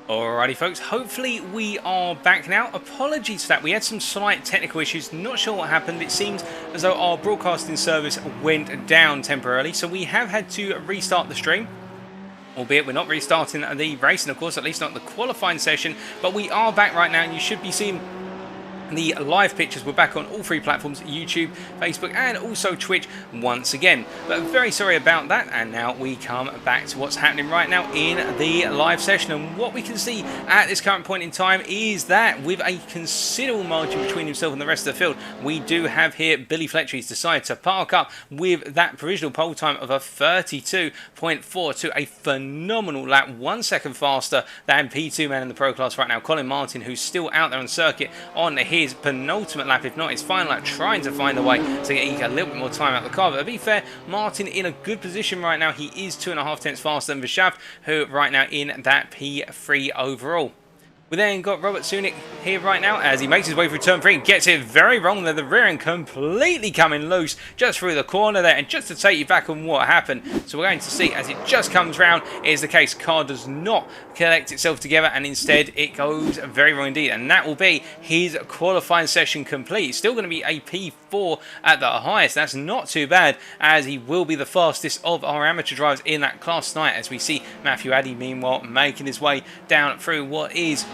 Alrighty folks, hopefully we are back now. Apologies for that, we had some slight technical issues, not sure what happened. It seems as though our broadcasting service went down temporarily, so we have had to restart the stream. Albeit we're not restarting the race, and of course at least not the qualifying session, but we are back right now and you should be seeing the live pictures. We're back on all three platforms, YouTube, Facebook and also Twitch once again. But very sorry about that, and now we come back to what's happening right now in the live session. And what we can see at this current point in time is that with a considerable margin between himself and the rest of the field, we do have here Billy Fletcher. He's decided to park up with that provisional pole time of a 32.4 to a phenomenal lap, 1 second faster than P2 man in the Pro class right now, Colin Martin, who's still out there on circuit on his penultimate lap, if not his final lap, trying to find a way to get a little bit more time out of the car. But to be fair, Martin in a good position right now. He is 2.5 tenths faster than Vishav, who right now in that P3 overall. We then got Robert Sunic here right now as he makes his way through turn 3 and gets it very wrong there. The rear end completely coming loose just through the corner there. And just to take you back on what happened, so we're going to see as it just comes round, is the case. Car does not collect itself together and instead it goes very wrong indeed. And that will be his qualifying session complete. Still going to be a P4 at the highest. That's not too bad, as he will be the fastest of our amateur drivers in that class tonight, as we see Matthew Addy meanwhile making his way down through what is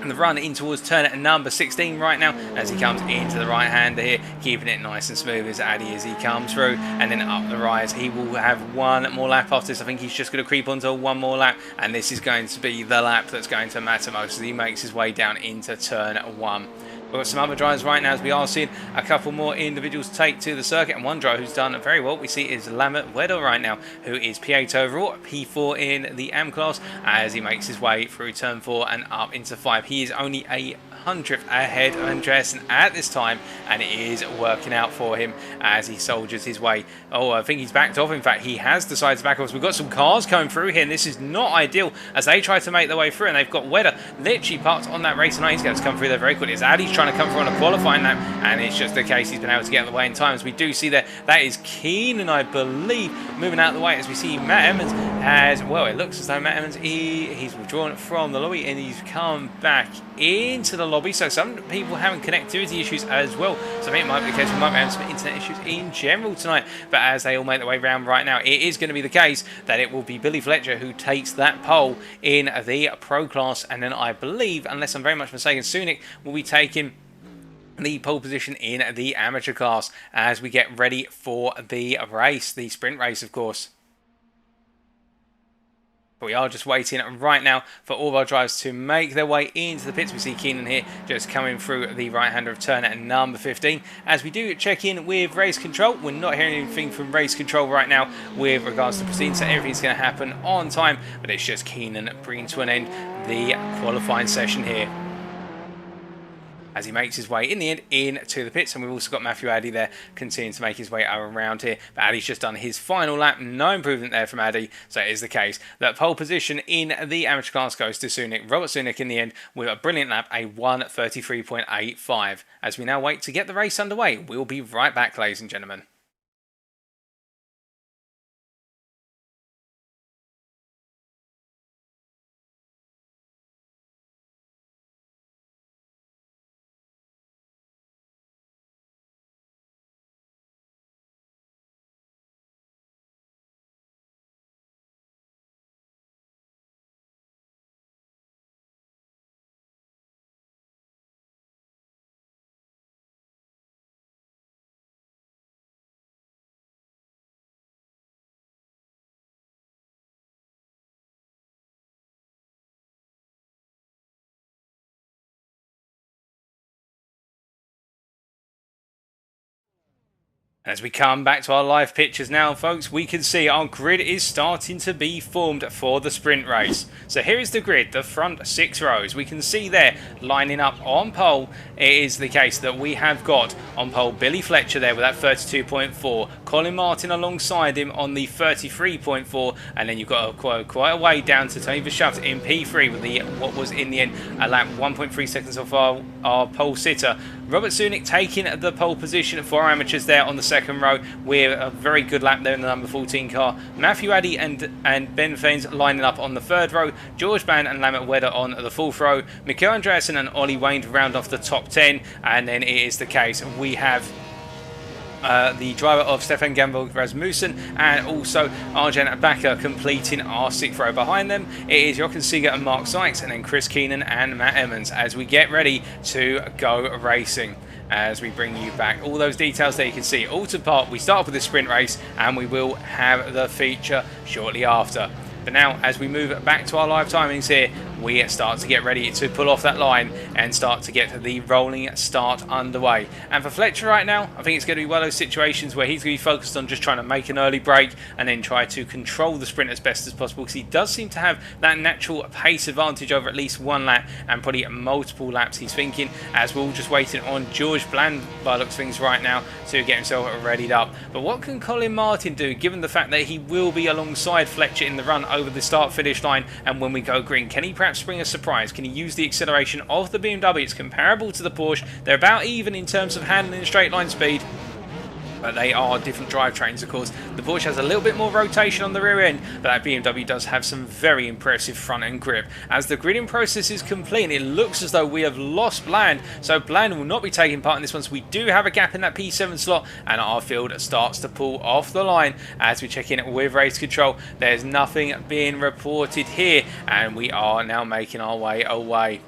the run in towards turn number 16 right now, as he comes into the right hander here, keeping it nice and smooth as Addy as he comes through. And then up the rise, he will have one more lap after this. I think he's just going to creep onto one more lap, and this is going to be the lap that's going to matter most as he makes his way down into turn 1. We've got some other drivers right now as we are seeing a couple more individuals take to the circuit, and one driver who's done very well we see is Lambert Weddle right now, who is P8 overall, P4 in the AM class, as he makes his way through turn 4 and up into 5. He is only a 100th ahead of Andreessen at this time, and it is working out for him as he soldiers his way. Oh, I think he's backed off. In fact, he has decided to back off. So we've got some cars coming through here, and this is not ideal as they try to make their way through, and they've got Wedder literally parked on that race tonight. He's going to come through there very quickly as Addy's trying to come through on a qualifying lap, and it's just the case he's been able to get out of the way in time. As we do see there, that is Keenan, I believe, moving out of the way, as we see Matt Emmons as well. It looks as though Matt Emmons, he's withdrawn from the lobby and he's come back into the lobby. So some people having connectivity issues as well, so I think it might be the case we might be having some internet issues in general tonight. But as they all make their way around right now, it is going to be the case that it will be Billy Fletcher who takes that pole in the Pro class, and then I believe, unless I'm very much mistaken, Sunic will be taking the pole position in the amateur class as we get ready for the race, the sprint race of course. But we are just waiting right now for all of our drivers to make their way into the pits. We see Keenan here just coming through the right-hander of turn at number 15. As we do check in with race control, we're not hearing anything from race control right now with regards to proceedings, so everything's going to happen on time. But it's just Keenan bringing to an end the qualifying session here, as he makes his way in the end into the pits. And we've also got Matthew Addy there continuing to make his way around here, but Addy's just done his final lap. No improvement there from Addy, so it is the case that pole position in the amateur class goes to Sunic. Robert Sunic in the end with a brilliant lap, a 1:33.85. As we now wait to get the race underway, we'll be right back, ladies and gentlemen. As we come back to our live pictures now, folks, we can see our grid is starting to be formed for the sprint race. So here is the grid, the front 6 rows. We can see there, lining up on pole, it is the case that we have got on pole Billy Fletcher there with that 32.4, Colin Martin alongside him on the 33.4, and then you've got quite a way down to Tony Verschaft in P3 with the what was in the end a lap 1.3 seconds off our pole sitter. Robert Sunic taking the pole position for our amateurs there on the second second row with a very good lap there in the number 14 car. Matthew Addy and Ben Faines lining up on the third row. George Bland and Lamet Wedder on the fourth row. Mikael Andreasen and Ollie Wayne to round off the top 10. And then it is the case we have the driver of Stefan Gamble Rasmussen and also Arjen Bakker completing our sixth row. Behind them it is Jochen Seeger and Mark Sykes, and then Chris Keenan and Matt Emmons as we get ready to go racing. As we bring you back all those details there, you can see all to part. We start off with the sprint race and we will have the feature shortly after. But now, as we move back to our live timings here, we start to get ready to pull off that line and start to get the rolling start underway. And for Fletcher right now, I think it's going to be one of those situations where he's going to be focused on just trying to make an early break and then try to control the sprint as best as possible, because he does seem to have that natural pace advantage over at least one lap and probably multiple laps, he's thinking, as we're all just waiting on George Bland by the looks of things right now to get himself readied up. But what can Colin Martin do, given the fact that he will be alongside Fletcher in the run over the start-finish line? And when we go green, can he perhaps bring a surprise? Can he use the acceleration of the BMW? It's comparable to the Porsche. They're about even in terms of handling straight line speed, but they are different drivetrains, of course. The Porsche has a little bit more rotation on the rear end, but that BMW does have some very impressive front end grip. As the gridding process is complete, it looks as though we have lost Bland, so Bland will not be taking part in this one. So we do have a gap in that P7 slot, and our field starts to pull off the line. As we check in with race control, there's nothing being reported here, and we are now making our way away.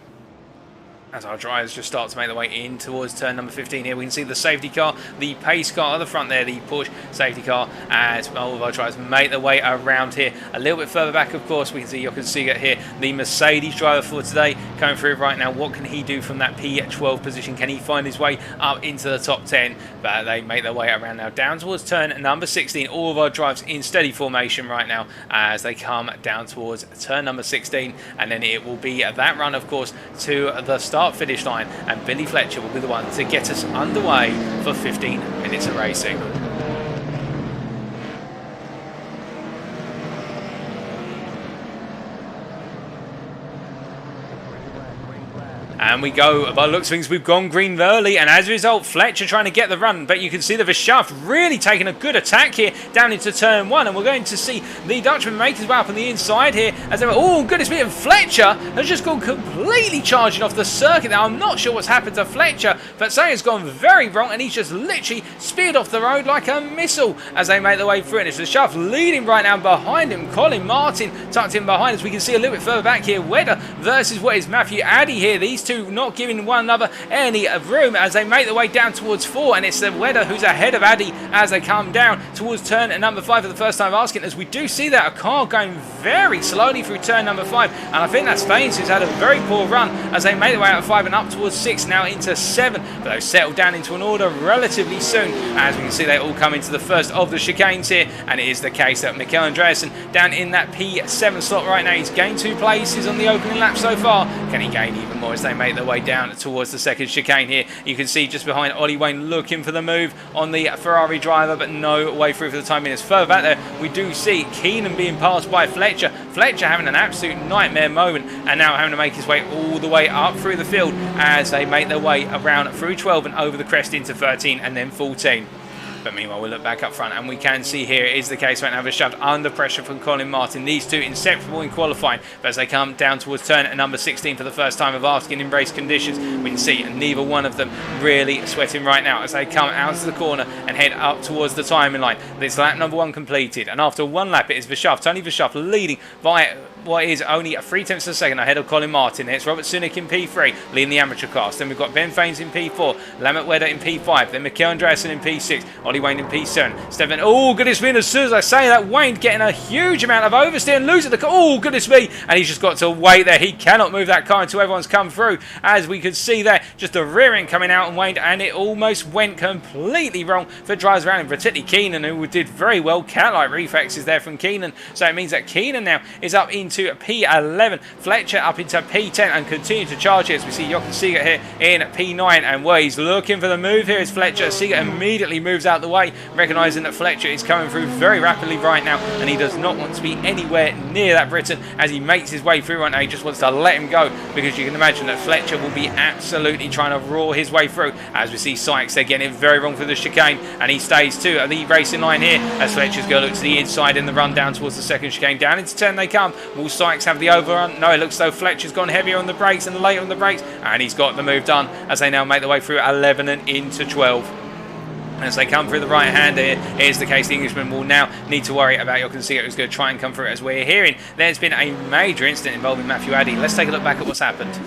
As our drivers just start to make their way in towards turn number 15 here, we can see the safety car, the pace car at the front there, the Porsche safety car, as all of our drivers make their way around here. A little bit further back, of course, we can see Jochen Seeger here, the Mercedes driver for today, coming through right now. What can he do from that P12 position? Can he find his way up into the top 10? But they make their way around now down towards turn number 16. All of our drivers in steady formation right now as they come down towards turn number 16, and then it will be that run, of course, to the start-finish line, and Billy Fletcher will be the one to get us underway for 15 minutes of racing. And we go, by the looks of things, we've gone green early, and as a result, Fletcher trying to get the run, but you can see the Verschaft really taking a good attack here down into turn 1, and we're going to see the Dutchman make his way up on the inside here, as they were, oh goodness me, and Fletcher has just gone completely charging off the circuit now. I'm not sure what's happened to Fletcher, but something's gone very wrong, and he's just literally speared off the road like a missile as they make their way through it. It's Verschaft leading right now behind him. Colin Martin tucked in behind us. We can see a little bit further back here, Wedder versus what is Matthew Addy here. These two not giving one another any room as they make their way down towards 4, and it's the Wedder who's ahead of Addy as they come down towards turn number 5 for the first time asking, as we do see that a car going very slowly through turn number 5, and I think that's Faines who's had a very poor run as they make their way out of 5 and up towards 6, now into 7, but they've settled down into an order relatively soon. As we can see, they all come into the first of the chicanes here, and it is the case that Mikael Andreasen down in that P7 slot right now. He's gained 2 places on the opening lap so far. Can he gain even more as they make their way down towards the second chicane here? You can see just behind Ollie Wayne looking for the move on the Ferrari driver, but no way through for the time being. As further back there, we do see Keenan being passed by Fletcher. Fletcher having an absolute nightmare moment, and now having to make his way all the way up through the field as they make their way around through 12 and over the crest into 13 and then 14. But meanwhile, we'll look back up front, and we can see here it is the case right now. Verschaft under pressure from Colin Martin. These two inseparable in qualifying, but as they come down towards turn number 16 for the first time of asking in race conditions, we can see neither one of them really sweating right now as they come out to the corner and head up towards the timing line. This lap number 1 completed, and after one lap, it is Verschaft, Tony Verschaft, leading by what is only 3/10 of a second ahead of Colin Martin. It's Robert Sunick in P3, leading the amateur class. Then we've got Ben Faines in P4, Lamet Wedder in P5, then Mikael Andreasen in P6, Ollie Wayne in P7, Stefan, oh goodness me, and as soon as I say that, Wayne getting a huge amount of oversteer and losing the car, oh goodness me, and he's just got to wait there. He cannot move that car until everyone's come through, as we could see there, just the rear end coming out and Wayne, and it almost went completely wrong for drivers around him, particularly Keenan, who did very well. Cat-like reflexes there from Keenan, so it means that Keenan now is up in into P11, Fletcher up into P10 and continue to charge here as we see Jochen Siegert here in P9, and where he's looking for the move here is Fletcher. Siegert immediately moves out the way, recognising that Fletcher is coming through very rapidly right now, and he does not want to be anywhere near that Briton as he makes his way through right now. He just wants to let him go, because you can imagine that Fletcher will be absolutely trying to roar his way through, as we see Sykes, they're getting it very wrong for the chicane, and he stays to the racing line here as Fletcher's going to look to the inside in the run down towards the second chicane. Down into 10 they come. Will Sykes have the overrun? No, it looks though Fletcher's gone heavier on the brakes and later on the brakes, and he's got the move done as they now make their way through 11 and into 12. As they come through the right hand here, here's the case the Englishman will now need to worry about Jochen Siegert, who's going to try and come through. As we're hearing, there's been a major incident involving Matthew Addy. Let's take a look back at what's happened.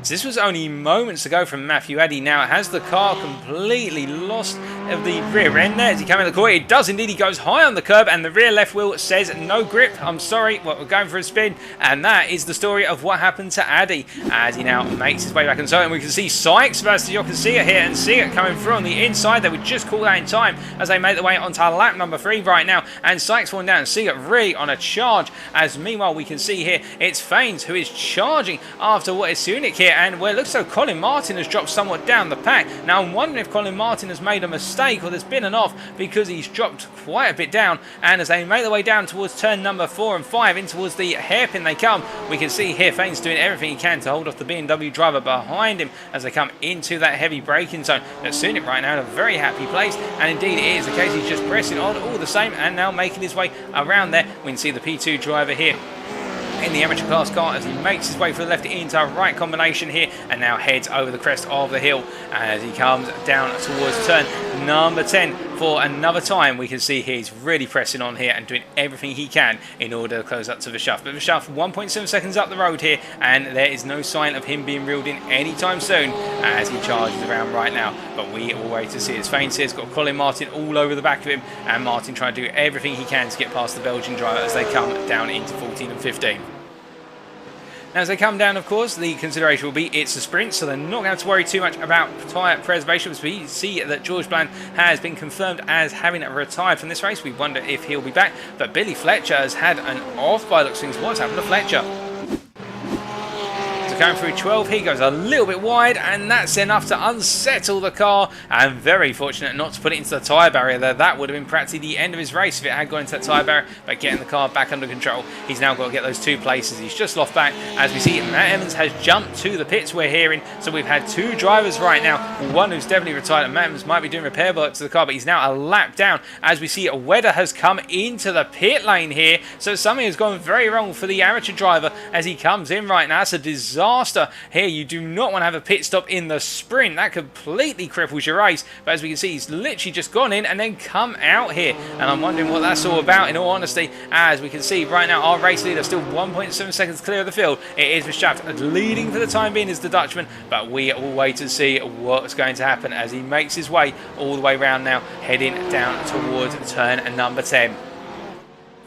So this was only moments ago from Matthew Addy. Now it has the car completely lost of the rear end there as he came in the corner. It does indeed. He goes high on the curb and the rear left wheel says no grip. I'm sorry, well, we're going for a spin, and that is the story of what happened to Addy as he now makes his way back on. So and we can see Sykes versus Jochen Siegert here, and Siegert coming through on the inside. They would just call that in time as they make their way onto lap number 3 right now, and Sykes falling down. Siegert really on a charge, as meanwhile we can see here it's Faines who is charging after what is Sunik here, and where it looks like Colin Martin has dropped somewhat down the pack. Now I'm wondering if Colin Martin has made a mistake or there's been an off, because he's dropped quite a bit down, and as they make their way down towards turn number 4 and 5 in towards the hairpin they come, we can see here Faines doing everything he can to hold off the BMW driver behind him as they come into that heavy braking zone. But Sunik right now in a very happy place, and indeed it is the case, he's just pressing on all the same and now making his way around there. We can see the P2 driver here in the amateur class car as he makes his way from the left into right combination here and now heads over the crest of the hill as he comes down towards turn number 10 for another time. We can see he's really pressing on here and doing everything he can in order to close up to Verschaft. But Verschaft 1.7 seconds up the road here, and there is no sign of him being reeled in anytime soon as he charges around right now. But we will wait to see as Faines here has got Colin Martin all over the back of him, and Martin trying to do everything he can to get past the Belgian driver as they come down into 14 and 15. Now as they come down, of course, the consideration will be it's a sprint, so they're not going to have to worry too much about tyre preservation. We see that George Bland has been confirmed as having retired from this race. We wonder if he'll be back, but Billy Fletcher has had an off by looks of things. What's happened to Fletcher? Going through 12, he goes a little bit wide, and that's enough to unsettle the car, and very fortunate not to put it into the tyre barrier there. That would have been practically the end of his race if it had gone into that tyre barrier, but getting the car back under control. He's now got to get those 2 places. He's just lost back as we see Matt Evans has jumped to the pits, we're hearing. So we've had 2 drivers right now, one who's definitely retired, and Matt Evans might be doing repair work to the car, but he's now a lap down as we see Wedder has come into the pit lane here. So something has gone very wrong for the amateur driver as he comes in right now. It's a disaster here. You do not want to have a pit stop in the sprint. That completely cripples your race. But as we can see, he's literally just gone in and then come out here. And I'm wondering what that's all about, in all honesty. As we can see right now, our race leader still 1.7 seconds clear of the field. It is Verstappen leading for the time being is the Dutchman. But we will wait to see what's going to happen as he makes his way all the way around now, heading down towards turn number 10.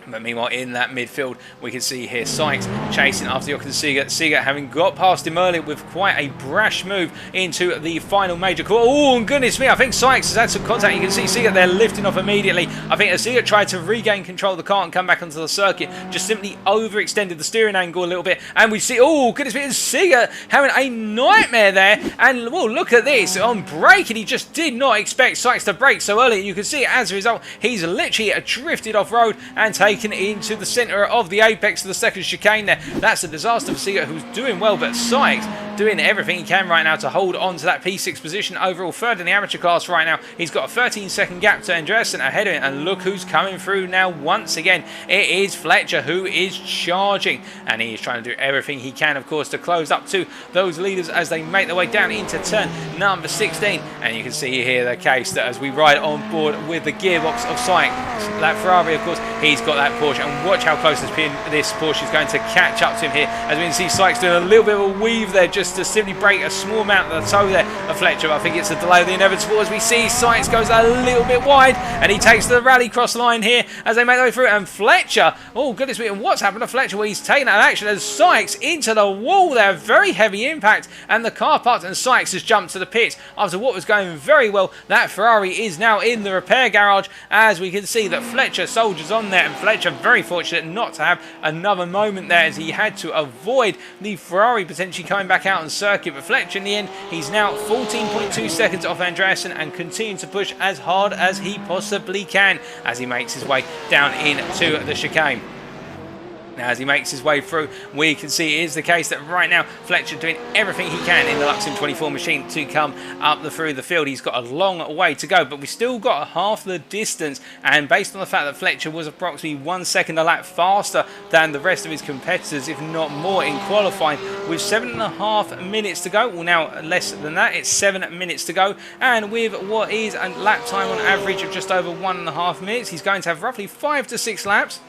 But meanwhile, in that midfield, we can see here Sykes chasing after Jochen Siegert. Siegert having got past him earlier with quite a brash move into the final major corner. Oh, and goodness me, I think Sykes has had some contact. You can see Siegert there lifting off immediately. I think as Siegert tried to regain control of the car and come back onto the circuit, just simply overextended the steering angle a little bit. And we see, oh, goodness me, Siegert having a nightmare there. And, well, look at this. On braking, he just did not expect Sykes to brake so early. You can see, as a result, he's literally drifted off-road and taken into the centre of the apex of the second chicane there. That's a disaster for Siegert, who's doing well, but Sykes doing everything he can right now to hold on to that P6 position, overall third in the amateur class right now. He's got a 13-second gap to Andreasen ahead of him, and look who's coming through now once again. It is Fletcher who is charging, and he is trying to do everything he can, of course, to close up to those leaders as they make their way down into turn number 16. And you can see here the case that as we ride on board with the gearbox of Sykes, that Ferrari, of course, he's got that Porsche, and watch how close this Porsche is going to catch up to him here. As we can see Sykes doing a little bit of a weave there, just just to simply break a small amount of the toe there of Fletcher. But I think it's a delay of the inevitable as we see Sykes goes a little bit wide and he takes the rallycross line here as they make their way through. And Fletcher, oh goodness me, and what's happened to Fletcher? Well, he's taken that action as Sykes into the wall there. Very heavy impact, and the car parked and Sykes has jumped to the pits after what was going very well. That Ferrari is now in the repair garage as we can see that Fletcher soldiers on there, and Fletcher very fortunate not to have another moment there as he had to avoid the Ferrari potentially coming back out on circuit. But Fletcher in the end, he's now 14.2 seconds off Andreasen and continuing to push as hard as he possibly can as he makes his way down into the chicane. Now, as he makes his way through, we can see it is the case that right now Fletcher doing everything he can in the Luxem 24 machine to come up through the field. He's got a long way to go, but we still got half the distance, and based on the fact that Fletcher was approximately 1 second a lap faster than the rest of his competitors, if not more, in qualifying, with 7.5 minutes to go. Well, now less than that, it's 7 minutes to go, and with what is a lap time on average of just over 1.5 minutes, he's going to have roughly 5 to 6 laps.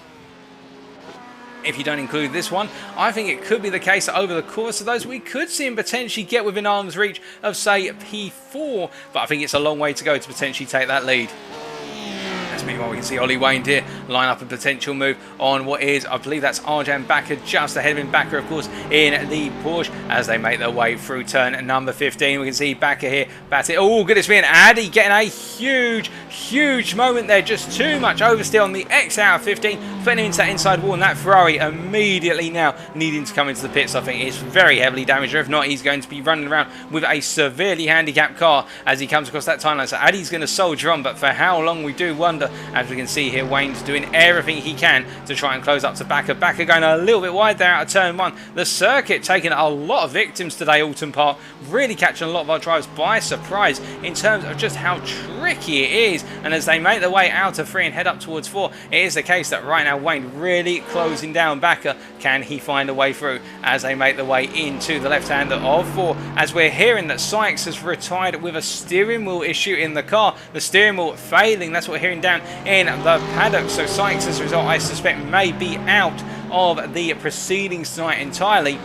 If you don't include this one, I think it could be the case that over the course of those, we could see him potentially get within arm's reach of, say, P4, but I think it's a long way to go to potentially take that lead. Meanwhile, we can see Ollie Wayne here line up a potential move on what is, I believe that's Arjan Bakker just ahead of him. Bakker, of course, in the Porsche as they make their way through turn number 15. We can see Bakker here batting. Oh, goodness me, and Addy getting a huge moment there. Just too much oversteer on the X out of 15, putting him into that inside wall, and that Ferrari immediately now needing to come into the pits. I think it's very heavily damaged, or if not, he's going to be running around with a severely handicapped car as he comes across that timeline. So Addy's going to soldier on, but for how long, we do wonder. As we can see here, Wayne's doing everything he can to try and close up to Bakker. Bakker going a little bit wide there out of turn 1. The circuit taking a lot of victims today, Alton Park, really catching a lot of our drivers by surprise in terms of just how tricky it is. And as they make their way out of 3 and head up towards 4, it is the case that right now Wayne really closing down Bakker. Can he find a way through as they make their way into the left-hander of 4? As we're hearing that Sykes has retired with a steering wheel issue in the car. The steering wheel failing, that's what we're hearing down in the paddock. So Sykes, as a result, I suspect may be out of the proceedings tonight entirely.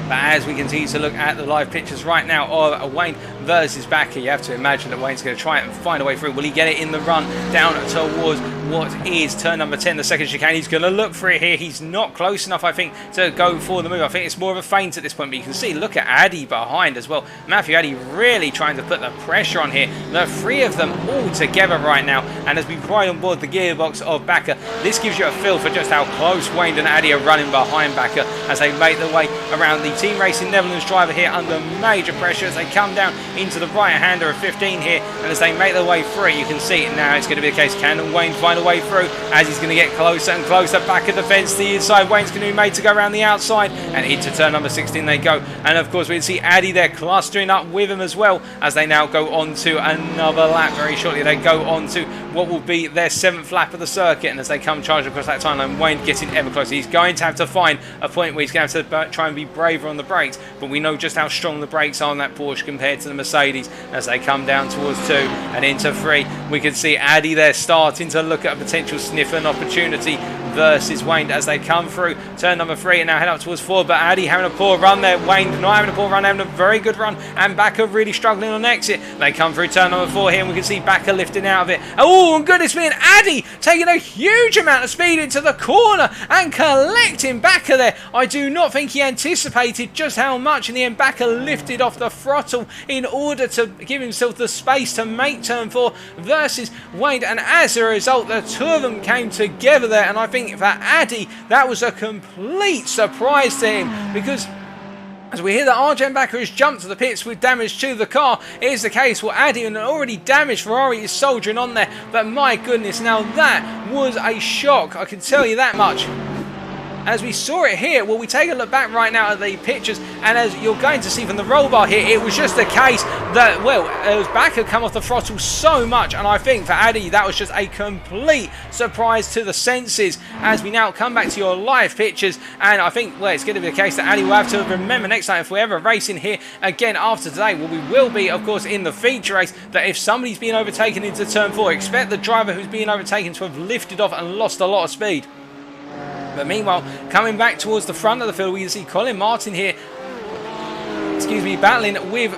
But as we continue to look at the live pictures right now of Wayne versus Bakker, you have to imagine that Wayne's going to try and find a way through. Will he get it in the run down towards what is turn number 10, the second chicane? He's going to look for it here. He's not close enough, I think, to go for the move. I think it's more of a feint at this point, but you can see, look at Addy behind as well. Matthew Addy really trying to put the pressure on here. The 3 of them all together right now, and as we ride on board the gearbox of Bakker, this gives you a feel for just how close Wayne and Addy are running behind Bakker as they make their way around the Team Racing Netherlands driver here under major pressure as they come down into the right-hander of 15 here, and as they make their way through, you can see it now. It's going to be the case. Can Wayne find a way through as he's going to get closer and closer back at the fence to the inside? Wayne's going to be made to go around the outside, and into turn number 16 they go. And of course we can see Addy there clustering up with him as well as they now go on to another lap. Very shortly they go on to what will be their 7th lap of the circuit, and as they come charging across that timeline, Wayne getting ever closer. He's going to have to find a point where he's going to have to try and be braver on the brakes, but we know just how strong the brakes are on that Porsche compared to the Mercedes. As they come down towards 2 and into 3, we can see Addy there starting to look at a potential sniff and opportunity versus Wayne as they come through turn number 3 and now head up towards 4. But Addy having a poor run there, Wayne not having a poor run, having a very good run, and Bakker really struggling on exit. They come through turn number 4 here, and we can see Bakker lifting out of it. Oh goodness me, and Addy taking a huge amount of speed into the corner and collecting Bakker there. I do not think he anticipated just how much in the end Bakker lifted off the throttle in order to give himself the space to make turn 4 versus Wayne, and as a result the 2 of them came together there. And I think for Addy that was a complete surprise to him, because as we hear that Arjan Bakker has jumped to the pits with damage to the car, it is the case where Addy, an already damaged Ferrari, is soldiering on there. But my goodness, now that was a shock, I can tell you that much. As we saw it here, well, we take a look back right now at the pictures, and as you're going to see from the roll bar here, it was just the case that, well, as Bakker come off the throttle so much, and I think for Addy that was just a complete surprise to the senses. As we now come back to your live pictures, and I think, well, it's going to be the case that Addy will have to remember next time if we're ever racing here again after today. Well, we will be, of course, in the feature race, that if somebody's being overtaken into turn 4, expect the driver who's being overtaken to have lifted off and lost a lot of speed. But meanwhile, coming back towards the front of the field, we can see Colin Martin here excuse me, battling with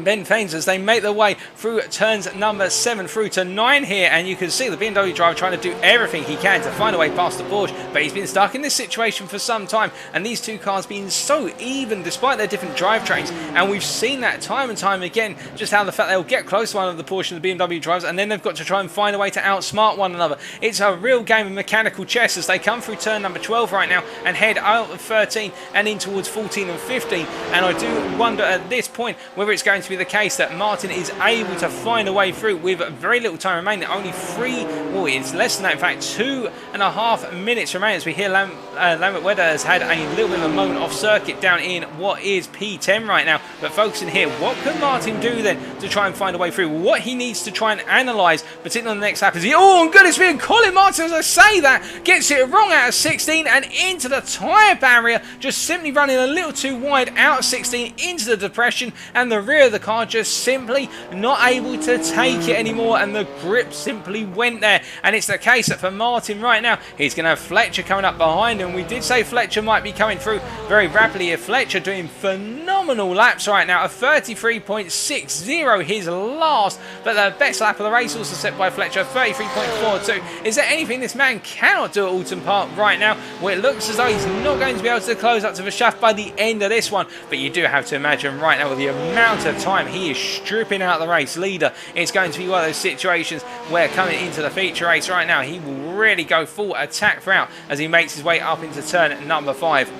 Ben Faines as they make their way through turns number 7 through to 9 here, and you can see the BMW driver trying to do everything he can to find a way past the Porsche, but he's been stuck in this situation for some time, and these two cars being so even despite their different drivetrains, and we've seen that time and time again, just how the fact they'll get close to one of the Porsche and the BMW drivers, and then they've got to try and find a way to outsmart one another. It's a real game of mechanical chess as they come through turn number 12 right now and head out of 13 and in towards 14 and 15, and I do wonder at this point whether it's going to be the case that Martin is able to find a way through with very little time remaining. Only it's less than that, in fact 2.5 minutes remaining, as we hear Lambert Wedder has had a little bit of a moment off circuit down in what is P10 right now. But focusing here, what can Martin do then to try and find a way through? What he needs to try and analyse, particularly on the next lap, is oh goodness me, and Colin Martin, as I say that, gets it wrong out of 16 and into the tyre barrier, just simply running a little too wide out of 16 into the depression, and the rear of the car just simply not able to take it anymore, and the grip simply went there. And it's the case that for Martin right now, he's going to have Fletcher coming up behind him. We did say Fletcher might be coming through very rapidly here. Fletcher doing phenomenal laps right now, a 33.60 his last, but the best lap of the race also set by Fletcher, 33.42. Is there anything this man cannot do at Alton Park right now, where it looks as though he's not going to be able to close up to the shaft by the end of this one? But you do have to imagine right now with the amount of time he is stripping out the race leader, it's going to be one of those situations where coming into the feature race right now, he will really go full attack throughout as he makes his way up into turn number 5.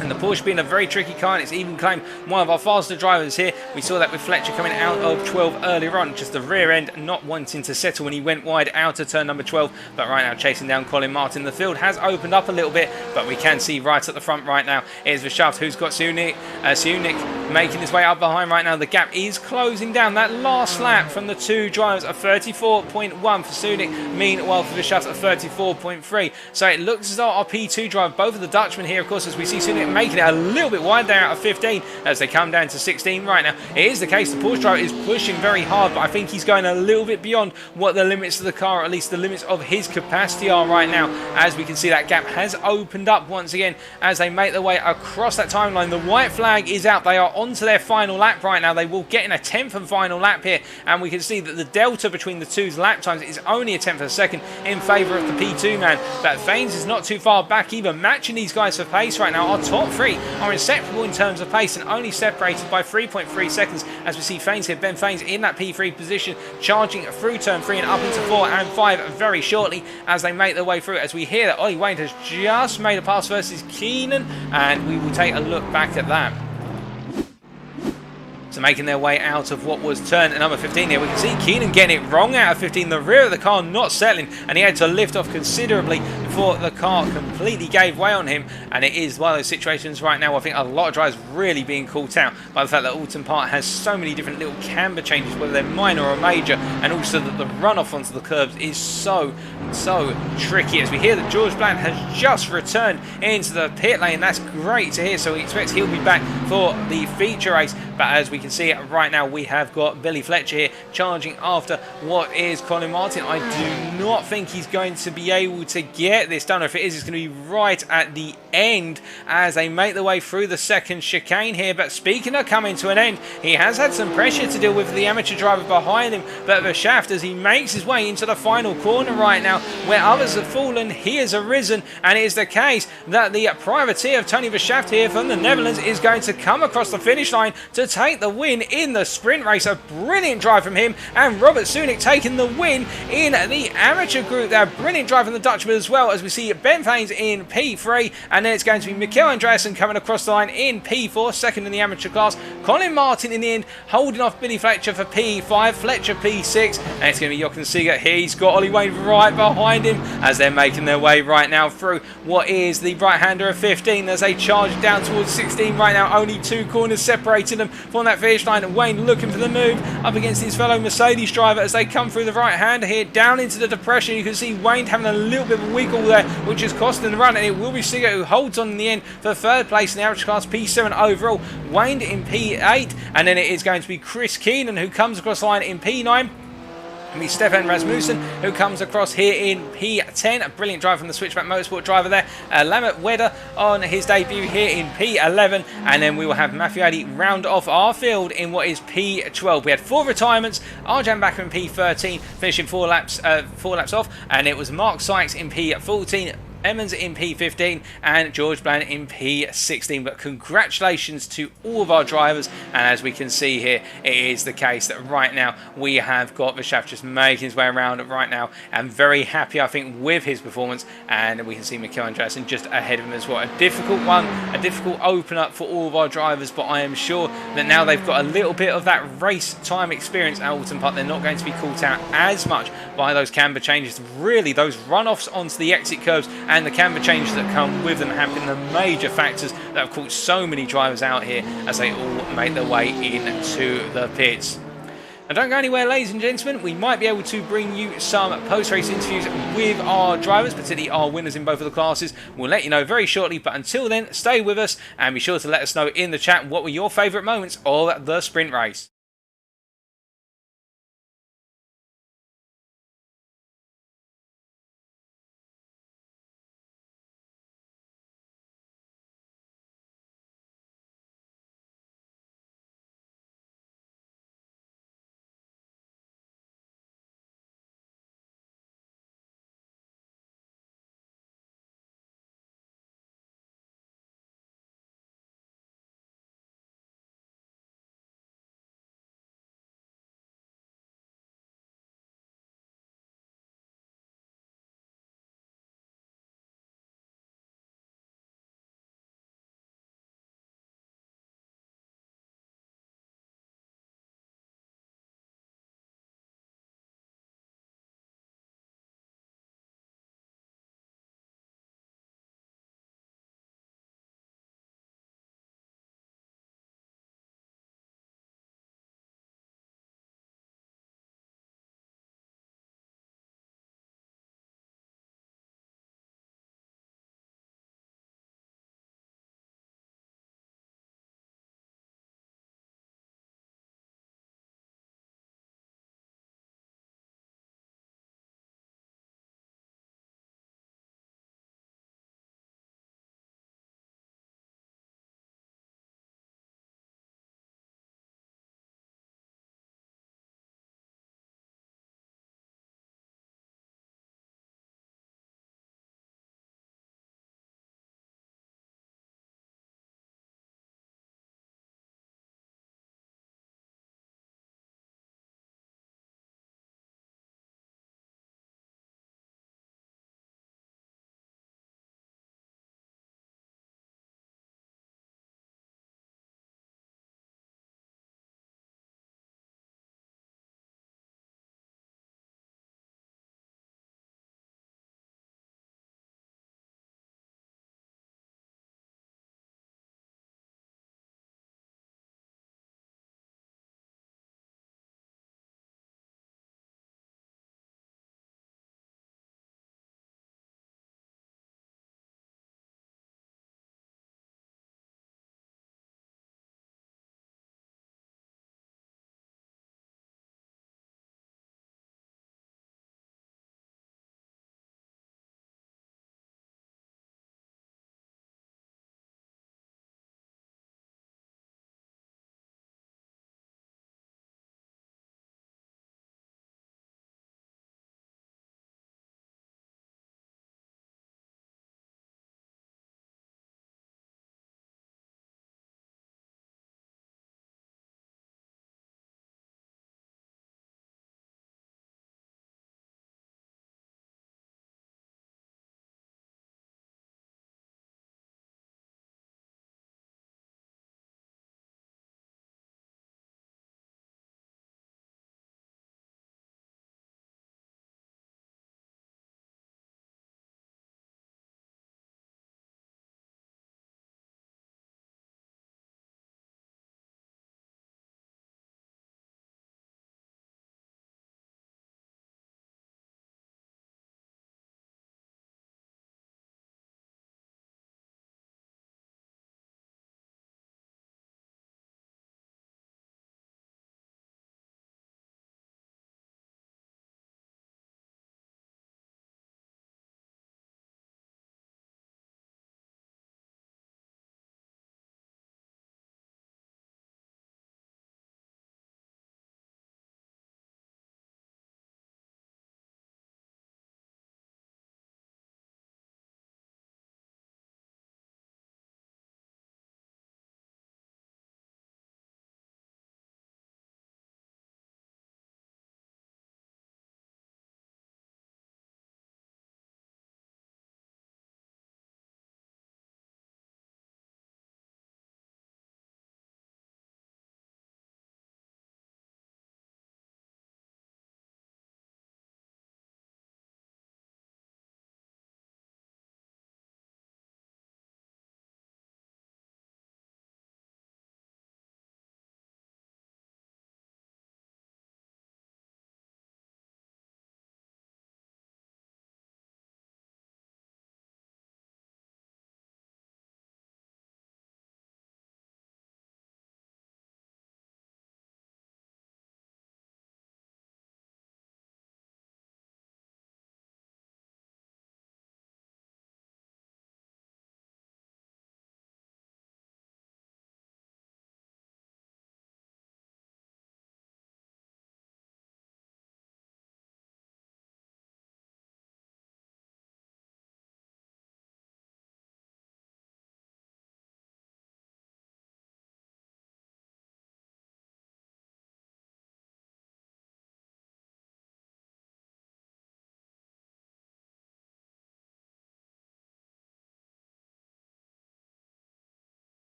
And the Porsche being a very tricky car, and it's even claimed one of our faster drivers here. We saw that with Fletcher coming out of 12 earlier on, just the rear end not wanting to settle when he went wide out of turn number 12. But right now chasing down Colin Martin. The field has opened up a little bit, but we can see right at the front right now is Verschaft, who's got Sunik making his way up behind right now. The gap is closing down. That last lap from the two drivers, a 34.1 for Sunik, meanwhile for Verschaft a 34.3. So it looks as though our P2 driver, both of the Dutchmen here, of course, as we see Sunik making it a little bit wide there out of 15 as they come down to 16 right now. It is the case the Porsche driver is pushing very hard, but I think he's going a little bit beyond what the limits of the car, or at least the limits of his capacity are right now. As we can see, that gap has opened up once again as they make their way across that timeline. The white flag is out. They are onto their final lap right now. They will get in a 10th and final lap here, and we can see that the delta between the two's lap times is only a 10th of a second in favour of the P2 man. But Faines is not too far back either, matching these guys for pace right now. Our top three are inseparable in terms of pace and only separated by 3.3 seconds as we see Faines here, Ben Faines in that P3 position, charging through turn 3 and up into 4 and 5 very shortly as they make their way through, as we hear that Ollie Wayne has just made a pass versus Keenan, and we will take a look back at that. So making their way out of what was turn number 15 here, we can see Keenan getting it wrong out of 15, the rear of the car not settling, and he had to lift off considerably before the car completely gave way on him. And it is one of those situations right now where I think a lot of drivers really being caught out by the fact that Alton Park has so many different little camber changes, whether they're minor or major, and also that the runoff onto the curbs is so tricky. As we hear that George Bland has just returned into the pit lane, that's great to hear, so he expects he'll be back for the feature race. But as we can see right now, we have got Billy Fletcher here charging after what is Colin Martin. I do not think he's going to be able to get this done, or if it is, it's going to be right at the end as they make their way through the second chicane here. But speaking of coming to an end, he has had some pressure to deal with the amateur driver behind him, but Verschaft, as he makes his way into the final corner right now where others have fallen, he has arisen, and it is the case that the privateer of Tony Verschaft here from the Netherlands is going to come across the finish line to take the win in the sprint race. A brilliant drive from him, and Robert Sunik taking the win in the amateur group there. Brilliant drive from the Dutchman as well, as we see Ben Faines in P3, and then it's going to be Mikkel Andreasen coming across the line in P4, second in the amateur class. Colin Martin in the end holding off Billy Fletcher for P5, Fletcher P6, and it's going to be Jochen Seeger here. He's got Ollie Wayne right behind him as they're making their way right now through what is the right-hander of 15 as they charge down towards 16 right now. Only two corners separating them from that finish line. Wayne looking for the move up against his fellow Mercedes driver as they come through the right-hander here down into the depression. You can see Wayne having a little bit of a wiggle there, which is costing the run, and it will be Seeger who holds on in the end for third place in the average class, P7 overall. Wayne in P8, and then it is going to be Chris Keenan who comes across the line in P9. be Stefan Rasmussen, who comes across here in P10. A brilliant drive from the Switchback Motorsport driver there. Lambert Wedder on his debut here in P11. And then we will have Matthew round off our field in what is P12. We had 4 retirements. Arjan Bakker in P13, finishing 4 laps off. And it was Mark Sykes in P14. Emmons in P15 and George Bland in P16. But congratulations to all of our drivers, and as we can see here, it is the case that right now we have got Verstappen just making his way around right now, and very happy I think with his performance. And we can see Mikel Andreasen just ahead of him as well. A difficult one, a difficult open-up for all of our drivers, but I am sure that now they've got a little bit of that race time experience at Alton Park, they're not going to be caught out as much by those camber changes. Really, those run-offs onto the exit curves and the camber changes that come with them have been the major factors that have caught so many drivers out here as they all make their way into the pits. Now don't go anywhere, ladies and gentlemen. We might be able to bring you some post-race interviews with our drivers, particularly our winners in both of the classes. We'll let you know very shortly, but until then, stay with us and be sure to let us know in the chat what were your favourite moments of the sprint race.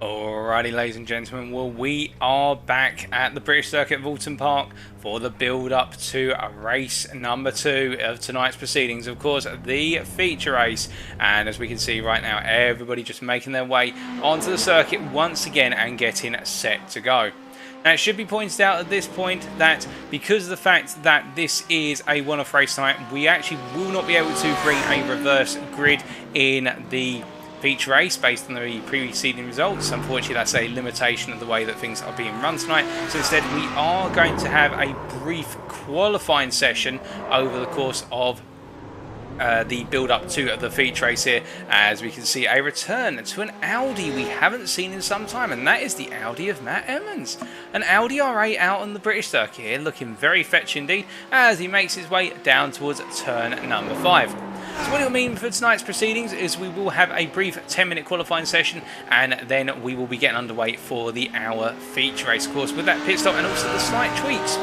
Alrighty, ladies and gentlemen, well, we are back at the British Circuit of Alton Park for the build-up to race number 2 of tonight's proceedings. Of course, the feature race, and as we can see right now, everybody just making their way onto the circuit once again and getting set to go. Now, it should be pointed out at this point that because of the fact that this is a one-off race tonight, we actually will not be able to bring a reverse grid in the feature race based on the preceding results. Unfortunately, that's a limitation of the way that things are being run tonight. So instead, we are going to have a brief qualifying session over the course of the build-up to the feature race here, as we can see a return to an Audi we haven't seen in some time, and that is the Audi of Matt Emmons. An Audi R8 out on the British circuit here, looking very fetch indeed, as he makes his way down towards turn number 5. So what it will mean for tonight's proceedings is we will have a brief 10-minute qualifying session, and then we will be getting underway for the hour feature race, of course, with that pit stop and also the slight tweaks.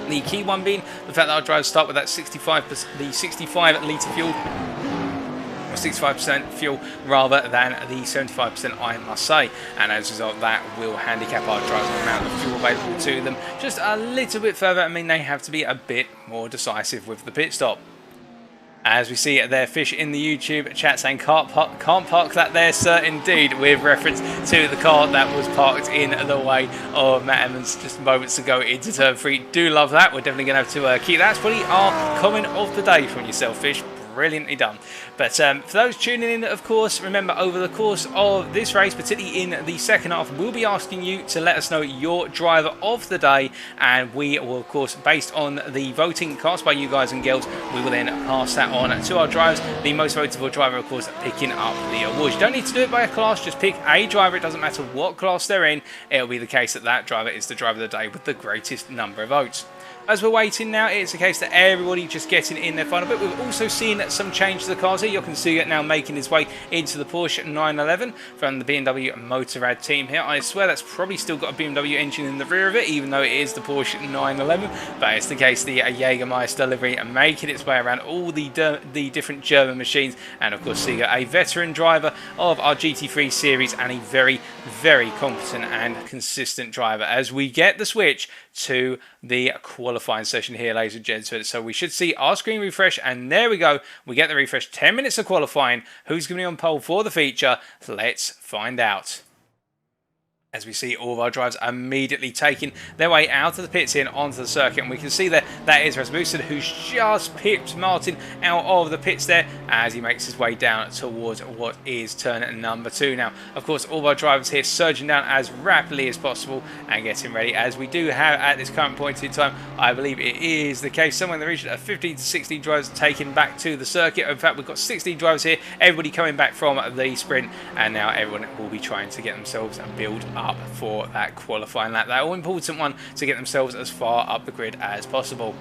The key one being the fact that our drivers start with that 65 litre fuel, or 65% fuel, rather than the 75%, I must say. And as a result, that will handicap our drivers the amount of fuel available to them just a little bit further. I mean, they have to be a bit more decisive with the pit stop. As we see there, Fish in the YouTube chat saying can't park that there, sir, indeed, with reference to the car that was parked in the way of Matt Emmons just moments ago into turn 3. Do love that. We're definitely going to have to keep that. That's probably our comment of the day from yourself, Fish. Brilliantly done. But for those tuning in, of course, remember over the course of this race, particularly in the second half, we'll be asking you to let us know your driver of the day, and we will, of course, based on the voting cast by you guys and girls, we will then pass that on to our drivers. The most voted for driver, of course, picking up the award. You don't need to do it by a class, just pick a driver. It doesn't matter what class they're in. It'll be the case that that driver is the driver of the day with the greatest number of votes. As we're waiting now, it's a case that everybody just getting in their final bit. We've also seen some change to the cars here. You can see it now making its way into the Porsche 911 from the BMW Motorrad team here. I swear that's probably still got a BMW engine in the rear of it, even though it is the Porsche 911. But it's the case the Jägermeister livery making its way around all the different German machines. And of course, Sega, a veteran driver of our GT3 series and a very, very competent and consistent driver as we get the switch to the qualifying session here, ladies and gentlemen. So we should see our screen refresh, and there we go. We get the refresh. 10 minutes of qualifying. Who's going to be on pole for the feature? Let's find out. As we see all of our drivers immediately taking their way out of the pits in onto the circuit. And we can see there, that is Rasmussen, who's just pipped Martin out of the pits there as he makes his way down towards what is turn number 2 now. Of course, all of our drivers here surging down as rapidly as possible and getting ready, as we do have at this current point in time, I believe it is the case, somewhere in the region of 15 to 16 drivers taken back to the circuit. In fact, we've got 16 drivers here, everybody coming back from the sprint, and now everyone will be trying to get themselves and build up for that qualifying lap, that all important one, to get themselves as far up the grid as possible.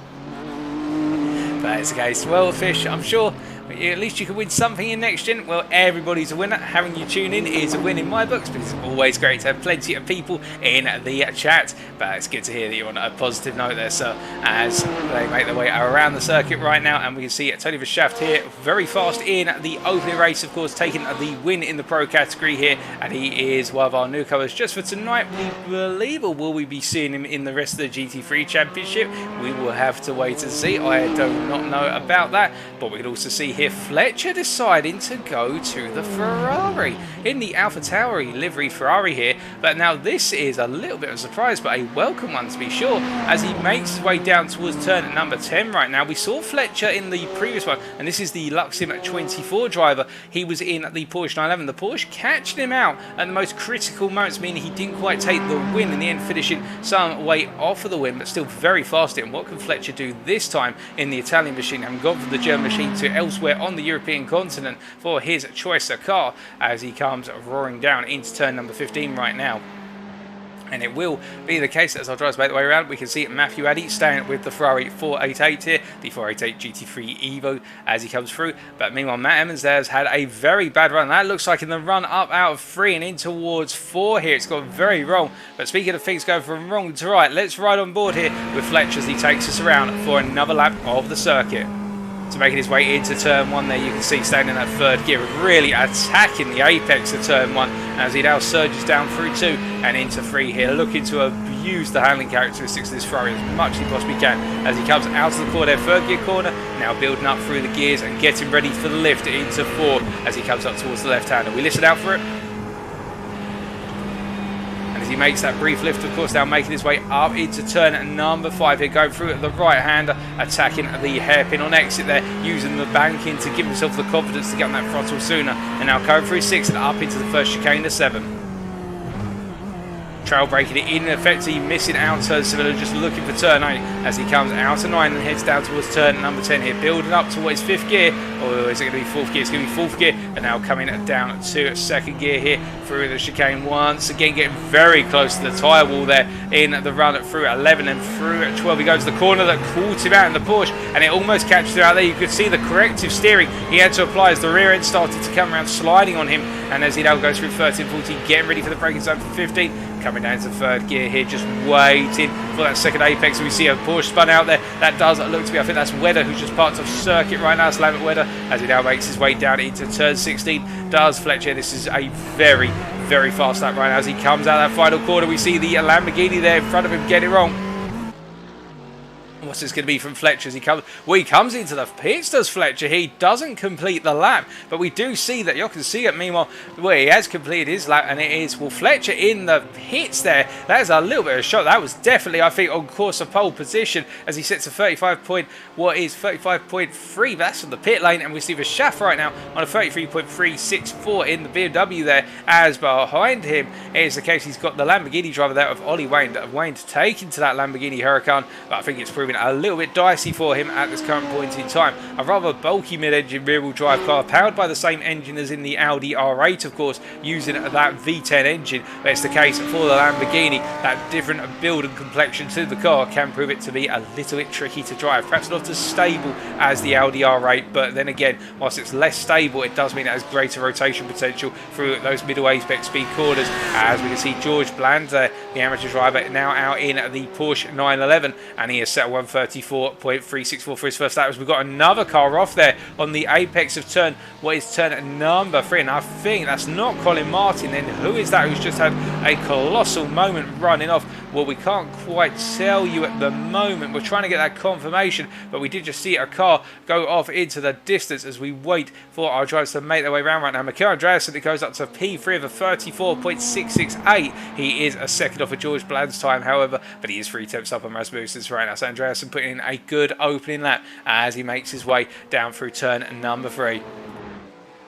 But it's the case, well, Fish, I'm sure at least you can win something in Next Gen. Well, everybody's a winner. Having you tune in is a win in my books, because it's always great to have plenty of people in the chat. But it's good to hear that you're on a positive note there, sir, as they make their way around the circuit right now. And we can see Tony Verschaft here very fast in the opening race, of course, taking the win in the pro category here. And he is one of our newcomers just for tonight, we believe, or will we be seeing him in the rest of the GT3 Championship? We will have to wait and see. I do not know about that. But we can also see here Fletcher deciding to go to the Ferrari in the AlphaTauri livery Ferrari here But now this is a little bit of a surprise, but a welcome one to be sure, as he makes his way down towards turn number 10 right now. We saw Fletcher in the previous one, and this is the Luxim 24 driver. He was in the Porsche 911. The Porsche catching him out at the most critical moments, meaning he didn't quite take the win in the end, finishing some way off of the win, but still very fast in. What can Fletcher do this time in the Italian machine, having gone from the German machine to elsewhere on the European continent for his choice of car, as he comes roaring down into turn number 15 right now? And it will be the case as our drivers make the way around. We can see Matthew Addy staying with the Ferrari 488 here, the 488 GT3 Evo, as he comes through. But meanwhile, Matt Emmons there has had a very bad run. That looks like in the run up out of 3 and in towards 4 here, it's gone very wrong. But speaking of things going from wrong to right, let's ride on board here with Fletcher as he takes us around for another lap of the circuit. So making his way into turn 1 there, you can see staying in that third gear, really attacking the apex of turn 1 as he now surges down through 2 and into 3 here, looking to abuse the handling characteristics of this Ferrari as much as he possibly can as he comes out of the corner, third gear corner, now building up through the gears and getting ready for the lift into 4 as he comes up towards the left-hander. We listen out for it. As he makes that brief lift, of course, now making his way up into turn number 5 here, going through at the right-hander, attacking the hairpin on exit there, using the banking to give himself the confidence to get on that throttle sooner, and now going through 6 and up into the first chicane to 7. Trail breaking it in, effectively missing out turn 7, just looking for turn 8 as he comes out of 9 and heads down towards turn number 10 here, building up towards 5th gear, or is it going to be 4th gear? It's going to be 4th gear, and now coming down to 2nd gear here through the chicane, once again getting very close to the tyre wall there in the run through 11 and through 12. He goes to the corner that caught him out in the Porsche, and it almost catches him out there. You could see the corrective steering he had to apply as the rear end started to come around, sliding on him, and as he now goes through 13, 14, getting ready for the braking zone for 15. Coming down to third gear here, just waiting for that second apex. We see a Porsche spun out there. That does look to be, I think that's Wedder, who's just parked off circuit right now. Slam at Wedder as he now makes his way down into turn 16. Does Fletcher. This is a very, very fast lap right now. As he comes out of that final corner, we see the Lamborghini there in front of him get it wrong. What's this going to be from Fletcher as he comes? Well, he comes into the pits, does Fletcher. He doesn't complete the lap, but we do see that. You can see it, meanwhile, where he has completed his lap, and it is, well, Fletcher in the pits there. That is a little bit of a shot. That was definitely, I think, on course of pole position as he sets a 35.3, but that's on the pit lane, and we see the Schaff right now on a 33.364 in the BMW there, as behind him is the case he's got the Lamborghini driver there of Ollie Wayne to take into that Lamborghini Huracan, but I think it's proving a little bit dicey for him at this current point in time. A rather bulky mid-engine rear-wheel drive car, powered by the same engine as in the Audi R8, of course, using that V10 engine, but it's the case for the Lamborghini. That different build and complexion to the car can prove it to be a little bit tricky to drive. Perhaps not as stable as the Audi R8, but then again, whilst it's less stable, it does mean it has greater rotation potential through those middle apex speed corners, as we can see George Bland, the amateur driver, now out in the Porsche 911, and he has set a 134.364 for his first lap. We've got another car off there on the apex of turn number 3, and I think that's not Colin Martin. Then who is that who's just had a colossal moment running off? Well, we can't quite tell you at the moment. We're trying to get that confirmation, but we did just see a car go off into the distance as we wait for our drivers to make their way around right now. Mikael Andreasen, it goes up to P3 of a 34.668. He is a second off of George Bland's time, however, but he is 3 tenths up on Rasmussen's right now. So Andreasen putting in a good opening lap as he makes his way down through turn number 3.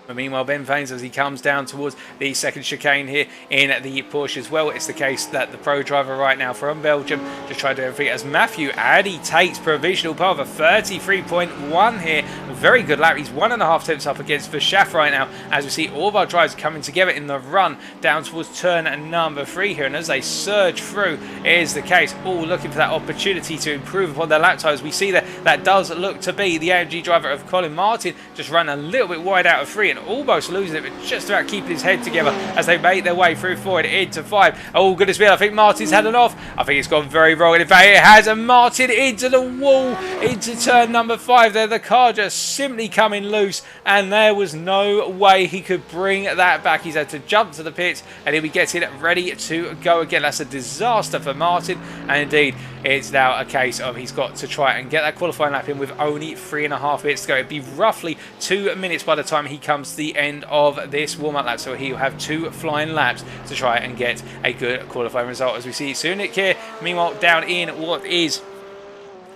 But meanwhile, Ben Faines, as he comes down towards the second chicane here in the Porsche as well, it's the case that the pro driver right now from Belgium just trying to do everything as Matthew Addy takes provisional pole of a 33.1 here. A very good lap. He's 1.5 tenths up against Verschaff right now, as we see all of our drivers coming together in the run down towards turn number 3 here. And as they surge through, it is the case, all looking for that opportunity to improve upon their lap times. We see that does look to be the AMG driver of Colin Martin, just run a little bit wide out of 3 and almost losing it, but just about keeping his head together as they make their way through forward into 5. Oh, goodness me, I think Martin's had it off. I think it's gone very wrong, and in fact it has, and Martin into the wall, into turn number 5 there. The car just simply coming loose, and there was no way he could bring that back. He's had to jump to the pits, and he'll be getting ready to go again. That's a disaster for Martin, and indeed it's now a case of he's got to try and get that qualifying lap in with only 3.5 minutes to go. It'd be roughly 2 minutes by the time he comes towards the end of this warm-up lap. So he will have 2 flying laps to try and get a good qualifying result. As we see Sunik here, meanwhile, down in what is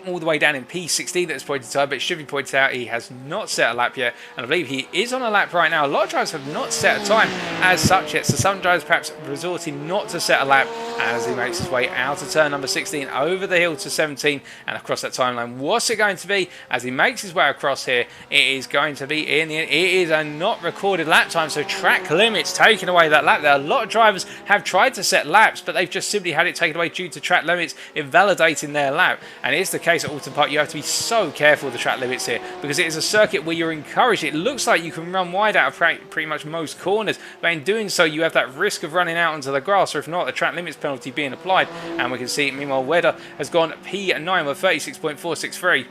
all the way down in P16 at this point in time, but it should be pointed out he has not set a lap yet, and I believe he is on a lap right now. A lot of drivers have not set a time as such yet, so some drivers perhaps resorting not to set a lap as he makes his way out of turn number 16 over the hill to 17 and across that timeline. What's it going to be as he makes his way across here? It is going to be, in the end, it is a not recorded lap time, so track limits taking away that lap there. A lot of drivers have tried to set laps, but they've just simply had it taken away due to track limits invalidating their lap, and it's the case at Alton Park. You have to be so careful with the track limits here because it is a circuit where you're encouraged. It looks like you can run wide out of pretty much most corners, but in doing so you have that risk of running out onto the grass, or if not, the track limits penalty being applied. And we can see, meanwhile, Wedder has gone P9 with 36.463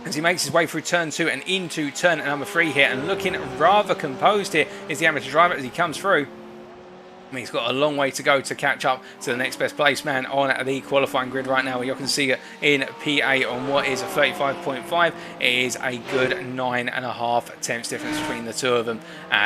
as he makes his way through turn 2 and into turn number 3 here, and looking rather composed here is the amateur driver as he comes through. I mean, he's got a long way to go to catch up to the next best place man on the qualifying grid right now. You can see it in P8 on what is a 35.5. It is a good 9.5 tenths difference between the two of them.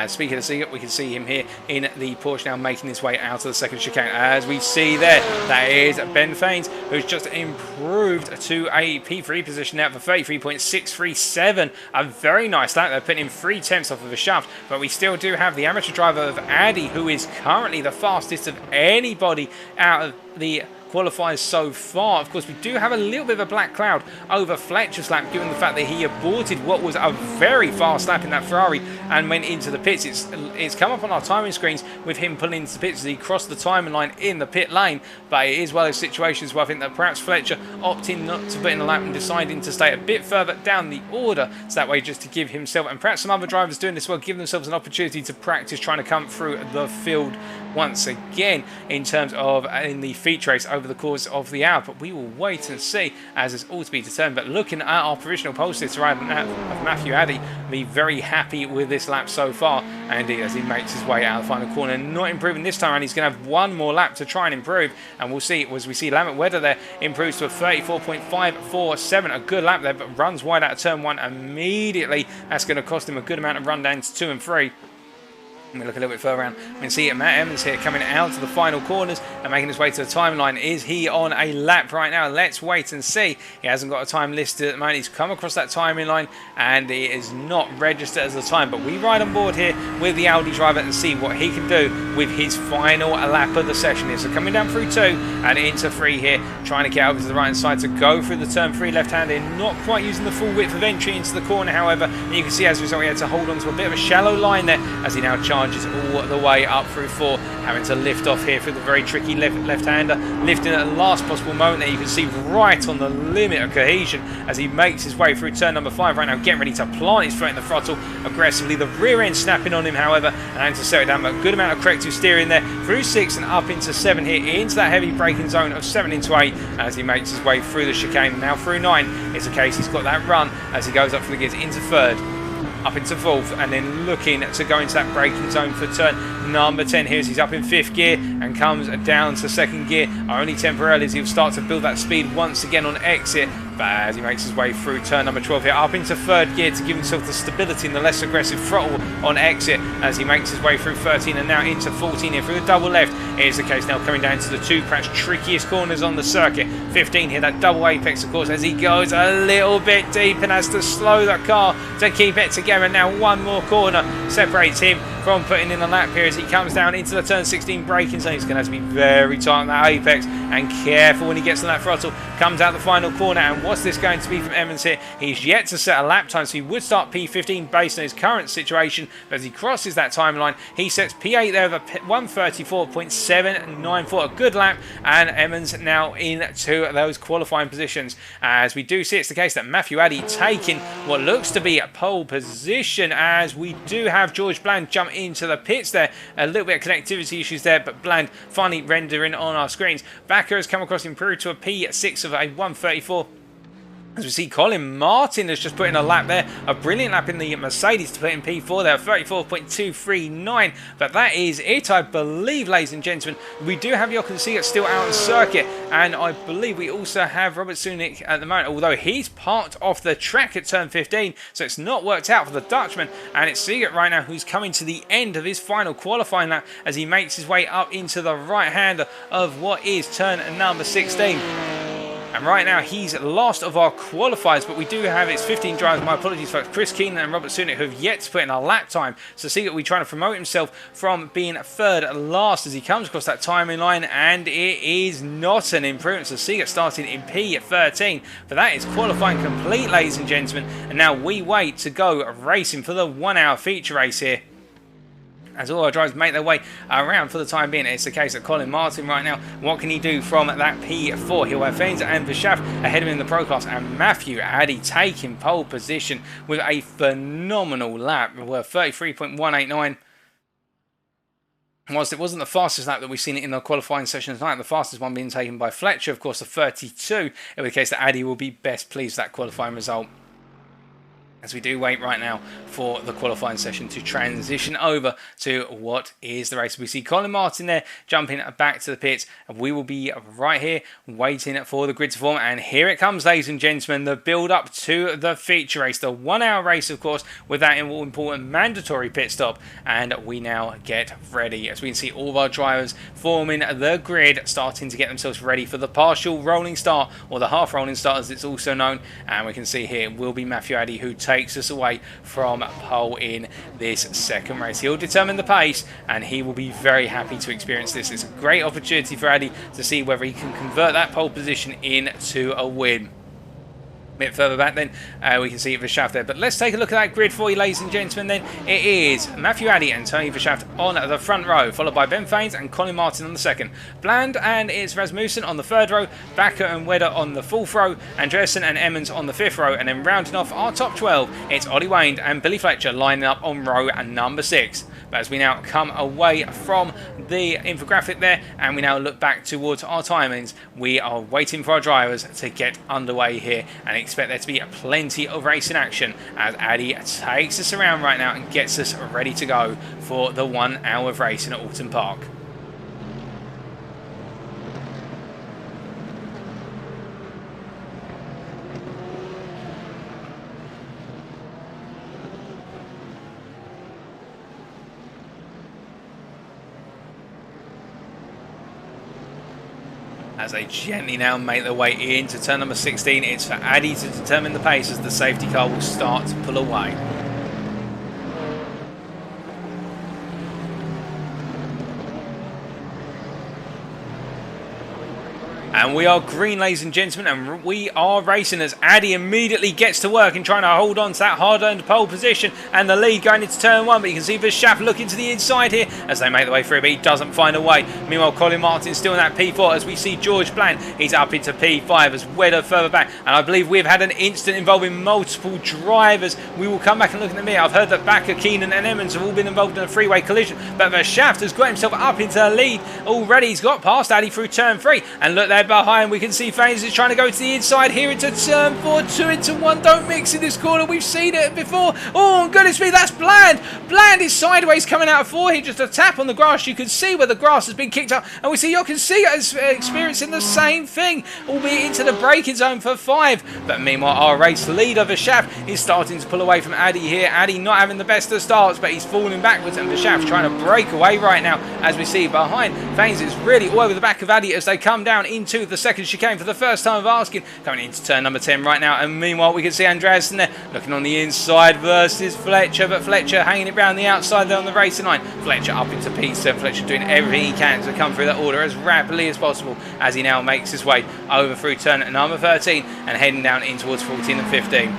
Speaking of seeing it, we can see him here in the Porsche now making his way out of the second chicane. As we see there, that is Ben Faines, who's just improved to a P3 position now for 33.637. A very nice lap. They're putting him 3 tenths off of a shaft, but we still do have the amateur driver of Addy, who is currently the fastest of anybody out of the qualifiers so far. Of course, we do have a little bit of a black cloud over Fletcher's lap, given the fact that he aborted what was a very fast lap in that Ferrari and went into the pits. It's come up on our timing screens with him pulling into the pits as he crossed the timing line in the pit lane, but it is one of those situations where I think that perhaps Fletcher opting not to put in a lap and deciding to stay a bit further down the order, so that way just to give himself, and perhaps some other drivers doing this well, give themselves an opportunity to practice trying to come through the field once again in terms of in the feature race over the course of the hour. But we will wait and see, as it's all to be determined. But looking at our provisional poll sitter of Matthew Addy, be very happy with this lap so far, and as he makes his way out of the final corner, not improving this time around. He's going to have one more lap to try and improve, and we'll see as we see Lambert Wedder there improves to a 34.547, a good lap there, but runs wide out of turn 1 immediately. That's going to cost him a good amount of run down to 2 and 3. We look a little bit further around. We can see Matt Emmons here coming out to the final corners and making his way to the timeline. Is he on a lap right now? Let's wait and see. He hasn't got a time listed at the moment. He's come across that timing line and he is not registered as a time. But we ride on board here with the Audi driver and see what he can do with his final lap of the session here. So coming down through 2 and into 3 here, trying to get over to the right hand side to go through the turn 3 left-hander. Not quite using the full width of entry into the corner, however. And you can see as a result he had to hold on to a bit of a shallow line there as he now charges all the way up through 4, having to lift off here through the very tricky left-hander, lifting at the last possible moment there. You can see right on the limit of cohesion as he makes his way through turn number 5 right now, getting ready to plant his foot in the throttle aggressively. The rear end snapping on him, however, and having to settle down, but a good amount of corrective steering there through 6 and up into 7 here, into that heavy braking zone of 7 into 8 as he makes his way through the chicane. Now through 9 is the case. He's got that run as he goes up for the gears into 3rd, up into 4th, and then looking to go into that braking zone for turn number 10 here as he's up in 5th gear and comes down to 2nd gear, only temporarily, as he'll start to build that speed once again on exit. But as he makes his way through turn number 12 here, up into 3rd gear to give himself the stability and the less aggressive throttle on exit as he makes his way through 13 and now into 14 here through the double left. Here's the case now coming down to the 2 perhaps trickiest corners on the circuit. 15 here, that double apex of course, as he goes a little bit deep and has to slow the car to keep it together. Now one more corner separates him from putting in a lap here as he comes down into the turn 16 braking zone. He's going to have to be very tight on that apex and careful when he gets on that throttle. Comes out the final corner, and what's this going to be from Emmons here? He's yet to set a lap time, so he would start P15 based on his current situation. But as he crosses that timeline, he sets P8 there with a 134.794, a good lap, and Emmons now into those qualifying positions. As we do see, it's the case that Matthew Addy taking what looks to be a pole position, as we do have George Bland jump into the pits there. A little bit of connectivity issues there, but Bland finally rendering on our screens. Backer has come across improved to a P6 of a 134. As we see, Colin Martin has just put in a lap there, a brilliant lap in the Mercedes to put in P4 there, 34.239. But that is it, I believe, ladies and gentlemen. We do have Jochen Siegert still out on circuit, and I believe we also have Robert Sunic at the moment, although he's parked off the track at turn 15, so it's not worked out for the Dutchman. And it's Siegert right now who's coming to the end of his final qualifying lap as he makes his way up into the right hand of what is turn number 16. And right now, he's last of our qualifiers, but we do have its 15 drivers. My apologies, folks. Chris Keenan and Robert Sunic who have yet to put in a lap time. So Siegert will be trying to promote himself from being third last as he comes across that timing line, and it is not an improvement. So Siegert starting in P13, but that is qualifying complete, ladies and gentlemen. And now we wait to go racing for the 1 hour feature race here, as all our drivers make their way around for the time being. It's the case of Colin Martin right now. What can he do from that P4? He'll have Faenza and Verschaff ahead of him in the Pro Class, and Matthew Addy taking pole position with a phenomenal lap worth 33.189. Whilst it wasn't the fastest lap that we've seen it in the qualifying session tonight, the fastest one being taken by Fletcher, of course, the 32. It was the case that Addy will be best pleased with that qualifying result. As we do wait right now for the qualifying session to transition over to what is the race. We see Colin Martin there jumping back to the pits, and we will be right here waiting for the grid to form. And here it comes, ladies and gentlemen, the build up to the feature race, the 1 hour race, of course, with that important mandatory pit stop. And we now get ready, as we can see all of our drivers forming the grid, starting to get themselves ready for the partial rolling start, or the half rolling start as it's also known. And we can see here will be Matthew Addy who takes us away from pole in this second race. He'll determine the pace, and he will be very happy to experience this. It's a great opportunity for Addy to see whether he can convert that pole position into a win. A bit further back then we can see Verschaff there, but let's take a look at that grid for you, ladies and gentlemen. Then it is Matthew Addy and Tony Verschaff on the front row, followed by Ben Faines and Colin Martin on the second. Bland and it's Rasmussen on the third row, Bakker and Wedder on the fourth row, Andreasen and Emmons on the fifth row, and then rounding off our top 12, it's Ollie Wayne and Billy Fletcher lining up on row number 6. But as we now come away from the infographic there, and we now look back towards our timings, we are waiting for our drivers to get underway here, and expect there to be plenty of racing action as Addy takes us around right now and gets us ready to go for the 1 hour of racing at Alton Park. As they gently now make their way into turn number 16, it's for Addy to determine the pace as the safety car will start to pull away. And we are green, ladies and gentlemen, and we are racing as Addy immediately gets to work in trying to hold on to that hard-earned pole position and the lead going into turn 1. But you can see Verschaff looking to the inside here as they make their way through, but he doesn't find a way. Meanwhile, Colin Martin still in that P4 as we see George Bland. He's up into P5 as Wedder further back. And I believe we've had an incident involving multiple drivers. We will come back and look at the mirror. I've heard that Bakker, Keenan and Emmons have all been involved in a freeway collision, but Verschaff has got himself up into the lead already. He's got past Addy through turn 3, and look there behind, we can see Faines is trying to go to the inside here into turn 4, 2 into 1. Don't mix in this corner, we've seen it before. Oh goodness me, that's Bland. Bland is sideways coming out of 4 here, just a tap on the grass. You can see where the grass has been kicked up, and we see Jochen Siegert is experiencing the same thing, albeit into the braking zone for 5. But meanwhile, our race leader Verschaff is starting to pull away from Addy here. Addy not having the best of starts, but he's falling backwards, and Verschaff trying to break away right now, as we see behind. Faines is really all over the back of Addy as they come down into the second chicane for the first time of asking, coming into turn number 10 right now. And meanwhile, we can see Andreasen there looking on the inside versus Fletcher, but Fletcher hanging it round the outside there on the racing line. Fletcher up into P7. Fletcher doing everything he can to come through that order as rapidly as possible as he now makes his way over through turn number 13 and heading down in towards 14 and 15.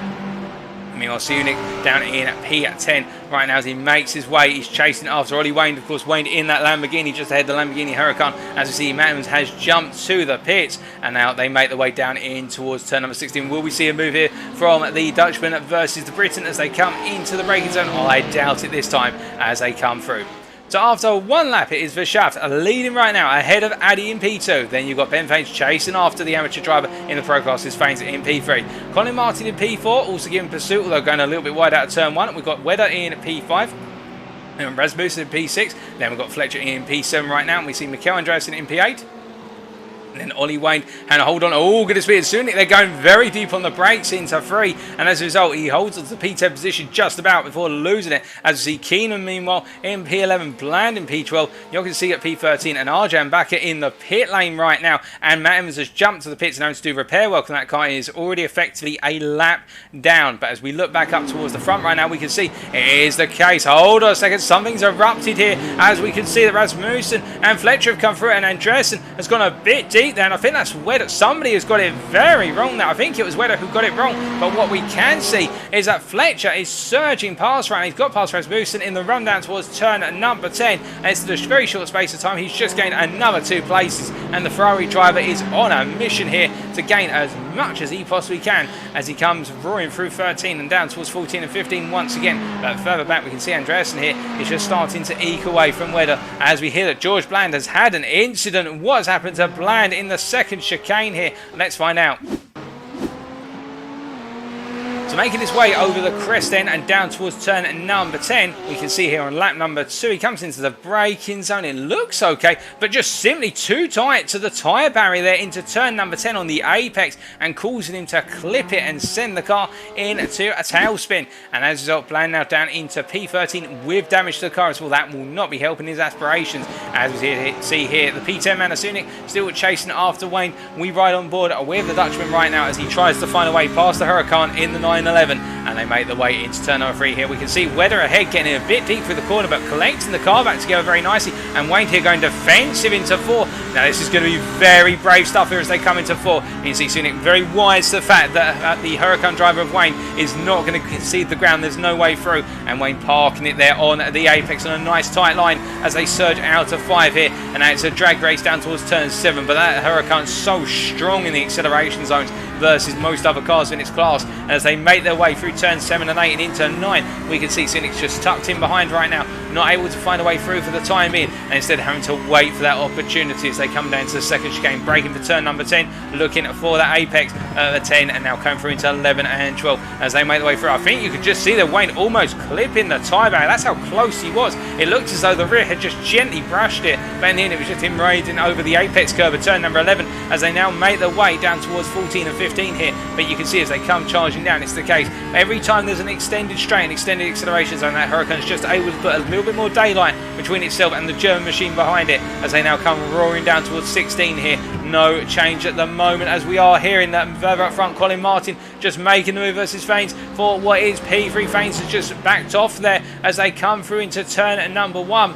Meanwhile, Sunic down in at P10 right now as he makes his way. He's chasing after Ollie Wayne, of course. Wayne in that Lamborghini just ahead, the Lamborghini Huracan. As we see, Mattmans has jumped to the pits, and now they make their way down in towards turn number 16. Will we see a move here from the Dutchman versus the Briton as they come into the braking zone? I doubt it this time as they come through. So after one lap, it is Verschaft leading right now ahead of Addy in P2. Then you've got Ben Faines chasing after the amateur driver in the Pro Class is Faines in P3. Colin Martin in P4 also giving pursuit, although going a little bit wide out of turn 1. We've got Wedder in P5. And Rasmussen in P6. Then we've got Fletcher in P7 right now. And we see Mikkel Andreasen in P8. And then Ollie Wayne and hold on. Oh, goodness me. Soon they're going very deep on the brakes into 3. And as a result, he holds on to the P10 position just about before losing it. As we see Keenan, meanwhile, in P11, Bland in P12. You can see at P13 and Arjan Bakker in the pit lane right now. And Matt Evans has jumped to the pits and having to do repair work on that car. Is already effectively a lap down. But as we look back up towards the front right now, we can see it is the case. Hold on a second. Something's erupted here. As we can see that Rasmussen and Fletcher have come through. And Andreasen has gone a bit deep there, and I think that's Wedder. Somebody has got it very wrong there. I think it was Wedder who got it wrong, but what we can see is that Fletcher is surging past right now. He's got past Rasmussen in the run down towards turn number 10, and it's in a very short space of time. He's just gained another 2 places, and the Ferrari driver is on a mission here to gain as much as he possibly can as he comes roaring through 13 and down towards 14 and 15 once again. But further back, we can see Andreasen here is just starting to eke away from Wedder as we hear that George Bland has had an incident. What's happened to Bland in the second chicane here? Let's find out. So making his way over the crest then and down towards turn number 10, we can see here on lap number 2, he comes into the braking zone. It looks okay, but just simply too tight to the tyre barrier there into turn number 10 on the apex and causing him to clip it and send the car into a tailspin. And as a result, Bland now down into P13 with damage to the car as well. That will not be helping his aspirations. As we see here, the P10 Manasunik still chasing after Wayne. We ride on board with the Dutchman right now as he tries to find a way past the Huracan in the 911, and they make the way into turn number 3 here. We can see Wedder ahead getting a bit deep through the corner but collecting the car back together very nicely, and Wayne here going defensive into 4. Now this is going to be very brave stuff here as they come into 4. You can see Sunik very wise to the fact that the Huracan driver of Wayne is not going to concede the ground. There's no way through, and Wayne parking it there on the apex on a nice tight line as they surge out of 5 here, and now it's a drag race down towards turn 7. But that Huracan's so strong in the acceleration zones versus most other cars in its class, and as they make their way through turn 7 and 8 and into 9, we can see Sinik's just tucked in behind right now, not able to find a way through for the time being, and instead having to wait for that opportunity as they come down to the second chicane, braking for turn number 10, looking for that apex at the 10, and now coming through into 11 and 12 as they make their way through. I think you could just see that Wayne almost clipping the tyre barrier. That's how close he was. It looked as though the rear had just gently brushed it, but in the end it was just him raiding over the apex curve at turn number 11 as they now make their way down towards 14 and 15 here. But you can see as they come charging down, it's the case every time there's an extended straight and extended acceleration zone, that Huracan's just able to put a little bit more daylight between itself and the German machine behind it as they now come roaring down towards 16 here. No change at the moment as we are hearing that further up front, Colin Martin just making the move versus Faines for what is P3. Faines has just backed off there as they come through into turn number 1.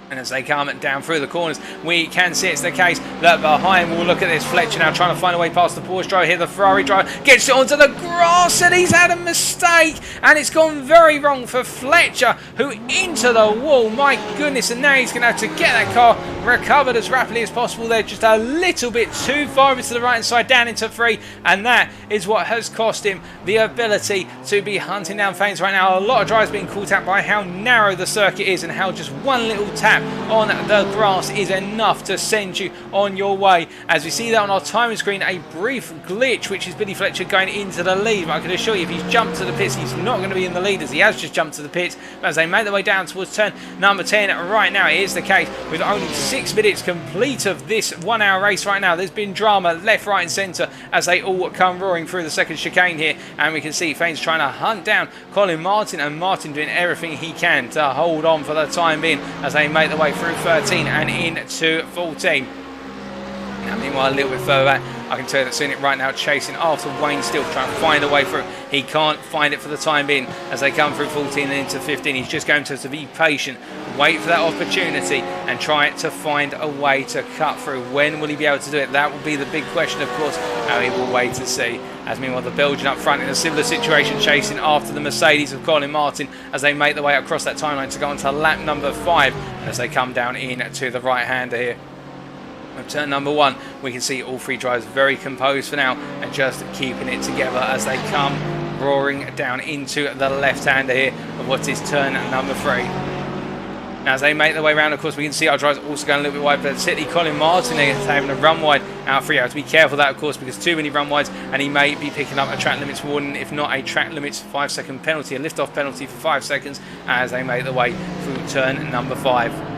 And as they come down through the corners, we can see it's the case that behind, we'll look at this, Fletcher now trying to find a way past the Porsche driver here. The Ferrari driver gets it onto the grass and he's had a mistake, and it's gone very wrong for Fletcher, who into the wall, my goodness, and now he's going to have to get that car recovered as rapidly as possible there, just a little bit too far into the right hand side down into 3, and that is what has cost him the ability to be hunting down Faines right now. A lot of drivers being caught out by how narrow the circuit is and how just one little tap on the grass is enough to send you on your way. As we see that on our timing screen, a brief glitch, which is Billy Fletcher going into the lead. But I can assure you, if he's jumped to the pits, he's not going to be in the lead, as he has just jumped to the pits. But as they make their way down towards turn number 10 right now, it is the case with only 6 minutes complete of this 1 hour race right now. There's been drama left, right and centre as they all come roaring through the second chicane here, and we can see Faines trying to hunt down Colin Martin, and Martin doing everything he can to hold on for the time being as they make their way through 13 and into 14. Now meanwhile, a little bit further back, I can tell you that Sunik right now chasing after Wayne, still trying to find a way through. He can't find it for the time being as they come through 14 and into 15. He's just going to be patient, wait for that opportunity and try to find a way to cut through. When will he be able to do it? That will be the big question, of course. How will wait to see. As meanwhile, the Belgian up front in a similar situation, chasing after the Mercedes of Colin Martin as they make their way across that timeline to go on to lap number 5 as they come down in to the right-hander here. Of turn number 1, we can see all 3 drivers very composed for now and just keeping it together as they come roaring down into the left-hander here of what is turn number 3. Now as they make their way around, of course, we can see our drivers also going a little bit wide, but particularly Colin Martin is having a run wide out free. You have to be careful of that, of course, because too many run wides and he may be picking up a track limits warning, if not a track limits 5-second penalty, a lift-off penalty for 5 seconds as they make their way through turn number 5.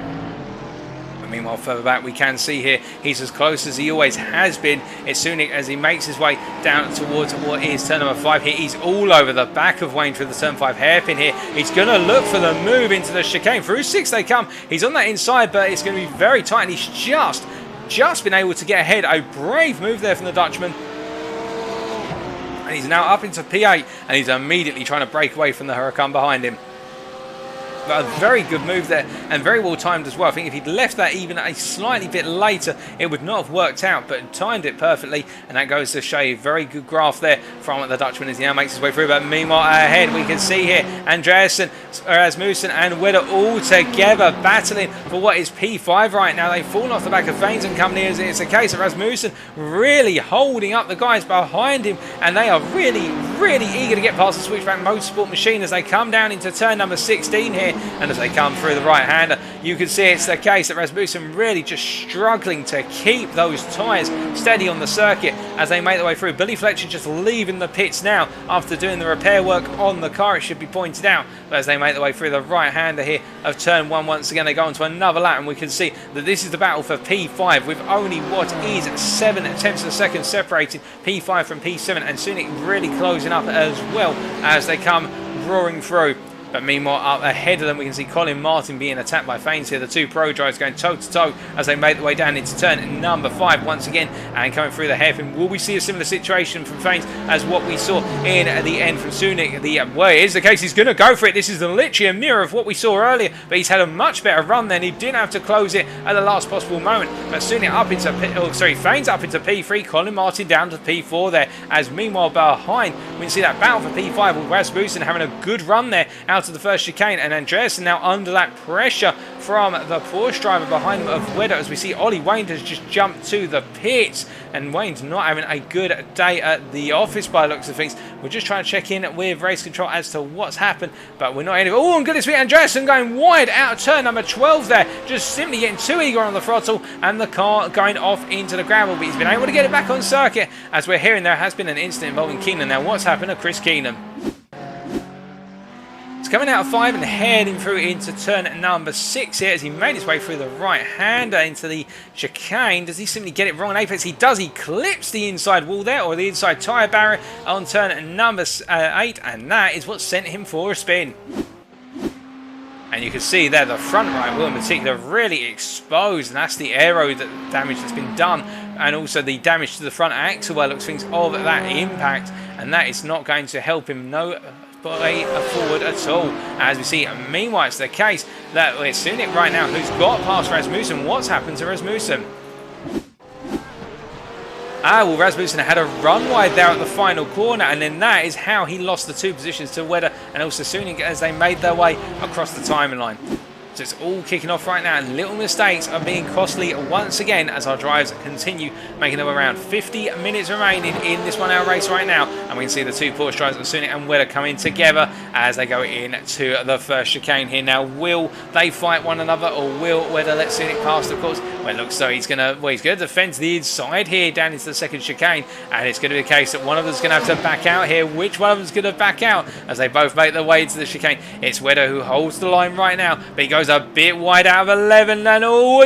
Meanwhile, further back, we can see here he's as close as he always has been. It's Sunic as he makes his way down towards what is turn number 5 here. He's all over the back of Wayne through the turn 5 hairpin here. He's going to look for the move into the chicane. Through 6 they come. He's on that inside, but it's going to be very tight, and he's just been able to get ahead. A brave move there from the Dutchman. And he's now up into P8, and he's immediately trying to break away from the Huracan behind him. But a very good move there and very well timed as well. I think if he'd left that even a slightly bit later, it would not have worked out, but timed it perfectly, and that goes to show you very good graph there from the Dutchman as he now makes his way through. But meanwhile, ahead we can see here Andreasen, Rasmussen and Wedder all together battling for what is P5 right now. They've fallen off the back of Faines and company. It's a case of Rasmussen really holding up the guys behind him, and they are really eager to get past the Switchback Motorsport machine as they come down into turn number 16 here. And as they come through the right-hander, you can see it's the case that Rasmussen really just struggling to keep those tyres steady on the circuit as they make their way through. Billy Fletcher just leaving the pits now after doing the repair work on the car, it should be pointed out. But as they make their way through the right-hander here of turn 1, once again they go onto another lap, and we can see that this is the battle for P5 with only what is 7 tenths of a second separating P5 from P7, and Sunic really closing up as well as they come roaring through. But meanwhile, up ahead of them, we can see Colin Martin being attacked by Faines here. The two pro drivers going toe-to-toe as they make their way down into turn number 5 once again. And coming through the hairpin, will we see a similar situation from Faines as what we saw in the end from Sunic? Well, it is the case. He's going to go for it. This is literally a mirror of what we saw earlier. But he's had a much better run then. He didn't have to close it at the last possible moment. But Sunic up into, Faines up into P3. Colin Martin down to P4 there. As meanwhile, behind, we can see that battle for P5 with Rasmussen having a good run there out of the first chicane, and Andreasen now under that pressure from the Porsche driver behind him of Wedder, as we see Ollie Wayne has just jumped to the pits, and Wayne's not having a good day at the office by the looks of things. We're just trying to check in with race control as to what's happened, but we're not in it. Oh, and goodness me, Andreasen going wide out of turn number 12 there, just simply getting too eager on the throttle, and the car going off into the gravel, but he's been able to get it back on circuit. As we're hearing, there has been an incident involving Keenan. Now what's happened to Chris Keenan? Coming out of 5 and heading through into turn number 6 here as he made his way through the right-hander into the chicane. Does he simply get it wrong in apex? He does. He clips the inside wall there, or the inside tyre barrier on turn number 8, and that is what sent him for a spin. And you can see there the front right wheel in particular really exposed, and that's the aero damage that's been done, and also the damage to the front axle by looks things of that impact, and that is not going to help him way forward at all. As we see, meanwhile, it's the case that we're seeing it right now. Who's got past Rasmussen? What's happened to Rasmussen? Well, Rasmussen had a run wide there at the final corner, and then that is how he lost the 2 positions to Wedder and also Sunic as they made their way across the timing line. So it's all kicking off right now, and little mistakes are being costly once again as our drivers continue making them around. 50 minutes remaining in this 1 hour race right now, and we can see the 2 Porsche drivers, Sunic and Wedder, coming together as they go into the first chicane here. Now, will they fight one another, or will Wedder let Sunic past? Of course, well, it looks so he's going to defend the inside here down into the second chicane, and it's going to be a case that one of them's going to have to back out here. Which one of them's going to back out as they both make their way into the chicane? It's Wedder who holds the line right now, but he goes a bit wide out of 11, and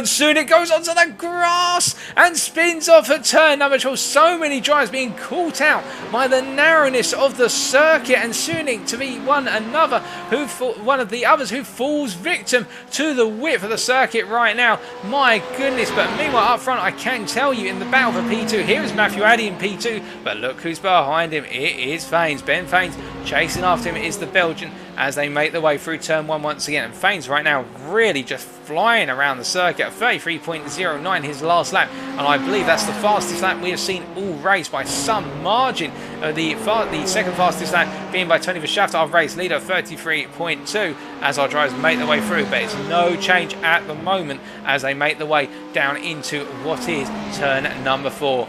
Sunic goes onto the grass and spins off at turn number 12. So many drivers being caught out by the narrowness of the circuit, and Sunic to be one of the others who falls victim to the width of the circuit right now. My goodness. But meanwhile, up front, I can tell you in the battle for P2, here is Matthew Addy in P2, but look who's behind him. It is Faines. Ben Faines chasing after him is the Belgian as they make their way through turn 1 once again. And Faines right now really just flying around the circuit. 33.09 his last lap, and I believe that's the fastest lap we have seen all race by some margin. The second fastest lap being by Tony Verschaft, our race leader, 33.2 as our drivers make their way through, but it's no change at the moment as they make their way down into what is turn number 4.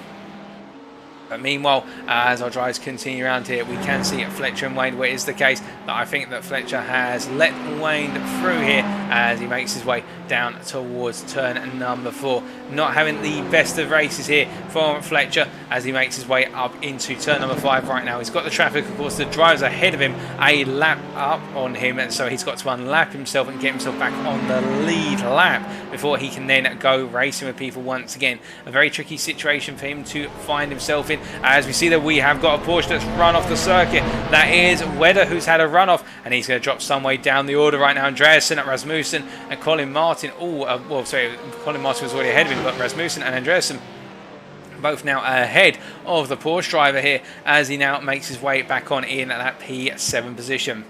But meanwhile, as our drivers continue around here, we can see Fletcher and Wayne where it is the case that I think that Fletcher has let Wayne through here as he makes his way down towards turn number 4. Not having the best of races here from Fletcher as he makes his way up into turn number 5 right now. He's got the traffic, of course, the driver's ahead of him, a lap up on him, and so he's got to unlap himself and get himself back on the lead lap before he can then go racing with people once again. A very tricky situation for him to find himself in. As we see that we have got a Porsche that's run off the circuit. That is Wedder, who's had a runoff, and he's going to drop some way down the order right now. Andreasen at Rasmussen and Colin Martin. Colin Martin was already ahead of him, but Rasmussen and Andreasen both now ahead of the Porsche driver here as he now makes his way back on in at that P7 position.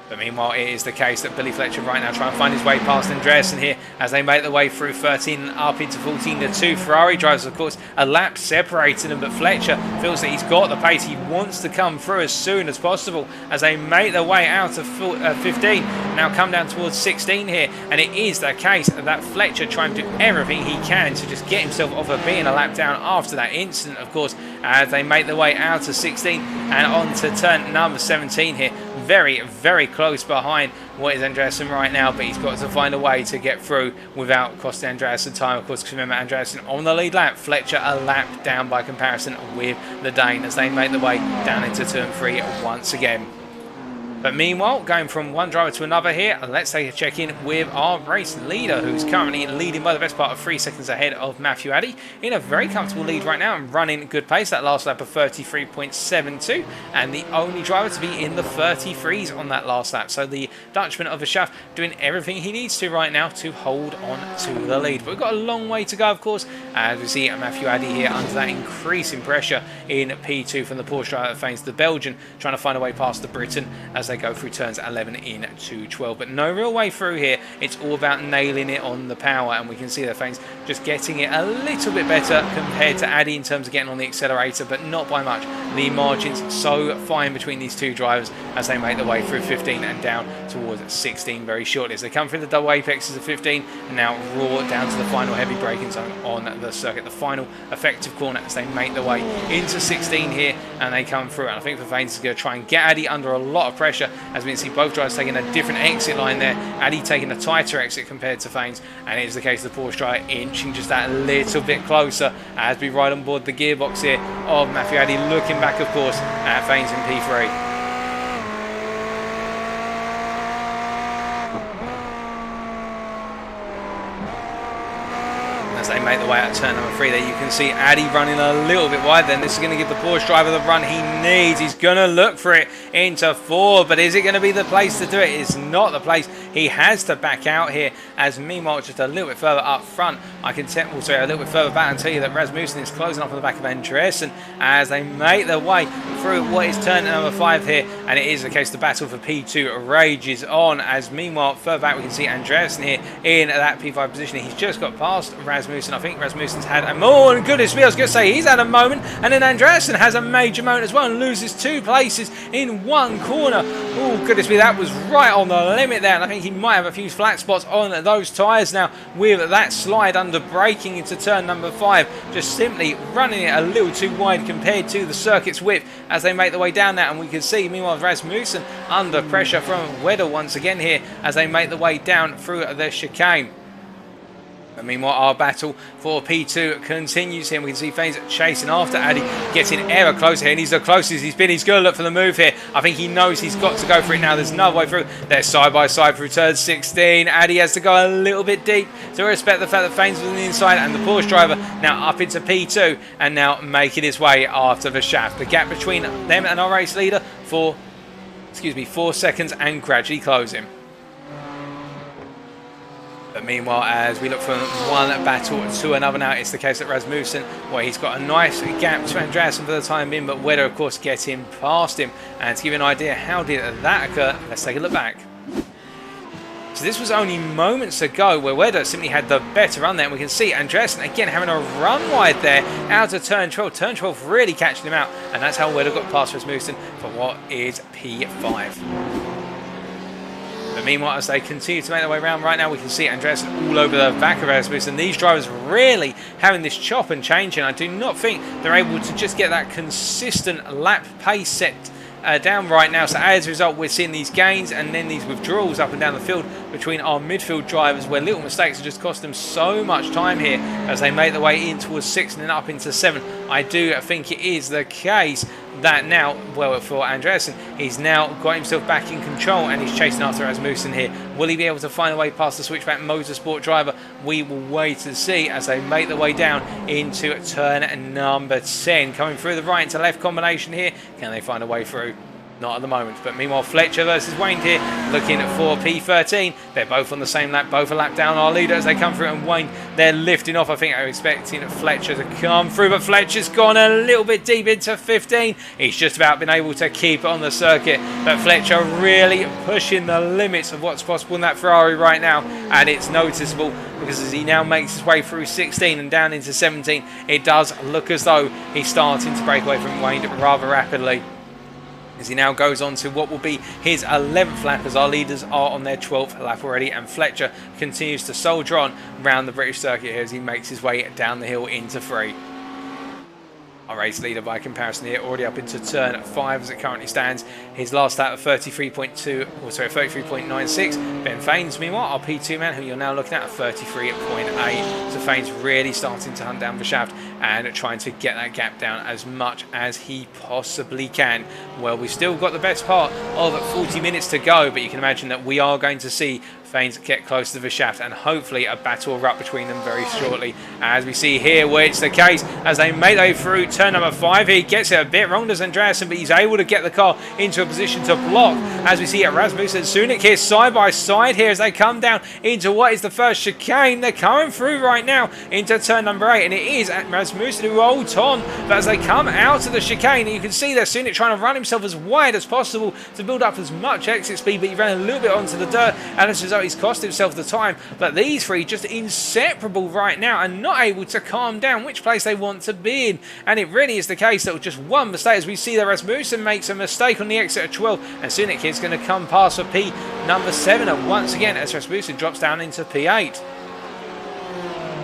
But meanwhile, it is the case that Billy Fletcher right now trying to find his way past Andreasen here as they make their way through 13 up into 14 to 2. Ferrari drivers, of course, a lap separating them, but Fletcher feels that he's got the pace. He wants to come through as soon as possible as they make their way out of 15. Now come down towards 16 here, and it is the case that Fletcher trying to do everything he can to just get himself off of being a lap down after that incident, of course, as they make their way out of 16 and on to turn number 17 here. Very, very close behind what is Andreasen right now, but he's got to find a way to get through without costing Andreasen time. Of course, because remember, Andreasen on the lead lap, Fletcher a lap down by comparison with the Dane as they make their way down into turn 3 once again. But meanwhile, going from one driver to another here, let's take a check-in with our race leader, who's currently leading by the best part of 3 seconds ahead of Matthew Addy, in a very comfortable lead right now and running good pace. That last lap of 33.72, and the only driver to be in the 33s on that last lap. So the Dutchman of the Schaff doing everything he needs to right now to hold on to the lead. But we've got a long way to go, of course, as we see Matthew Addy here under that increasing pressure in P2 from the Porsche driver that faces the Belgian, trying to find a way past the Briton as they go through turns 11 into 12, but no real way through here. It's all about nailing it on the power, and we can see their things just getting it a little bit better compared to Addy in terms of getting on the accelerator, but not by much. The margins so fine between these two drivers as they make their way through 15 and down towards 16 very shortly as they come through the double apexes of 15 and now roar down to the final heavy braking zone on the circuit, the final effective corner as they make their way into 16 here, and they come through. And I think Vervains is going to try and get Addy under a lot of pressure, as we can see both drivers taking a different exit line there. Addy taking a tighter exit compared to Faines, and it is the case of the Porsche driver inching just that little bit closer as we ride on board the gearbox here of Matthew Addy, looking back, of course, at Faines in P3. As they make the way out of turn number 3 there, you can see Addy running a little bit wide then. This is going to give the Porsche driver the run he needs. He's going to look for it into 4, but is it going to be the place to do it? It's not the place. He has to back out here, as meanwhile just a little bit further up front, I can tell, a little bit further back and tell you that Rasmussen is closing up on the back of Andreasen as they make their way through what is turn number 5 here, and it is the case the battle for P2 rages on, as meanwhile further back we can see Andreasen here in that P5 position. He's just got past Rasmussen. I think Rasmussen's had a more, and goodness me, I was going to say he's had a moment, and then Andreasen has a major moment as well and loses 2 places in one corner. Oh goodness me, that was right on the limit there, and I think he might have a few flat spots on those tyres now with that slide under braking into turn number 5, just simply running it a little too wide compared to the circuit's width as they make their way down that. And we can see meanwhile Rasmussen under pressure from Wedder once again here as they make their way down through the chicane. But meanwhile, our battle for P2 continues here. We can see Faines chasing after Addy, getting ever closer here, and he's the closest he's been. He's going to look for the move here. I think he knows he's got to go for it now. There's no way through. They're side by side through turn 16. Addy has to go a little bit deep to respect the fact that Faines was on the inside, and the Porsche driver now up into P2 and now making his way after the shaft. The gap between them and our race leader 4 seconds and gradually closing. But meanwhile, as we look from one battle to another now, it's the case that Rasmussen, well, he's got a nice gap to Andreasen for the time being, but Wedder, of course, getting past him. And to give you an idea how did that occur, let's take a look back. So this was only moments ago where Wedder simply had the better run there, and we can see Andreasen again having a run wide there out of turn 12. Turn 12 really catching him out, and that's how Wedder got past Rasmussen for what is P5. But meanwhile, as they continue to make their way around right now, we can see Andreasen all over the back of Rasmussen. These drivers really having this chop and change, and I do not think they're able to just get that consistent lap pace set down right now. So as a result, we're seeing these gains and then these withdrawals up and down the field between our midfield drivers, where little mistakes have just cost them so much time here as they make their way in towards 6 and then up into 7. I do think it is the case that now, well, for Andreasen, he's now got himself back in control and he's chasing after Rasmussen here. Will he be able to find a way past the switchback motorsport driver? We will wait to see as they make their way down into turn number 10. Coming through the right to left combination here. Can they find a way through? Not at the moment, but meanwhile Fletcher versus Wayne here, looking for P13. They're both on the same lap, both a lap down our leader as they come through, and Wayne, they're lifting off. I think they're expecting Fletcher to come through, but Fletcher's gone a little bit deep into 15. He's just about been able to keep it on the circuit, but Fletcher really pushing the limits of what's possible in that Ferrari right now, and it's noticeable because as he now makes his way through 16 and down into 17, it does look as though he's starting to break away from Wayne rather rapidly, as he now goes on to what will be his 11th lap, as our leaders are on their 12th lap already, and Fletcher continues to soldier on around the British circuit here as he makes his way down the hill into 3. Our race leader by comparison here, already up into turn 5 as it currently stands. His last lap of 33.96. Ben Faines, meanwhile, our P2 man, who you're now looking at 33.8. So Faines really starting to hunt down the shaft and trying to get that gap down as much as he possibly can. Well, we've still got the best part of 40 minutes to go, but you can imagine that we are going to see Faines get close to the shaft and hopefully a battle erupt between them very shortly, as we see here where it's the case as they make their way through turn number 5. He gets it a bit wrong, does Andreasen, but he's able to get the car into a position to block, as we see at Rasmussen and Sunik here side by side here as they come down into what is the first chicane. They're coming through right now into turn number 8, and it is at Rasmussen who holds on, but as they come out of the chicane, you can see that Sunik trying to run himself as wide as possible to build up as much exit speed, but he ran a little bit onto the dirt, and as a result he's cost himself the time. But these three just inseparable right now and not able to calm down which place they want to be in, and it really is the case that with just one mistake, as we see that Rasmussen makes a mistake on the exit of 12, and Sunik is going to come past for P number 7 and once again as Rasmussen drops down into P8.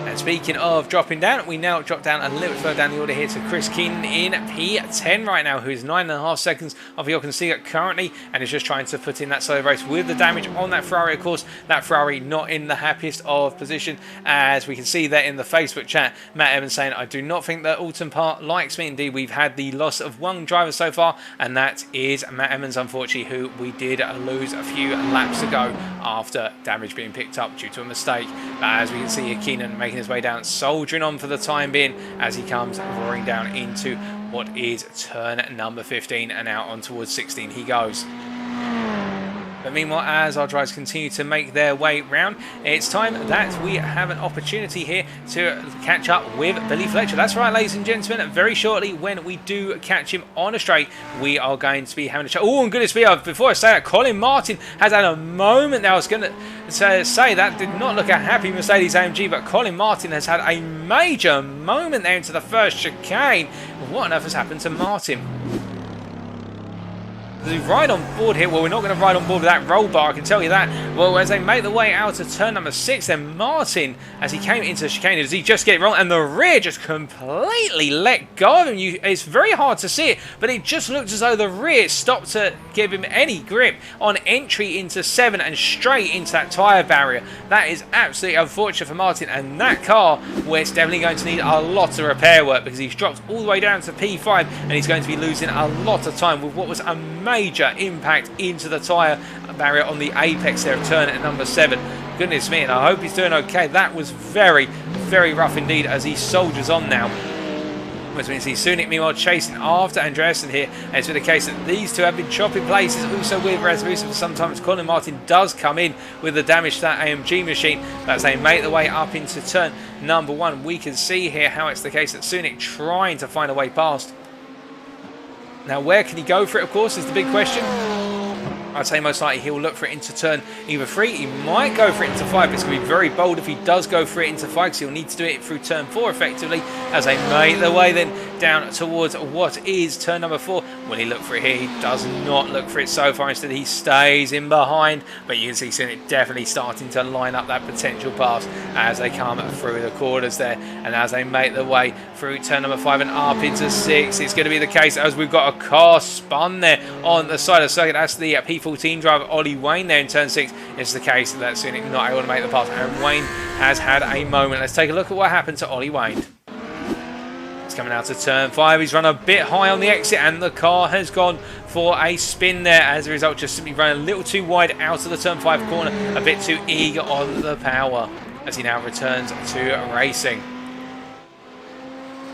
And speaking of dropping down, we now drop down a little further down the order here to Chris Keenan in P10 right now, who is 9.5 seconds off Jochen Siegert currently, and is just trying to put in that solo race with the damage on that Ferrari. Of course, that Ferrari not in the happiest of position, as we can see there in the Facebook chat, Matt Evans saying, I do not think that Alton Park likes me. Indeed, we've had the loss of one driver so far, and that is Matt Evans, unfortunately, who we did lose a few laps ago after damage being picked up due to a mistake. As we can see here, Keenan making his way down, soldiering on for the time being as he comes roaring down into what is turn number 15, and out on towards 16 he goes. But meanwhile, as our drivers continue to make their way round, it's time that we have an opportunity here to catch up with Billy Fletcher. That's right, ladies and gentlemen, very shortly when we do catch him on a straight, we are going to be having a chat. Oh, and goodness me, before I say that, Colin Martin has had a moment there. I was going to say that did not look a happy Mercedes-AMG, but Colin Martin has had a major moment there into the first chicane. What on earth has happened to Martin? The ride on board here, well, we're not going to ride on board with that roll bar, I can tell you that. Well, as they make the way out of turn number 6, then Martin, as he came into the chicane, does he just get it wrong? And the rear just completely let go of him. It's very hard to see it, but it just looked as though the rear stopped to give him any grip on entry into 7 and straight into that tyre barrier. That is absolutely unfortunate for Martin, and that car, where it's definitely going to need a lot of repair work, because he's dropped all the way down to P5, and he's going to be losing a lot of time with what was a major impact into the tyre barrier on the apex there of turn at number 7. Goodness me, and I hope he's doing okay. That was very, very rough indeed as he soldiers on now. As we can see Sunik meanwhile chasing after Andreasen here, and it's been the case that these two have been chopping places also with Rasmussen for sometimes. Colin Martin does come in with the damage to that AMG machine, but as they make their way up into turn number 1, we can see here how it's the case that Sunik trying to find a way past. Now, where can he go for it, of course, is the big question. I'd say most likely he'll look for it into turn either 3. He might go for it into 5. It's going to be very bold if he does go for it into 5, because he'll need to do it through turn 4 effectively, as they make their way then down towards what is turn number 4. Will he look for it here? He does not look for it so far. Instead, he stays in behind. But you can see soon it definitely starting to line up that potential pass as they come through the corners there. And as they make their way through turn number 5 and up into 6, it's going to be the case as we've got a car spun there on the side of the circuit. That's the P14 driver, Ollie Wayne, there in turn 6. It's the case that soon not able to make the pass. And Wayne has had a moment. Let's take a look at what happened to Ollie Wayne. He's coming out to turn 5. He's run a bit high on the exit and the car has gone for a spin there. As a result, just simply running a little too wide out of the turn 5 corner. A bit too eager on the power as he now returns to racing.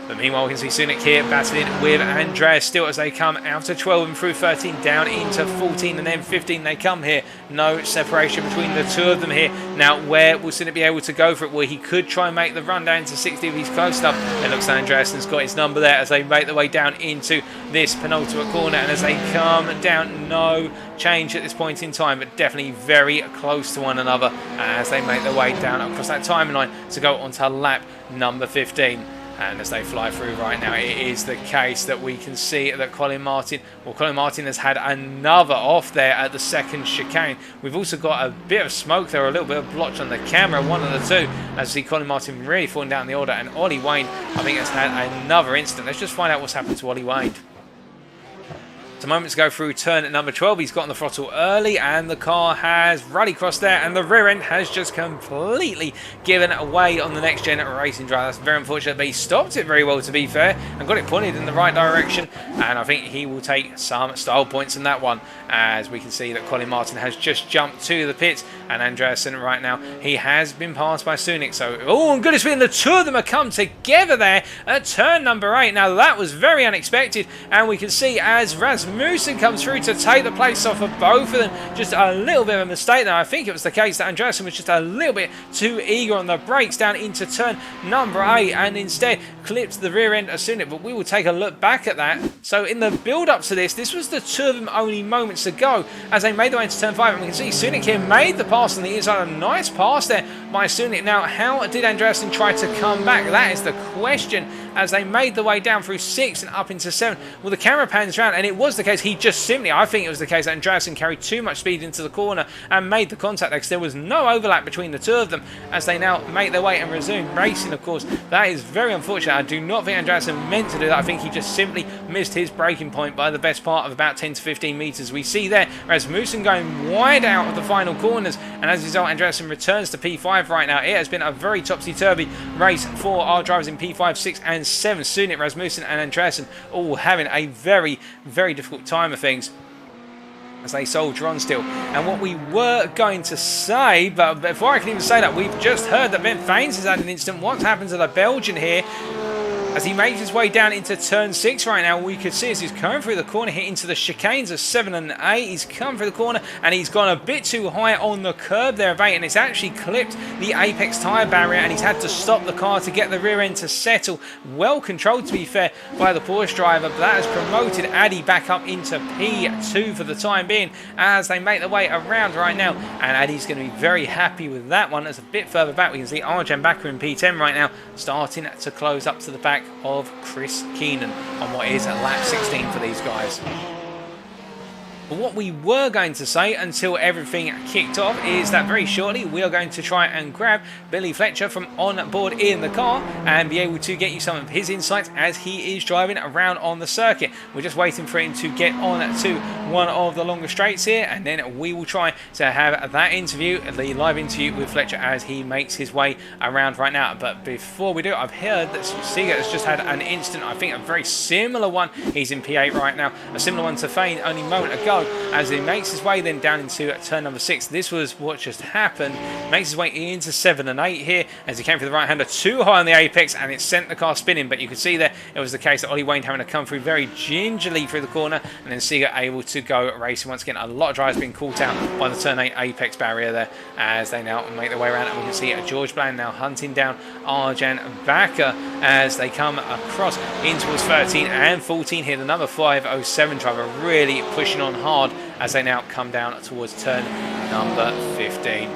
But meanwhile, we can see Sunik here battling with Andreas still as they come out of 12 and through 13 down into 14 and then 15. They come here. No separation between the two of them here. Now, where will Sunik be able to go for it? Well, he could try and make the run down to 60 if he's close enough. It looks like Andreassen's got his number there as they make their way down into this penultimate corner. And as they come down, no change at this point in time, but definitely very close to one another as they make their way down across that timeline to go onto lap number 15. And as they fly through right now, it is the case that we can see that Colin Martin has had another off there at the second chicane. We've also got a bit of smoke there, a little bit of blotch on the camera, one of the two, as we see Colin Martin really falling down the order. And Ollie Wayne, I think, has had another incident. Let's just find out what's happened to Ollie Wayne. So moments ago through turn at number 12, he's got on the throttle early and the car has rally crossed there and the rear end has just completely given away on the next gen racing driver. That's very unfortunate, but he stopped it very well, to be fair, and got it pointed in the right direction, and I think he will take some style points in that one, as we can see that Colin Martin has just jumped to the pits and Andreasen right now, he has been passed by Sunik. So, oh, and goodness me, the two of them have come together there at turn number 8. Now that was very unexpected, and we can see as Rasmussen comes through to take the place off of both of them. Just a little bit of a mistake there. I think it was the case that Andreasen was just a little bit too eager on the brakes down into turn number 8 and instead clipped the rear end of Sunik. But we will take a look back at that. So in the build up to this was the two of them only moments ago as they made their way into turn 5, and we can see Sunik here made the pass on the inside. A nice pass there by Sunik. Now, how did Andreasen try to come back? That is the question, as they made the way down through 6 and up into 7. Well, the camera pans around, and it was the case. He just simply, I think it was the case that Andreasen carried too much speed into the corner and made the contact there, because there was no overlap between the two of them as they now make their way and resume racing, of course. That is very unfortunate. I do not think Andreasen meant to do that. I think he just simply missed his braking point by the best part of about 10 to 15 metres. We see there Rasmussen going wide out of the final corners, and as a result, Andreasen returns to P5 right now. It has been a very topsy-turvy race for our drivers in P5, 6 and 7. Sunik, Rasmussen and Andreasen all having a very, very difficult time of things as they soldier on still. And what we were going to say, but before I can even say that, we've just heard that Ben Faines has had an incident. What's happened to the Belgian here? As he makes his way down into turn 6 right now, we could see as he's coming through the corner here into the chicanes of 7 and 8. He's come through the corner and he's gone a bit too high on the curb there of 8, and it's actually clipped the apex tyre barrier, and he's had to stop the car to get the rear end to settle. Well controlled, to be fair, by the Porsche driver, but that has promoted Addy back up into P2 for the time being as they make their way around right now, and Addy's going to be very happy with that one. As a bit further back, we can see Arjan Bakker in P10 right now, starting to close up to the back of Chris Keenan on what is at lap 16 for these guys. But what we were going to say until everything kicked off is that very shortly we are going to try and grab Billy Fletcher from on board in the car and be able to get you some of his insights as he is driving around on the circuit. We're just waiting for him to get on to one of the longer straights here, and then we will try to have that interview, the live interview with Fletcher as he makes his way around right now. But before we do, I've heard that Seeger has just had an incident, I think a very similar one. He's in P8 right now, a similar one to Fane only a moment ago, as he makes his way then down into turn number 6. This was what just happened. Makes his way into 7 and 8 here as he came for the right-hander too high on the apex, and it sent the car spinning. But you can see there it was the case that Ollie Wayne having to come through very gingerly through the corner, and then Seeger able to go racing once again. A lot of drivers being caught out by the turn 8 apex barrier there as they now make their way around, and we can see George Bland now hunting down Arjan Bakker as they come across in towards 13 and 14 here. The number 507 driver really pushing on hard as they now come down towards turn number 15.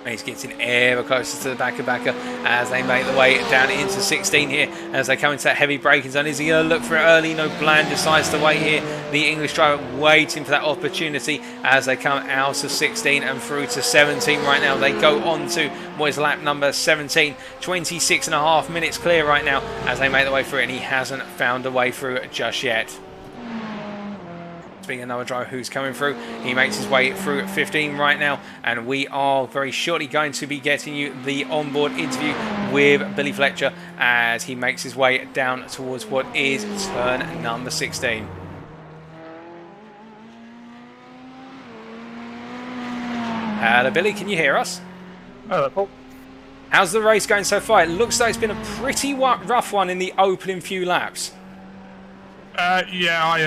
He's getting ever closer to the back of Backer as they make the way down into 16 here. As they come into that heavy braking zone. Is he going to look for it early? No, Bland decides to wait here. The English driver waiting for that opportunity as they come out of 16 and through to 17 right now. They go on to what is lap number 17. 26.5 minutes clear right now as they make the way through it, and he hasn't found a way through just yet. Being another driver who's coming through, he makes his way through 15 right now, and we are very shortly going to be getting you the onboard interview with Billy Fletcher as he makes his way down towards what is turn number 16. Hello Billy, can you hear us? Hello Paul. How's the race going so far? It looks like it's been a pretty rough one in the opening few laps. Yeah, I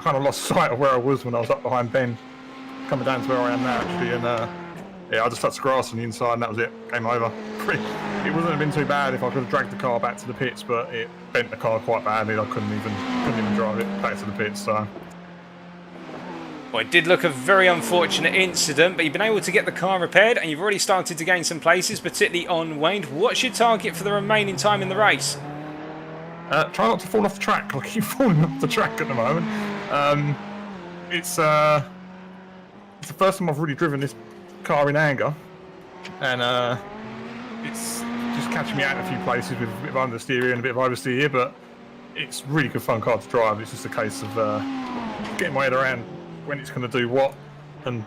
kind of lost sight of where I was when I was up behind Ben, coming down to where I am now actually, and yeah, I just touched grass on the inside and that was it. Game over. It wouldn't have been too bad if I could have dragged the car back to the pits, but it bent the car quite badly. I couldn't even drive it back to the pits. So. Well, it did look a very unfortunate incident, but you've been able to get the car repaired and you've already started to gain some places, particularly on Wayne. What's your target for the remaining time in the race? Try not to fall off the track. I keep falling off the track at the moment. It's the first time I've really driven this car in anger, and it's just catching me out in a few places with a bit of understeer and a bit of oversteer here, but it's really good fun car to drive. It's just a case of getting my head around when it's going to do what, and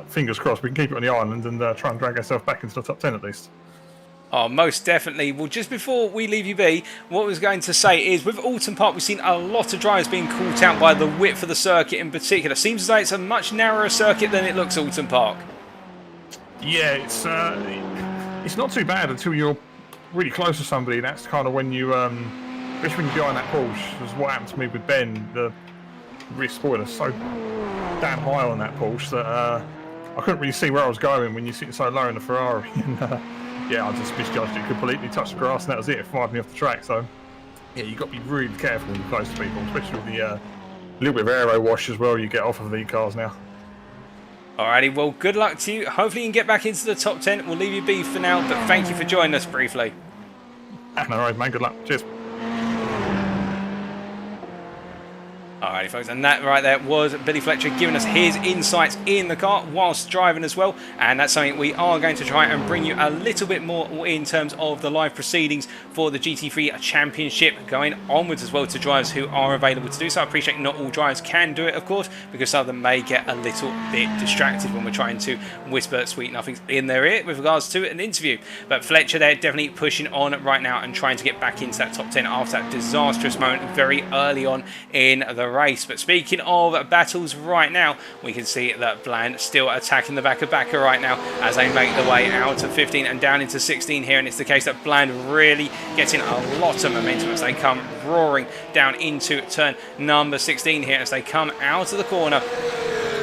fingers crossed we can keep it on the island and try and drag ourselves back into the top 10 at least. Oh, most definitely. Well, just before we leave you be, what I was going to say is with Alton Park, we've seen a lot of drivers being caught out by the width of the circuit in particular. Seems as though it's a much narrower circuit than it looks, Alton Park. Yeah, it's not too bad until you're really close to somebody. That's kind of when you, especially when you're behind that Porsche, is what happened to me with Ben. The rear spoiler so damn high on that Porsche that I couldn't really see where I was going when you're sitting so low in the Ferrari. And, yeah, I just misjudged it completely, touched the grass, and that was it. It fired me off the track. So, yeah, you've got to be really careful when you're close to people, especially with the little bit of aero wash as well you get off of these cars now. Alrighty, well, good luck to you. Hopefully you can get back into the top 10. We'll leave you be for now, but thank you for joining us briefly. No worries, man. Good luck. Cheers. Alrighty folks, and that right there was Billy Fletcher giving us his insights in the car whilst driving as well, and that's something we are going to try and bring you a little bit more in terms of the live proceedings for the GT3 Championship going onwards as well to drivers who are available to do so. I appreciate not all drivers can do it, of course, because some of them may get a little bit distracted when we're trying to whisper sweet nothings in their ear with regards to an interview. But Fletcher there definitely pushing on right now and trying to get back into that top 10 after that disastrous moment very early on in the race. But speaking of battles right now, we can see that Bland still attacking the back of Backer right now as they make the way out of 15 and down into 16 here, and it's the case that Bland really getting a lot of momentum as they come roaring down into turn number 16 here as they come out of the corner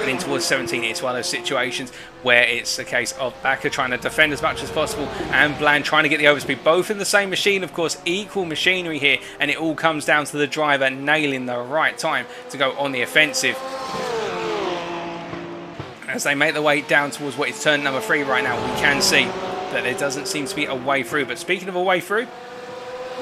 and in towards 17. It's one of those situations where it's a case of Backer trying to defend as much as possible and Bland trying to get the overspeed. Both in the same machine, of course, equal machinery here, and it all comes down to the driver nailing the right time to go on the offensive. As they make their way down towards what is turn number 3 right now, we can see that there doesn't seem to be a way through. But speaking of a way through,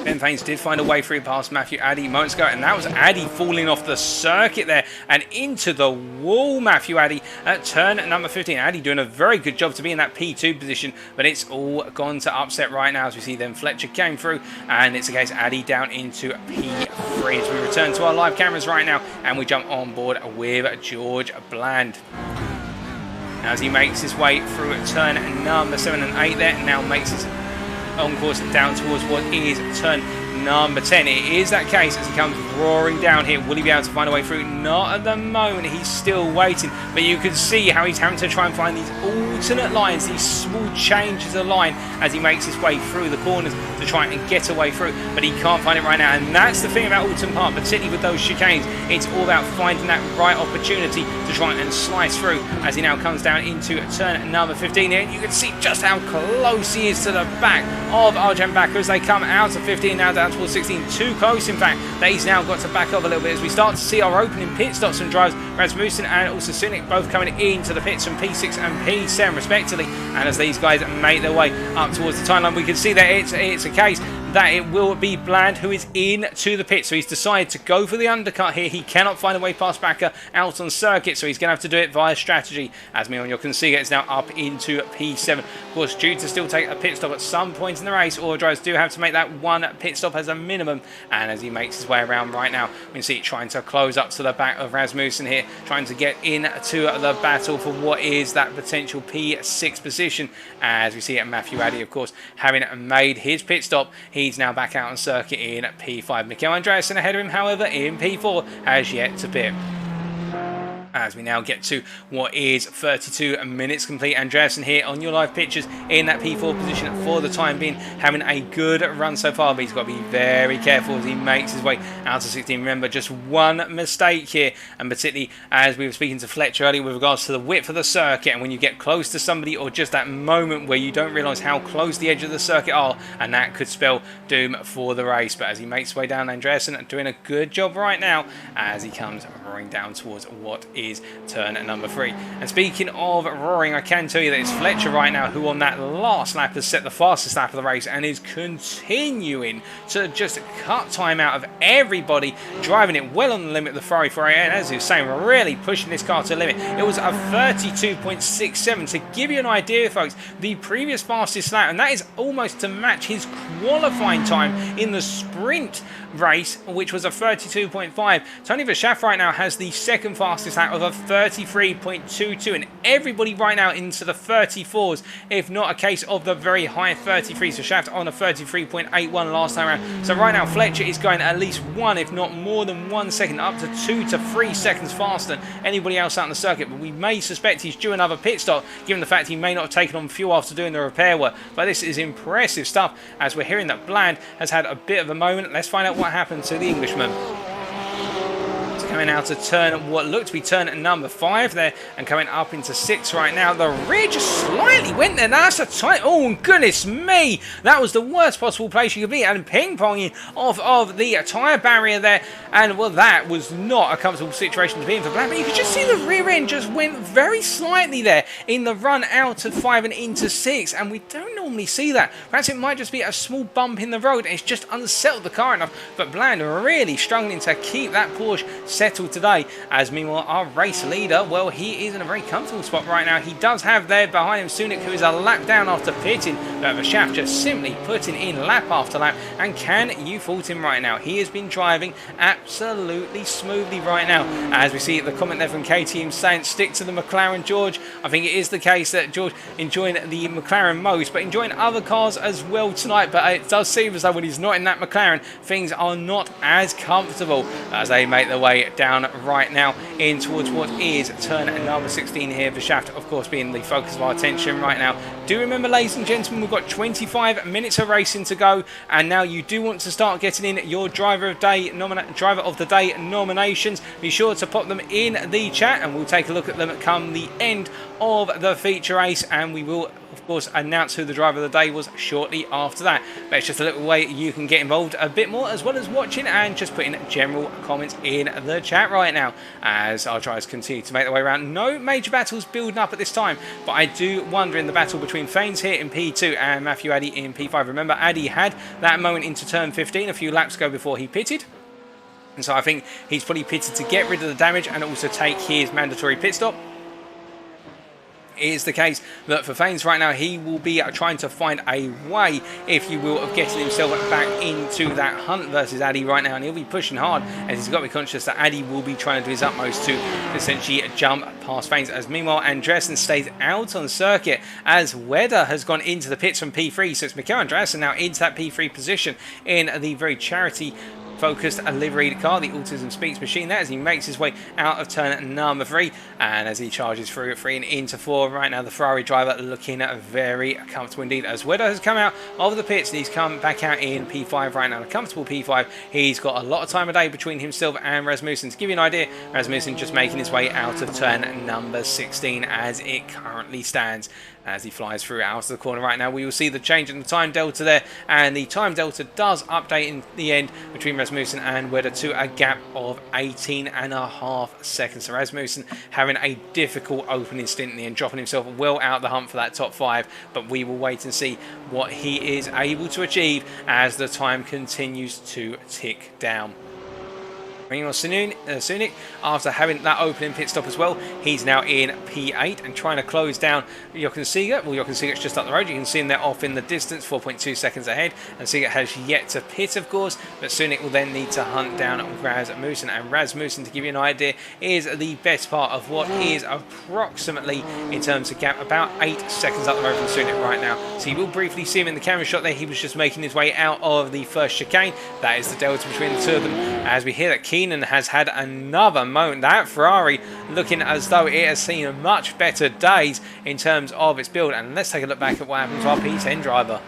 Ben Faines did find a way through past Matthew Addy moments ago, and that was Addy falling off the circuit there and into the wall. Matthew Addy at turn number 15. Addy doing a very good job to be in that P2 position, but it's all gone to upset right now as we see then Fletcher came through, and it's a case Addy down into P3 as we return to our live cameras right now and we jump on board with George Bland. As he makes his way through turn number 7 and 8 there, and now makes his on course down towards what is turn number 10. It is that case as he comes roaring down here. Will he be able to find a way through? Not at the moment. He's still waiting, but you can see how he's having to try and find these alternate lines, these small changes of line as he makes his way through the corners to try and get away through, but he can't find it right now. And that's the thing about Alton Park, particularly with those chicanes. It's all about finding that right opportunity to try and slice through as he now comes down into turn number 15 here. And you can see just how close he is to the back of Arjan Backer as they come out of 15 now to down towards 16. Too close, in fact, that he's now got to back up a little bit as we start to see our opening pit stops and drives. Rasmussen and also Cynic both coming into the pits from P6 and P7 respectively. And as these guys make their way up towards the timeline, we can see that it's a case that it will be Bland who is in to the pit. So he's decided to go for the undercut here. He cannot find a way past Backer out on circuit, so he's going to have to do it via strategy. As Mion, you can see it's now up into P7. Of course, due to still take a pit stop at some point in the race, all drivers do have to make that one pit stop as a minimum. And as he makes his way around right now, we can see trying to close up to the back of Rasmussen here, trying to get into the battle for what is that potential P6 position. As we see Matthew Addy, of course, having made his pit stop, he's now back out on circuit in P5. Mikael Andreasen ahead of him, however, in P4, has yet to pit. As we now get to what is 32 minutes complete. Andreasen here on your live pictures in that P4 position for the time being, having a good run so far, but he's got to be very careful as he makes his way out to 16. Remember, just one mistake here, and particularly as we were speaking to Fletcher earlier with regards to the width of the circuit, and when you get close to somebody, or just that moment where you don't realise how close the edge of the circuit are, and that could spell doom for the race. But as he makes his way down, Andreasen doing a good job right now as he comes roaring down towards what is turn number 3. And speaking of roaring, I can tell you that it's Fletcher right now who on that last lap has set the fastest lap of the race and is continuing to just cut time out of everybody, driving it well on the limit of the Ferrari 488, and as he was saying, we're really pushing this car to the limit. It was a 32.67 to give you an idea, folks, the previous fastest lap, and that is almost to match his qualifying time in the sprint race, which was a 32.5. Tony Verschaff right now has the second fastest lap of a 33.22, and everybody right now into the 34s, if not a case of the very high 33s. Verschaff on a 33.81 last time around. So right now Fletcher is going at least one, if not more than 1 second, up to 2 to 3 seconds faster than anybody else out on the circuit. But we may suspect he's due another pit stop, given the fact he may not have taken on fuel after doing the repair work. But this is impressive stuff, as we're hearing that Bland has had a bit of a moment. Let's find out what happened to the Englishman. Coming out to turn what looked to be turn number 5 there, and coming up into 6 right now. The rear just slightly went there. That's a tight. Oh goodness me, that was the worst possible place you could be, and ping-ponging off of the tyre barrier there. And well, that was not a comfortable situation to be in for Black, but you could just see the rear end just went very slightly there in the run out of 5 and into 6, and we don't normally see that. Perhaps it might just be a small bump in the road and it's just unsettled the car enough, but Bland really struggling to keep that Porsche settled today. As meanwhile, our race leader, well, he is in a very comfortable spot right now. He does have there behind him Sunik, who is a lap down after pitting, but Verschaff just simply putting in lap after lap. And can you fault him right now? He has been driving absolutely smoothly right now. As we see the comment there from KTM saying, stick to the McLaren, George. I think it is the case that George enjoying the McLaren most, but enjoying other cars as well tonight. But it does seem as though when he's not in that McLaren, things are not as comfortable as they make their way down right now in towards what is turn number 16 here. Verschaff, of course, being the focus of our attention right now. Do remember, ladies and gentlemen, we've got 25 minutes of racing to go, and now you do want to start getting in your driver of the day nominations. Be sure to pop them in the chat, and we'll take a look at them come the end of the feature race, and we will of course announce who the driver of the day was shortly after that. But it's just a little way you can get involved a bit more, as well as watching and just putting general comments in the chat right now as our drivers continue to make their way around. No major battles building up at this time, but I do wonder in the battle between Faines here in P2 and Matthew Addy in P5. Remember, Addy had that moment into turn 15 a few laps ago before he pitted, and so I think he's probably pitted to get rid of the damage and also take his mandatory pit stop. It is the case that for Faines right now, he will be trying to find a way, if you will, of getting himself back into that hunt versus Addy right now, and he'll be pushing hard, as he's got to be conscious that Addy will be trying to do his utmost to essentially jump past Faines. As meanwhile, Andreasen stays out on circuit as Wedder has gone into the pits from P3, so it's Mikael Andreasen now into that P3 position in the very charity focused liveried car, the Autism Speaks machine, there as he makes his way out of turn number 3, and as he charges through 3 and into 4. Right now the Ferrari driver looking very comfortable indeed, as Wedo has come out of the pits and he's come back out in P5 right now, a comfortable P5. He's got a lot of time of day between himself and Rasmussen. To give you an idea, Rasmussen just making his way out of turn number 16 as it currently stands. As he flies through out of the corner right now, we will see the change in the time delta there, and the time delta does update in the end between Rasmussen and Wedo to a gap of 18.5 seconds. So Rasmussen having a difficult opening stint in the end, dropping himself well out the hunt for that top 5, but we will wait and see what he is able to achieve as the time continues to tick down. Bringing on Sunik, after having that opening pit stop as well, he's now in P8 and trying to close down Jochen Seeger. Well, Jochen Seeger's just up the road. You can see him there off in the distance, 4.2 seconds ahead. And Seeger has yet to pit, of course, but Sunik will then need to hunt down Rasmussen. And Rasmussen, to give you an idea, is the best part of what is approximately, in terms of gap, about 8 seconds up the road from Sunik right now. So you will briefly see him in the camera shot there. He was just making his way out of the first chicane. That is the delta between the two of them. As we hear that Keenan has had another moment. That Ferrari looking as though it has seen much better days in terms of its build. And let's take a look back at what happened to our P10 driver.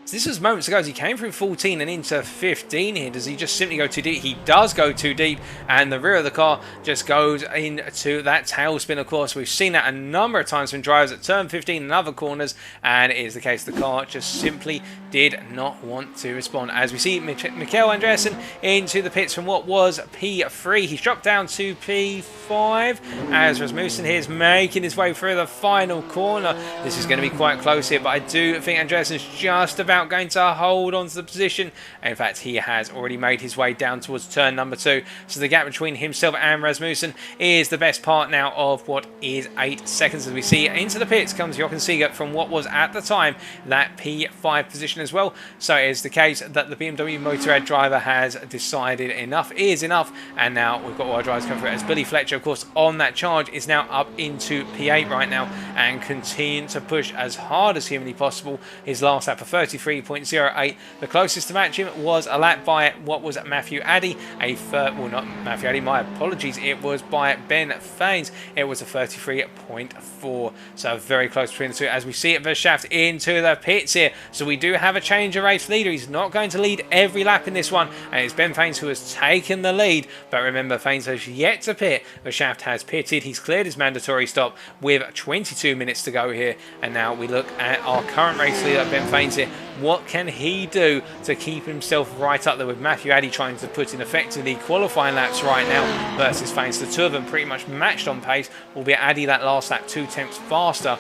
So this was moments ago as he came through 14 and into 15 here. Does he just simply go too deep? He does go too deep, and the rear of the car just goes into that tailspin, of course. We've seen that a number of times from drivers at turn 15 and other corners, and it is the case the car just simply did not want to respond. As we see Mikael Andreasen into the pits from what was P3. He's dropped down to P5 as Rasmussen here is making his way through the final corner. This is going to be quite close here, but I do think Andreasen's just about going to hold on to the position. In fact, he has already made his way down towards turn number 2. So the gap between himself and Rasmussen is the best part now of what is 8 seconds. As we see into the pits comes Jochen Seeger from what was at the time that P5 position as well. So it is the case that the BMW Motorrad driver has decided enough is enough, and now we've got all our drivers coming through as Billy Fletcher, of course, on that charge is now up into P8 right now and continuing to push as hard as humanly possible. His last lap of 33.08. The closest to match him was a lap by what was Matthew Addy, well, not Matthew Addy, my apologies, it was by Ben Faines. It was a 33.4, so very close between the two. As we see it, Verschaft into the pits here, so we do have a change of race leader. He's not going to lead every lap in this one, and it's Ben Faines who has taken the lead, but remember, Faines has yet to pit. Verschaft has pitted, he's cleared his mandatory stop with 22 minutes to go here, and now we look at our current race leader, Ben Faines here. What can he do to keep himself right up there with Matthew Addy trying to put in effectively qualifying laps right now versus Faines? The two of them pretty much matched on pace, albeit Addy that last lap 2 tenths faster.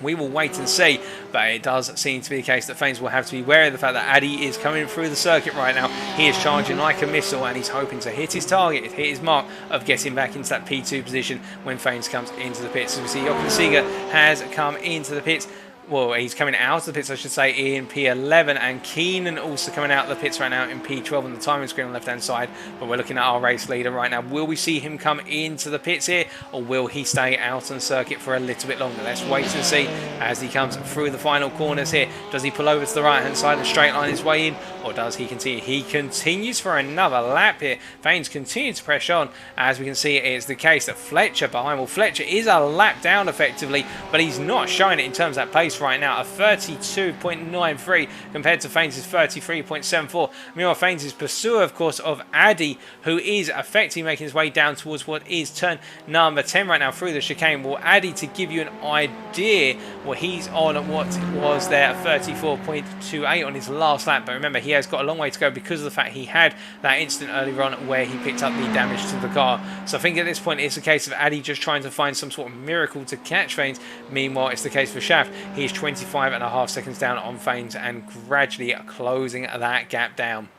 We will wait and see, but it does seem to be the case that Faines will have to be wary of the fact that Addy is coming through the circuit right now. He is charging like a missile and he's hoping to hit his target, hit his mark of getting back into that P2 position when Faines comes into the pits. As we see, Jochen Seeger has come into the pits. Well, he's coming out of the pits, I should say, in P11, and Keenan also coming out of the pits right now in P12 on the timing screen on the left-hand side. But we're looking at our race leader right now. Will we see him come into the pits here, or will he stay out on the circuit for a little bit longer? Let's wait and see as he comes through the final corners here. Does he pull over to the right-hand side and straight line his way in, or does he continue? He continues for another lap here. Faines continues to press on. As we can see, it's the case that Fletcher behind. Well, Fletcher is a lap down effectively, but he's not showing it in terms of that pace right now, a 32.93 compared to Faines' 33.74. Meanwhile, Faines' pursuer, of course, of Addy, who is effectively making his way down towards what is turn number 10 right now through the chicane. Well, Addy, to give you an idea, well, he's on what was there, 34.28 on his last lap, but remember, he has got a long way to go because of the fact he had that incident earlier on where he picked up the damage to the car. So I think at this point it's a case of Addy just trying to find some sort of miracle to catch Faines. Meanwhile, it's the case for Shaft. He's 25.5 seconds down on Faines and gradually closing that gap down.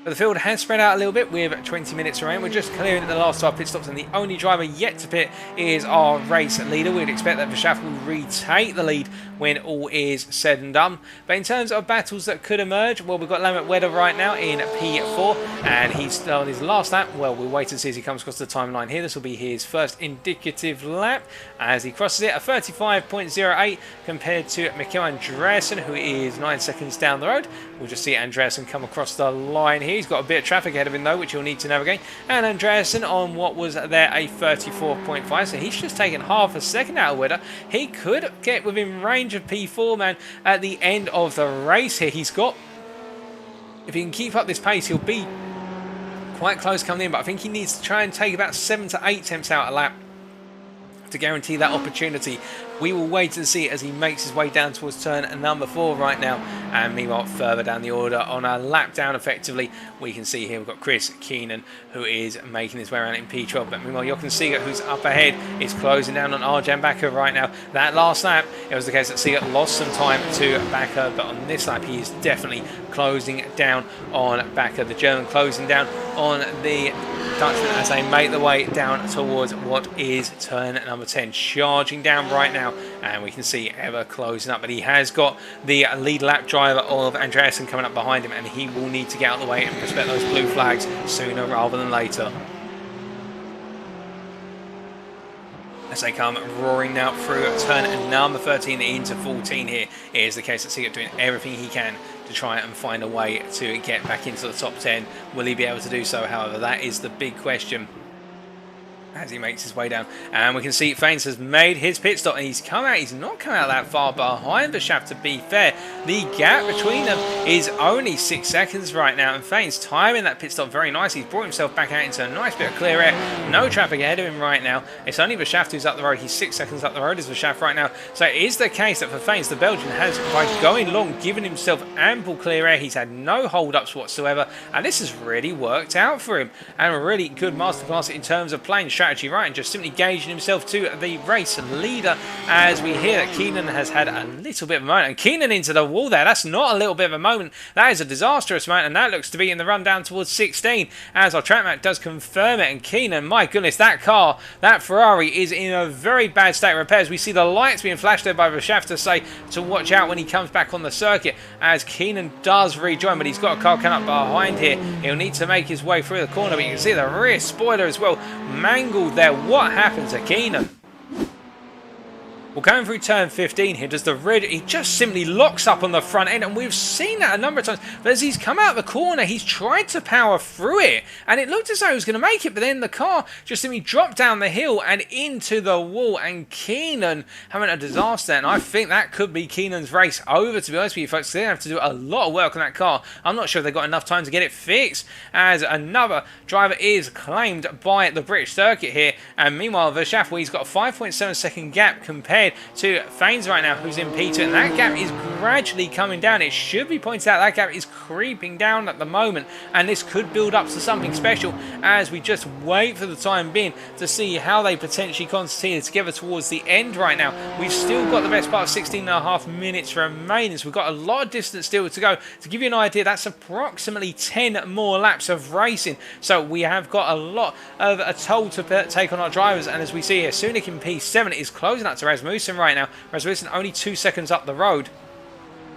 But the field has spread out a little bit with 20 minutes remaining. We're just clearing the last 12 pit stops, and the only driver yet to pit is our race leader. We'd expect that Verstappen will retake the lead when all is said and done. But in terms of battles that could emerge, well, we've got Lamont Wedder right now in P4, and he's on his last lap. Well, we'll wait and see as he comes across the timeline here. This will be his first indicative lap as he crosses it, a 35.08 compared to Mikkel Andreasen, who is 9 seconds down the road. We'll just see Andreasen come across the line here. He's got a bit of traffic ahead of him though, which he'll need to navigate. And Andreasen on what was there a 34.5, so he's just taken half a second out of Wedder. He could get within range of P4, man, at the end of the race here. He's got, if he can keep up this pace, he'll be quite close coming in, but I think he needs to try and take about 7 to 8 attempts out a lap to guarantee that opportunity. We will wait and see as he makes his way down towards turn number 4 right now. And meanwhile, further down the order on a lap down effectively, we can see here we've got Chris Keenan, who is making his way around in P12. But meanwhile, Jochen Seeger, who's up ahead, is closing down on Arjan Bakker right now. That last lap, it was the case that Seeger lost some time to Bakker, but on this lap, he is definitely closing down on Bakker. The German closing down on the Dutchman as they make their way down towards what is turn number 10, charging down right now, and we can see ever closing up, but he has got the lead lap driver of Andreasen coming up behind him, and he will need to get out of the way and respect those blue flags sooner rather than later. As they come roaring now through turn number 13 into 14 here, it is the case that Seeger doing everything he can to try and find a way to get back into the top 10. Will he be able to do so? However, that is the big question as he makes his way down. And we can see Faines has made his pit stop, and he's not come out that far behind Verstappen, to be fair. The gap between them is only 6 seconds right now, and Faines timing that pit stop very nicely. He's brought himself back out into a nice bit of clear air. No traffic ahead of him right now. It's only Verstappen who's up the road. He's 6 seconds up the road as Verstappen right now. So it is the case that for Faines, the Belgian has, by going long, given himself ample clear air. He's had no hold-ups whatsoever, and this has really worked out for him. And a really good masterclass in terms of playing strategy, right, and just simply gauging himself to the race leader, as we hear that Keenan has had a little bit of a moment, and Keenan into the wall there. That's not a little bit of a moment, that is a disastrous moment, and that looks to be in the run down towards 16, as our track map does confirm it. And Keenan, my goodness, that car, that Ferrari, is in a very bad state of repairs. We see the lights being flashed there by Verstappen to say to watch out when he comes back on the circuit, as Keenan does rejoin, but he's got a car coming up behind here. He'll need to make his way through the corner, but you can see the rear spoiler as well mangled there. What happened to Keenan? Well, going through turn 15 here, does the red, he just simply locks up on the front end, and we've seen that a number of times. But as he's come out the corner, he's tried to power through it, and it looked as though he was going to make it, but then the car just simply dropped down the hill and into the wall, and Keenan having a disaster. And I think that could be Keenan's race over, to be honest with you folks. They're going to have to do a lot of work on that car. I'm not sure if they've got enough time to get it fixed, as another driver is claimed by the British circuit here. And meanwhile, Verstappen, he's got a 5.7 second gap compared to Faines right now, who's in P2, and that gap is gradually coming down. It should be pointed out that gap is creeping down at the moment, and this could build up to something special as we just wait for the time being to see how they potentially continue together towards the end right now. We've still got the best part of 16.5 minutes remaining, so we've got a lot of distance still to go. To give you an idea, that's approximately 10 more laps of racing, so we have got a lot of a toll to take on our drivers. And as we see here, Sunik in P7 is closing up to Rasmussen right now. Rasmussen only 2 seconds up the road.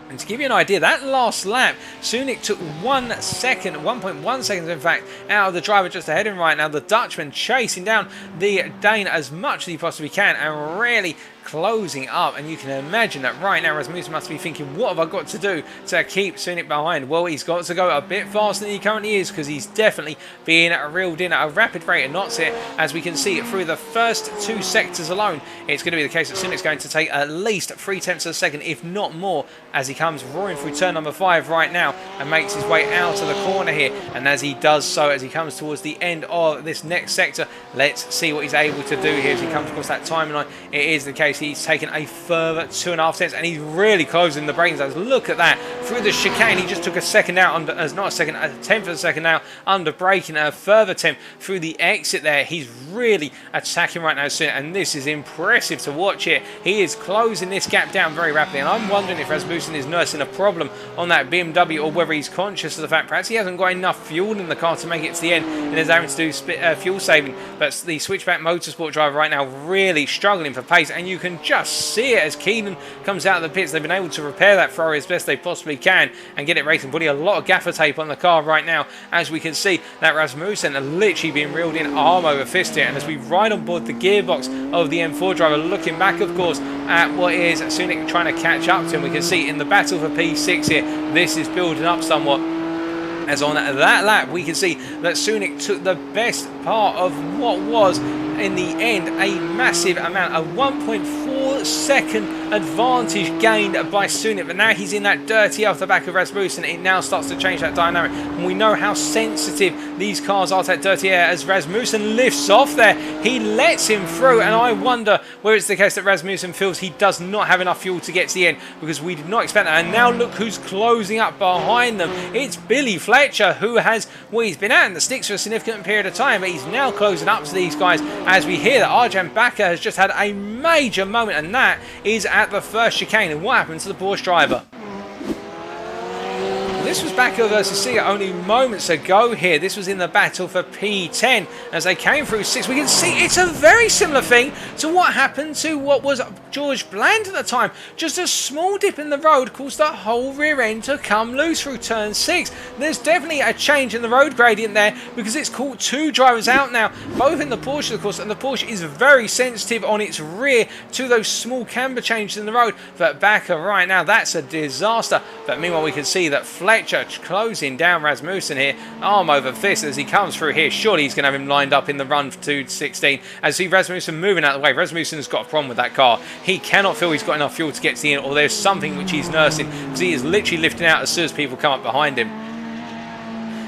And to give you an idea, that last lap, Sunik took 1 second, 1.1 seconds in fact, out of the driver just ahead of him right now. The Dutchman chasing down the Dane as much as he possibly can and really closing up. And you can imagine that right now Rasmussen must be thinking, what have I got to do to keep Sunik behind? Well, he's got to go a bit faster than he currently is, because he's definitely being reeled in at a rapid rate of knots here. As we can see through the first 2 sectors alone, it's going to be the case that Sunik's going to take at least 0.3 of a second, if not more, as he comes roaring through turn number 5 right now and makes his way out of the corner here. And as he does so, as he comes towards the end of this next sector, let's see what he's able to do here as he comes across that timeline. It is the case basically he's taken a further 2.5 tenths, and he's really closing the braking zones. Look at that, through the chicane, he just took a second out, under, not a second, a tenth of a second out under braking, a further tenth through the exit there. He's really attacking right now, and this is impressive to watch it. He is closing this gap down very rapidly, and I'm wondering if Rasmussen is nursing a problem on that BMW, or whether he's conscious of the fact perhaps he hasn't got enough fuel in the car to make it to the end, and is having to do fuel saving. But the Switchback Motorsport driver right now really struggling for pace, and you can just see it as Keenan comes out of the pits. They've been able to repair that Ferrari as best they possibly can and get it racing, putting a lot of gaffer tape on the car right now, as we can see that Rasmussen are literally being reeled in arm over fist here. And as we ride on board the gearbox of the M4 driver, looking back of course at what is Sunik trying to catch up to him, we can see in the battle for P6 here, this is building up somewhat. As on that lap, we can see that Sunik took the best part of what was, in the end, a massive amount, a 1.4 second advantage gained by Sunik. But now he's in that dirty off the back of Rasmussen. It now starts to change that dynamic. And we know how sensitive these cars are to that dirty air. As Rasmussen lifts off there, he lets him through. And I wonder whether it's the case that Rasmussen feels he does not have enough fuel to get to the end, because we did not expect that. And now look who's closing up behind them. It's Billy Fletcher, who has, well, he's been out in the sticks for a significant period of time, but he's now closing up to these guys, as we hear that Arjan Bakker has just had a major moment, and that is at the first chicane. And what happened to the Porsche driver? This was Bakker versus Seeger only moments ago here. This was in the battle for P10 as they came through 6. We can see it's a very similar thing to what happened to what was George Bland at the time. Just a small dip in the road caused the whole rear end to come loose through turn 6. There's definitely a change in the road gradient there, because it's caught two drivers out now, both in the Porsche of course, and the Porsche is very sensitive on its rear to those small camber changes in the road. But Bakker right now, that's a disaster. But meanwhile we can see that Fletcher closing down Rasmussen here, arm over fist as he comes through here. Surely he's going to have him lined up in the run to 16. As see Rasmussen moving out of the way. Rasmussen's got a problem with that car. He cannot feel he's got enough fuel to get to the end, or there's something which he's nursing, because he is literally lifting out as soon as people come up behind him.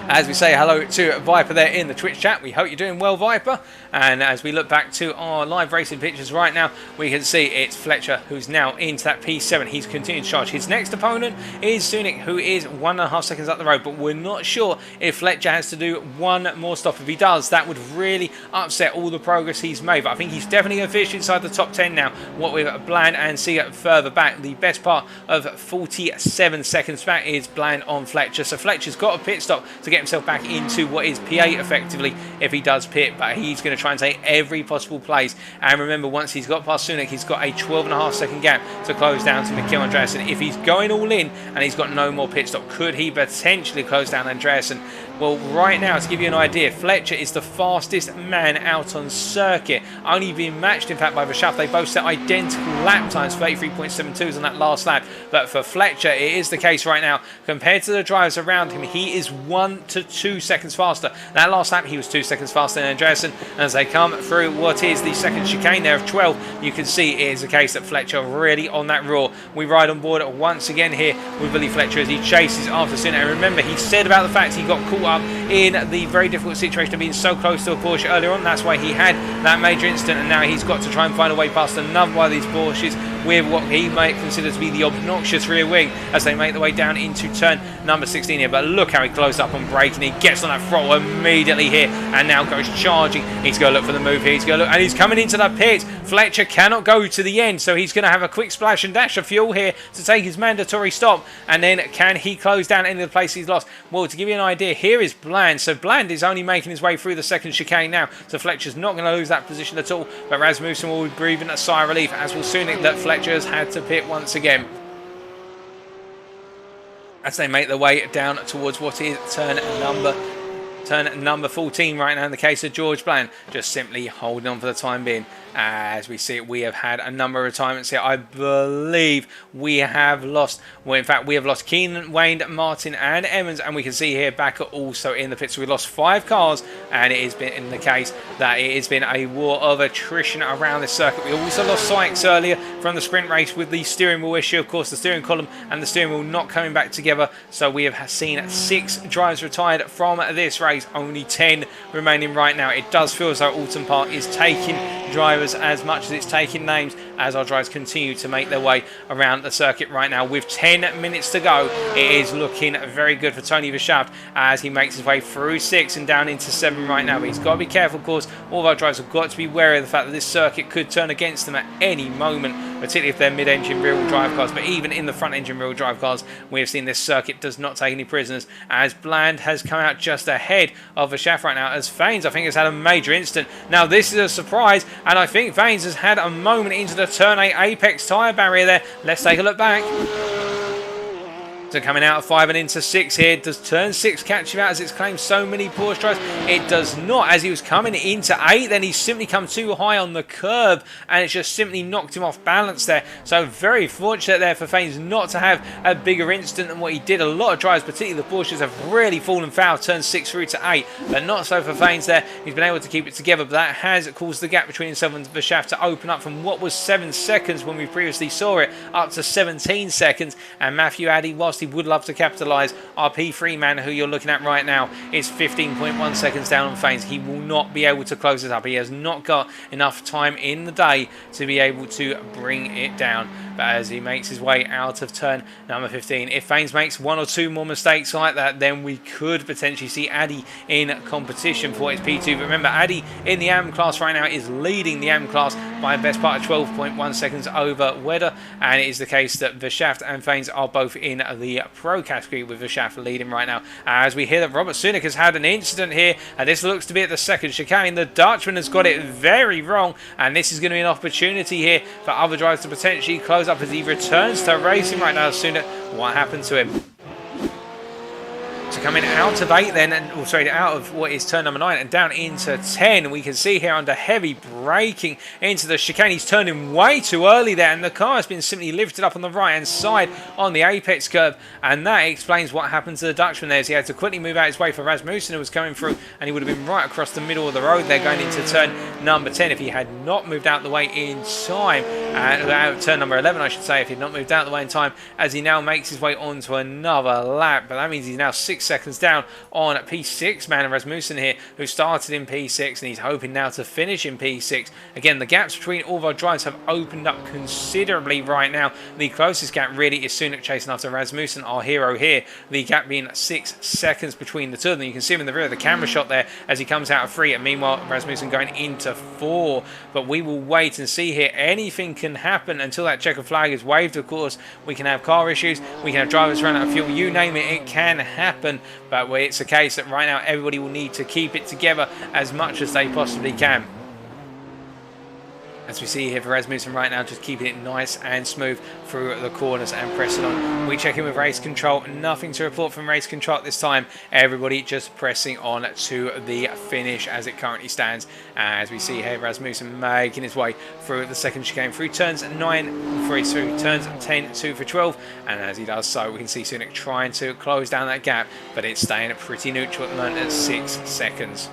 As we say hello to Viper there in the Twitch chat. We hope you're doing well, Viper. And as we look back to our live racing pictures right now, we can see it's Fletcher who's now into that P7. He's continuing to charge. His next opponent is Sunik, who is 1.5 seconds up the road. But we're not sure if Fletcher has to do one more stop. If he does, that would really upset all the progress he's made. But I think he's definitely going to finish inside the top 10 now. What with Bland and Seeger further back. The best part of 47 seconds back is Bland on Fletcher. So Fletcher's got a pit stop to get himself back into what is P8 effectively if he does pit, but he's going to try and take every possible place. And remember, once he's got past Sunik, he's got a 12.5 second gap to close down to Mikkel Andreasen. If he's going all in and he's got no more pit stop, could he potentially close down Andreasen? Well, right now, to give you an idea, Fletcher is the fastest man out on circuit, only being matched in fact by Verstappen. They both set identical lap times, 33.72s on that last lap. But for Fletcher, it is the case right now, compared to the drivers around him, he is 1 to 2 seconds faster. That last lap he was 2 seconds faster than Andreasen. As they come through what is the second chicane there of 12, you can see it is the case that Fletcher really on that roar. We ride on board once again here with Billy Fletcher as he chases after Sunik. And remember, he said about the fact he got caught up in the very difficult situation of being so close to a Porsche earlier on. That's why he had that major incident, and now he's got to try and find a way past another one of these Porsches with what he might consider to be the obnoxious rear wing as they make their way down into turn number 16 here. But look how he closed up on braking. He gets on that throttle immediately here and now goes charging. He's going to look for the move here. He's going to look, and he's coming into the pit. Fletcher cannot go to the end, so he's going to have a quick splash and dash of fuel here to take his mandatory stop. And then can he close down any of the place he's lost? Well, to give you an idea, here is Bland. So Bland is only making his way through the second chicane now, so Fletcher's not going to lose that position at all. But Rasmussen will be breathing a sigh of relief, as will Sunik, that Fletcher has had to pit once again, as they make their way down towards what is turn number 14 right now in the case of George Bland, just simply holding on for the time being. As we see it, we have had a number of retirements here. I believe we have lost, well, in fact, we have lost Keenan, Wayne, Martin, and Evans, and we can see here Bakker also in the pits. So we lost 5 cars, and it has been in the case that it has been a war of attrition around this circuit. We also lost Sykes earlier from the sprint race with the steering wheel issue. Of course, the steering column and the steering wheel not coming back together. So we have seen 6 drivers retired from this race. race. Only 10 remaining right now. It does feel as though Alton Park is taking drivers as much as it's taking names as our drivers continue to make their way around the circuit right now. With 10 minutes to go, it is looking very good for Tony Verschaft as he makes his way through 6 and down into 7 right now. But he's got to be careful, of course. All of our drivers have got to be wary of the fact that this circuit could turn against them at any moment, particularly if they're mid-engine rear-wheel drive cars. But even in the front-engine rear-wheel drive cars, we have seen this circuit does not take any prisoners, as Bland has come out just ahead of Verschaft right now, as Faines, I think, has had a major incident. Now, this is a surprise, and I think Faines has had a moment into the Turn 8 apex tyre barrier there. Let's take a look back. So coming out of 5 and into 6 here. Does turn 6 catch him out as it's claimed so many Porsche drivers? It does not, as he was coming into 8. Then he's simply come too high on the curb and it's just simply knocked him off balance there. So very fortunate there for Faines not to have a bigger incident than what he did. A lot of drivers, particularly the Porsches, have really fallen foul turn 6 through to 8, but not so for Faines there. He's been able to keep it together, but that has caused the gap between himself and Verschaft to open up from what was 7 seconds when we previously saw it up to 17 seconds. And Matthew Addy, whilst he would love to capitalise, our P3 man, who you're looking at right now, is 15.1 seconds down on Faines. He will not be able to close it up. He has not got enough time in the day to be able to bring it down. But as he makes his way out of turn number 15, if Faines makes 1 or 2 more mistakes like that, then we could potentially see Addy in competition for his P2. But remember, Addy in the AM class right now is leading the AM class by the best part of 12.1 seconds over Wedder, and it is the case that Verschaft and Faines are both in the Pro category, with Verschaft leading right now. As we hear that Robert Sunak has had an incident here, and this looks to be at the second chicane. The Dutchman has got it very wrong, and this is going to be an opportunity here for other drivers to potentially close up as he returns to racing right now. Sunak, what happened to him? So coming out of 8 then, and out of what is turn number 9 and down into 10, we can see here under heavy braking into the chicane. He's turning way too early there, and the car has been simply lifted up on the right hand side on the apex curve, and that explains what happened to the Dutchman there, as he had to quickly move out his way for Rasmussen, who was coming through, and he would have been right across the middle of the road there going into turn number 10 if he had not moved out the way in time, turn number 11 I should say, if he had not moved out the way in time, as he now makes his way onto another lap. But that means he's now 6 seconds down on P6 man Rasmussen here, who started in P6, and he's hoping now to finish in P6. Again, the gaps between all of our drivers have opened up considerably right now. The closest gap really is Sunak chasing after Rasmussen, our hero here, the gap being 6 seconds between the two of them. You can see him in the rear of the camera shot there as he comes out of 3, and meanwhile Rasmussen going into 4. But we will wait and see here. Anything can happen until that checker flag is waved, of course. We can have car issues, we can have drivers run out of fuel, you name it, it can happen. But it's a case that right now everybody will need to keep it together as much as they possibly can. As we see here for Rasmussen right now, just keeping it nice and smooth through the corners and pressing on. We check in with race control. Nothing to report from race control at this time. Everybody just pressing on to the finish as it currently stands. As we see here, Rasmussen making his way through the second chicane, through turns 9, through turns 10, 2 for 12. And as he does so, we can see Sunak trying to close down that gap, but it's staying pretty neutral at the moment at 6 seconds.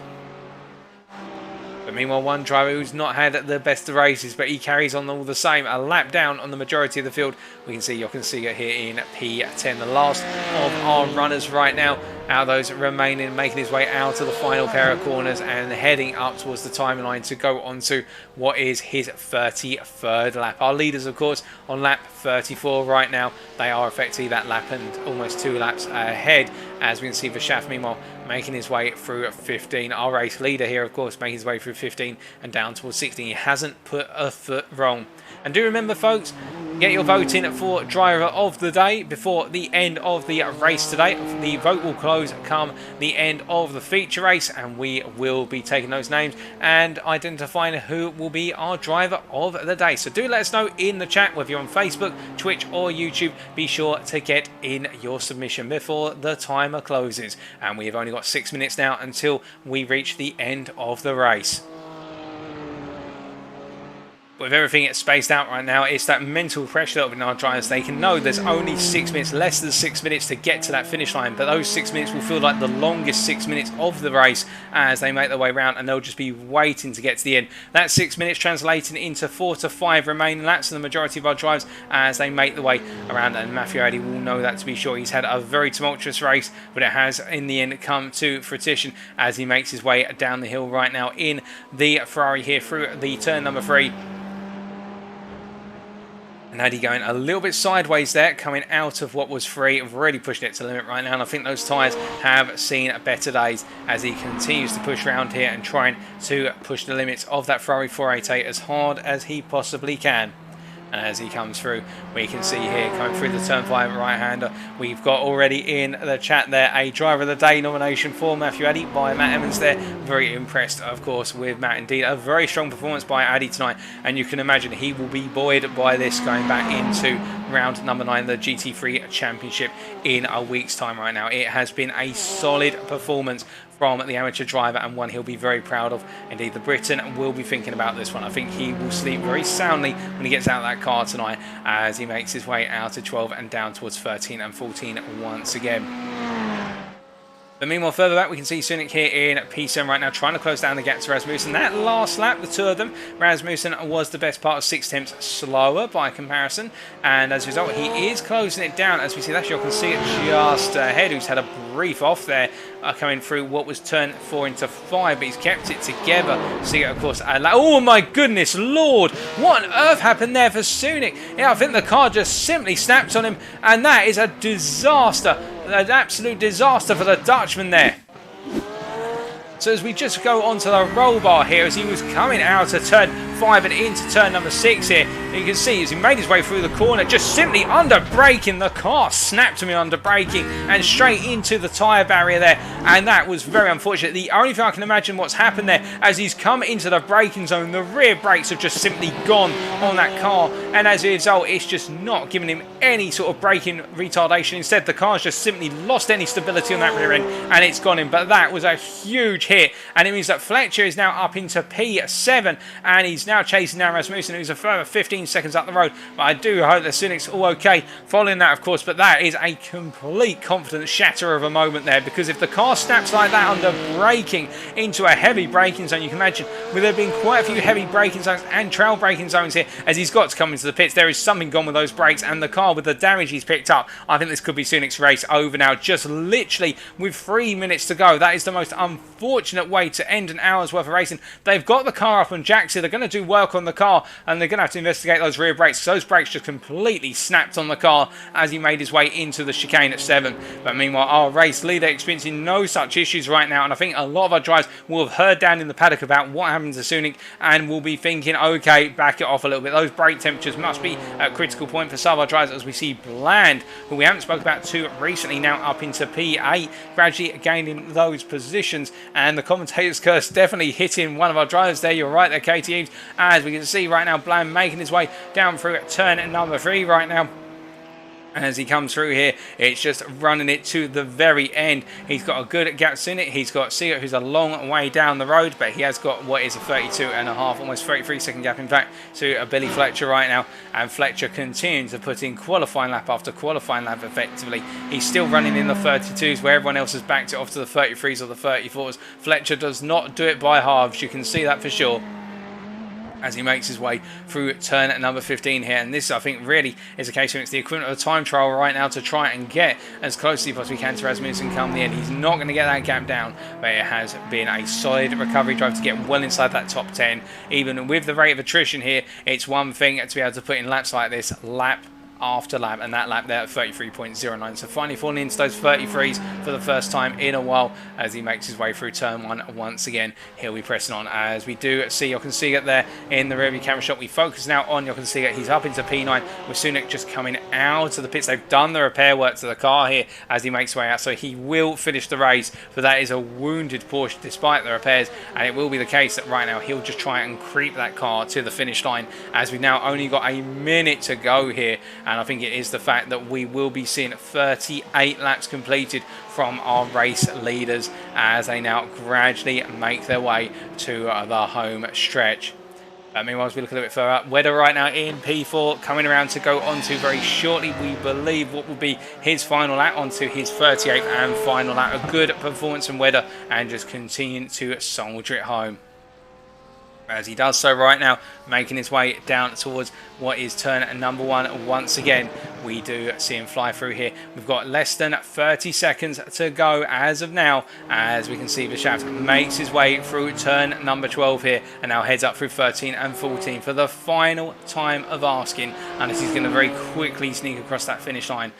But meanwhile, one driver who's not had the best of races, but he carries on all the same, a lap down on the majority of the field. We can see Jochen here in P10, the last of our runners right now. Out of those remaining, making his way out of the final pair of corners and heading up towards the timeline to go on to what is his 33rd lap. Our leaders, of course, on lap 34 right now. They are effectively that lap and almost 2 laps ahead, as we can see Verschaft, meanwhile, making his way through 15. Our race leader here, of course, making his way through 15 and down towards 16. He hasn't put a foot wrong. And do remember, folks, get your vote in for driver of the day before the end of the race today. The vote will close come the end of the feature race, and we will be taking those names and identifying who will be our driver of the day. So do let us know in the chat, whether you're on Facebook, Twitch or YouTube. Be sure to get in your submission before the timer closes. And we have only got 6 minutes now until we reach the end of the race. with everything spaced out right now, it's that mental pressure that in our drivers. They can know there's only 6 minutes, less than 6 minutes to get to that finish line, but those 6 minutes will feel like the longest 6 minutes of the race as they make their way around, and they'll just be waiting to get to the end. That 6 minutes translating into 4 to 5 remaining laps for the majority of our drivers as they make the way around, and Matthew Addy will know that to be sure. He's had a very tumultuous race, but it has in the end come to fruition as he makes his way down the hill right now in the Ferrari here through the turn number 3. And Addy going a little bit sideways there, coming out of what was free, really pushing it to the limit right now. And I think those tyres have seen better days as he continues to push around here and trying to push the limits of that Ferrari 488 as hard as he possibly can. And as he comes through, we can see here coming through the turn 5 right-hander, we've got already in the chat there a Driver of the Day nomination for Matthew Addy by Matt Evans there. Very impressed, of course, with Matt indeed. A very strong performance by Addy tonight, and you can imagine he will be buoyed by this going back into round number 9, the GT3 Championship in a week's time right now. It has been a solid performance from the amateur driver, and one he'll be very proud of. Indeed, the Briton will be thinking about this one. I think he will sleep very soundly when he gets out of that car tonight as he makes his way out of 12 and down towards 13 and 14 once again. But meanwhile, further back, we can see Sunic here in P7 right now, trying to close down the gap to Rasmussen. That last lap, the two of them, Rasmussen was the best part of 6 tenths slower by comparison. And as a result, he is closing it down. As we see that, you can see it just ahead, who's had a brief off there, coming through what was turn 4 into 5, but he's kept it together. See, of course, oh my goodness Lord, what on earth happened there for Sunic? Yeah, I think the car just simply snapped on him, and that is a disaster. An absolute disaster for the Dutchman there. So as we just go onto the roll bar here, as he was coming out of turn 5 and into turn number 6 here, you can see as he made his way through the corner, just simply under braking, the car snapped to me under braking and straight into the tyre barrier there, and that was very unfortunate. The only thing I can imagine what's happened there, as he's come into the braking zone, the rear brakes have just simply gone on that car, and as a result, it's just not giving him any sort of braking retardation. Instead, the car's just simply lost any stability on that rear end, and it's gone in. But that was a huge hit, and it means that Fletcher is now up into P7, and he's now chasing down Rasmussen, who's a further 15 seconds up the road. But I do hope that Sunic's all okay following that, of course. But that is a complete confidence shatter of a moment there, because if the car snaps like that under braking into a heavy braking zone, you can imagine with there being quite a few heavy braking zones and trail braking zones here, as he's got to come into the pits, there is something gone with those brakes, and the car with the damage he's picked up, I think this could be Sunic's race over now, just literally with 3 minutes to go. That is the most unfortunate way to end an hour's worth of racing. They've got the car up on jacks here. They're going to do work on the car, and they're going to have to investigate those rear brakes, because those brakes just completely snapped on the car as he made his way into the chicane at 7. But meanwhile, our race leader experiencing no such issues right now, and I think a lot of our drivers will have heard down in the paddock about what happened to Sunic and will be thinking, okay, back it off a little bit. Those brake temperatures must be at a critical point for some of our drivers, as we see Bland, who we haven't spoken about too recently, now up into P8, gradually gaining those positions, and the commentator's curse definitely hitting one of our drivers there. You're right there, Katie Eves, as we can see right now Bland making his way down through turn number 3 right now. And as he comes through here, it's just running it to the very end. He's got a good gap in it. He's got Seat, who's a long way down the road, but he has got what is a 32.5, almost 33 second gap, in fact, to Billy Fletcher right now. And Fletcher continues to put in qualifying lap after qualifying lap effectively. He's still running in the 32s, where everyone else has backed it off to the 33s or the 34s. Fletcher does not do it by halves. You can see that for sure, as he makes his way through turn number 15 here. And this, I think, really is a case where it's the equivalent of a time trial right now to try and get as close as he possibly can to Rasmussen come the end. He's not going to get that gap down, but it has been a solid recovery drive to get well inside that top 10. Even with the rate of attrition here, it's one thing to be able to put in laps like this, lap after lap, and that lap there at 33.09. So finally falling into those 33s for the first time in a while as he makes his way through turn 1 once again. He'll be pressing on, as we do see Jochen there in the rearview camera shot. We focus now on Jochen. He's up into P9 with Sunic just coming out of the pits. They've done the repair work to the car here as he makes his way out, so he will finish the race, but that is a wounded Porsche despite the repairs, and it will be the case that right now he'll just try and creep that car to the finish line, as we've now only got a minute to go here. And I think it is the fact that we will be seeing 38 laps completed from our race leaders as they now gradually make their way to the home stretch. Meanwhile, as we look a little bit further up, Wedder right now in P4, coming around to go onto very shortly, we believe, what will be his final lap, onto his 38th and final lap. A good performance from Wedder, and just continuing to soldier it home. As he does so right now, making his way down towards what is turn number 1 once again. We do see him fly through here. We've got less than 30 seconds to go as of now, as we can see Verschaft makes his way through turn number 12 here, and now heads up through 13 and 14 for the final time of asking, and this is going to very quickly sneak across that finish line.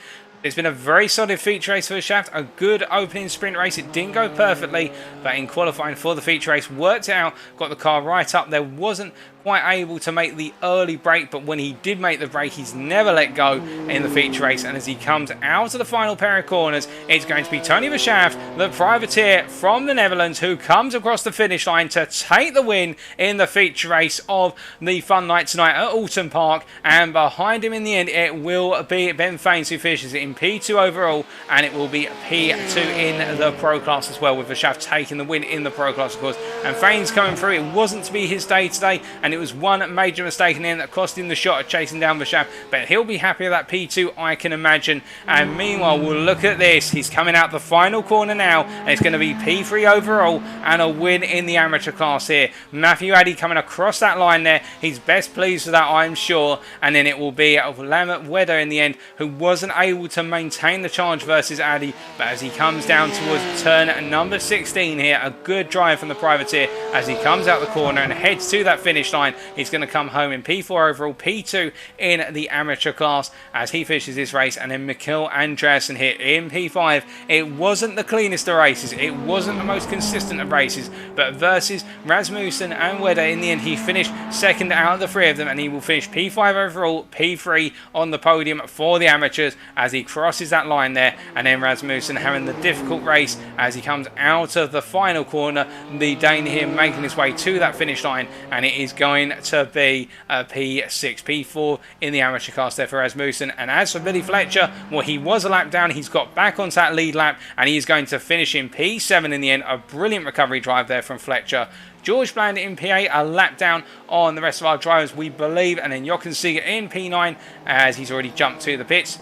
It's been a very solid feature race for Verschaft, a good opening sprint race. It didn't go perfectly, but in qualifying for the feature race, worked it out, got the car right up there, wasn't quite able to make the early break, but when he did make the break, he's never let go in the feature race. And as he comes out of the final pair of corners, it's going to be Tony Verschaft, the privateer from the Netherlands, who comes across the finish line to take the win in the feature race of the fun night tonight at Alton Park. And behind him in the end, it will be Ben Faines, who finishes it in P2 overall, and it will be P2 in the Pro Class as well, with Verschaft taking the win in the Pro Class, of course. And Faines coming through, it wasn't to be his day today, and it was one major mistake in the end that cost him the shot at chasing down Verschaft, but he'll be happy with that P2, I can imagine. And meanwhile, we'll look at this. He's coming out the final corner now, and it's going to be P3 overall and a win in the amateur class here. Matthew Addy coming across that line there. He's best pleased with that, I'm sure. And then it will be Lambert Wedder in the end, who wasn't able to maintain the charge versus Addy, but as he comes down towards turn number 16 here, a good drive from the privateer as he comes out the corner and heads to that finish line. He's going to come home in P4 overall, P2 in the amateur class as he finishes this race. And then Mikkel Andreasen here in P5. It wasn't the cleanest of races, it wasn't the most consistent of races, but versus Rasmussen and Wedder, in the end he finished second out of the three of them, and he will finish P5 overall, P3 on the podium for the amateurs as he crosses that line there. And then Rasmussen having the difficult race as he comes out of the final corner, the Dane here making his way to that finish line, and it is going to be a P6, P4 in the amateur class there for Rasmussen. And as for Billy Fletcher, well, he was a lap down, he's got back onto that lead lap, and he's going to finish in P7 in the end. A brilliant recovery drive there from Fletcher. George Bland in P8, a lap down on the rest of our drivers, we believe. And then Jochen Seeger in P9 as he's already jumped to the pits.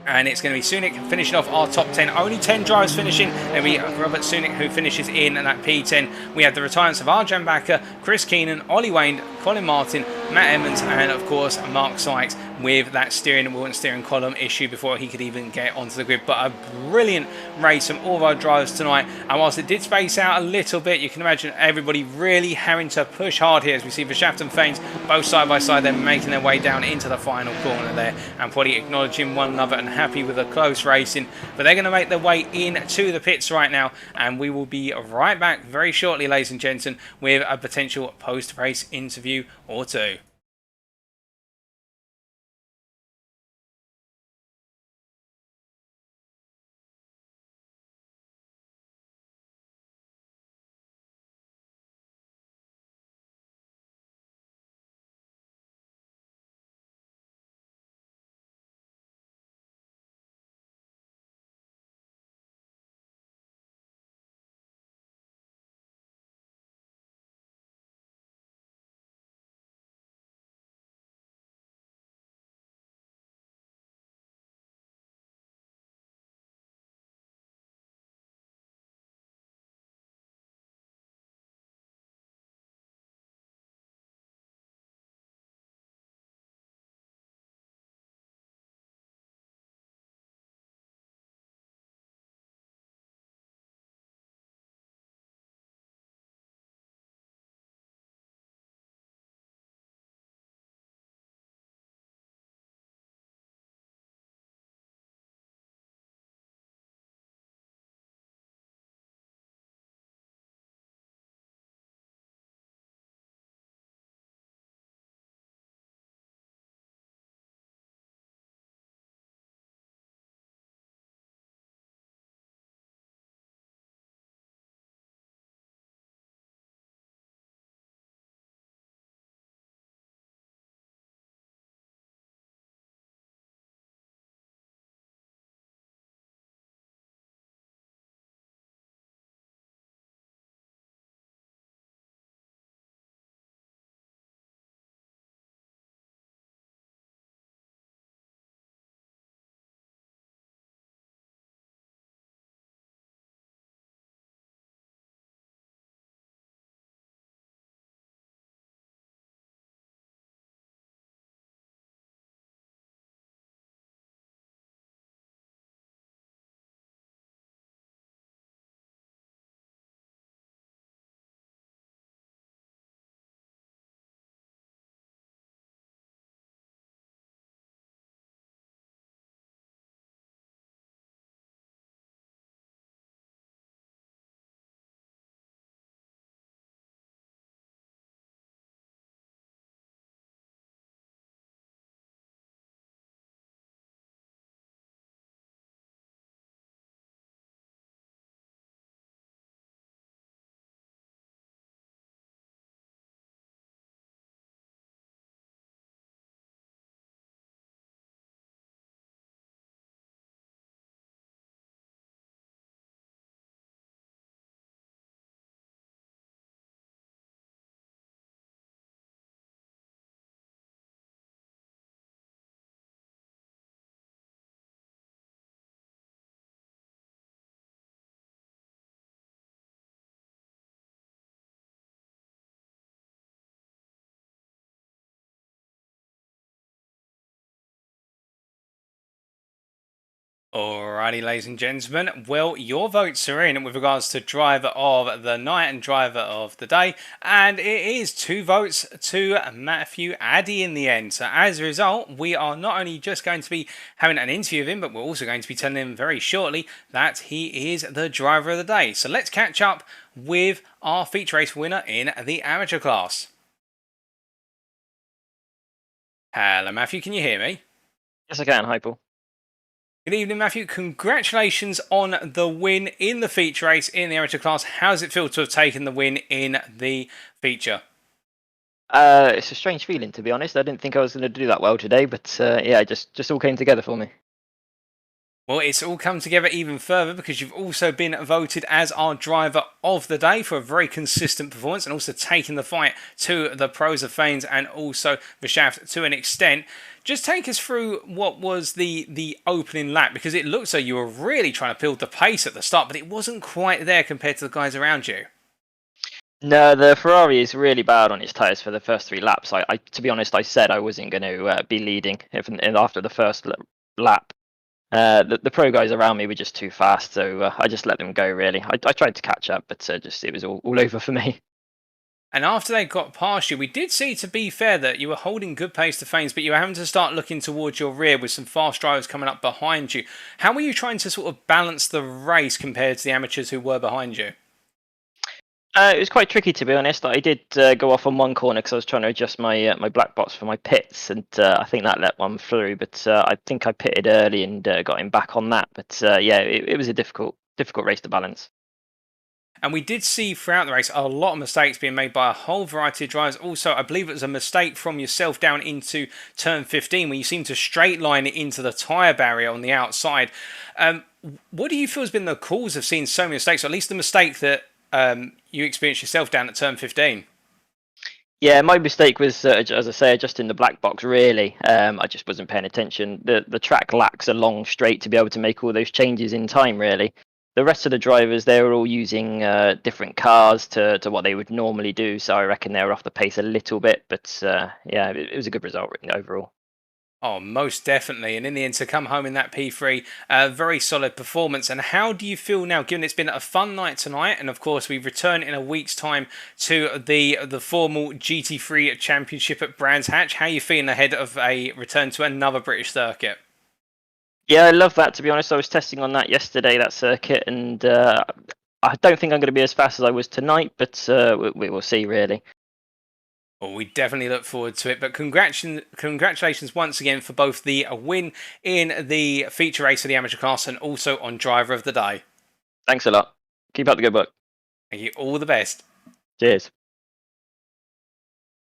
And it's going to be Sunic finishing off our top 10. Only 10 drivers finishing. Then we have Robert Sunic, who finishes in that P10. We have the retirements of Arjan Bakker, Chris Keenan, Ollie Wayne, Colin Martin, Matt Emmons, and of course Mark Sykes, with that steering wheel and steering column issue before he could even get onto the grid. But a brilliant race from all of our drivers tonight. And whilst it did space out a little bit, you can imagine everybody really having to push hard here as we see Verschaft and Faines both side by side, then making their way down into the final corner there, and probably acknowledging one another and happy with a close racing. But they're going to make their way into the pits right now, and we will be right back very shortly, ladies and gentlemen, with a potential post-race interview or two. Alrighty, ladies and gentlemen. Well, your votes are in with regards to driver of the night and driver of the day, and it is 2 votes to Matthew Addy in the end. So, as a result, we are not only just going to be having an interview of him, but we're also going to be telling him very shortly that he is the driver of the day. So, let's catch up with our feature race winner in the amateur class. Hello, Matthew. Can you hear me? Yes, I can. Hi, Paul. Good evening, Matthew. Congratulations on the win in the feature race in the amateur class. How does it feel to have taken the win in the feature? It's a strange feeling, to be honest. I didn't think I was going to do that well today, but yeah, it just all came together for me. Well, it's all come together even further because you've also been voted as our driver of the day for a very consistent performance and also taking the fight to the pros of Fanes and also the shaft to an extent. Just take us through what was the opening lap, because it looked like you were really trying to build the pace at the start, but it wasn't quite there compared to the guys around you. No, the Ferrari is really bad on its tyres for the first 3 laps. To be honest, I said I wasn't going to be leading after the first lap. The pro guys around me were just too fast, so I just let them go, really. I tried to catch up, but it was all over for me. And after they got past you, we did see, to be fair, that you were holding good pace to Fanes, but you were having to start looking towards your rear with some fast drivers coming up behind you. How were you trying to sort of balance the race compared to the amateurs who were behind you? It was quite tricky, to be honest. I did go off on one corner because I was trying to adjust my my black box for my pits, and I think that let one through. But I think I pitted early and got him back on that. But yeah, it was a difficult race to balance. And we did see throughout the race a lot of mistakes being made by a whole variety of drivers. Also, I believe it was a mistake from yourself down into turn 15 when you seemed to straight line it into the tyre barrier on the outside. What do you feel has been the cause of seeing so many mistakes, or at least the mistake that you experienced yourself down at turn 15? Yeah, my mistake was, as I say, adjusting the black box, really. I just wasn't paying attention. The track lacks a long straight to be able to make all those changes in time, really. The rest of the drivers, they were all using different cars to what they would normally do, so I reckon they were off the pace a little bit. But yeah, it was a good result overall. Oh, most definitely. And in the end, to come home in that P3, very solid performance. And how do you feel now, given it's been a fun night tonight, and of course we return in a week's time to the formal GT3 Championship at Brands Hatch? How are you feeling ahead of a return to another British circuit? Yeah, I love that, to be honest. I was testing on that yesterday, that circuit, and I don't think I'm going to be as fast as I was tonight, but we will see, really. Well, we definitely look forward to it. But congratulations once again for both the win in the feature race of the amateur class and also on driver of the day. Thanks a lot. Keep up the good work. Thank you. All the best. Cheers.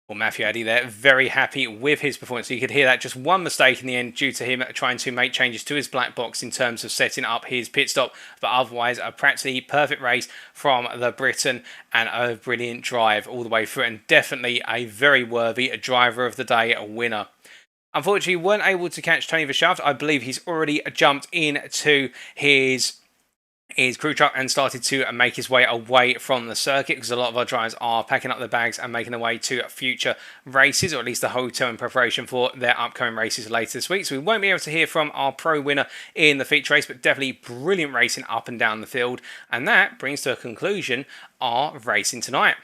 Well, Matthew Addy there, very happy with his performance. So you could hear that just one mistake in the end due to him trying to make changes to his black box in terms of setting up his pit stop. But otherwise, a practically perfect race from the Briton and a brilliant drive all the way through. And definitely a very worthy driver of the day winner. Unfortunately, weren't able to catch Tony Verschaft. I believe he's already jumped into his crew truck and started to make his way away from the circuit, because a lot of our drivers are packing up their bags and making their way to future races, or at least the hotel in preparation for their upcoming races later this week. So we won't be able to hear from our pro winner in the feature race, but definitely brilliant racing up and down the field. And that brings to a conclusion our racing tonight.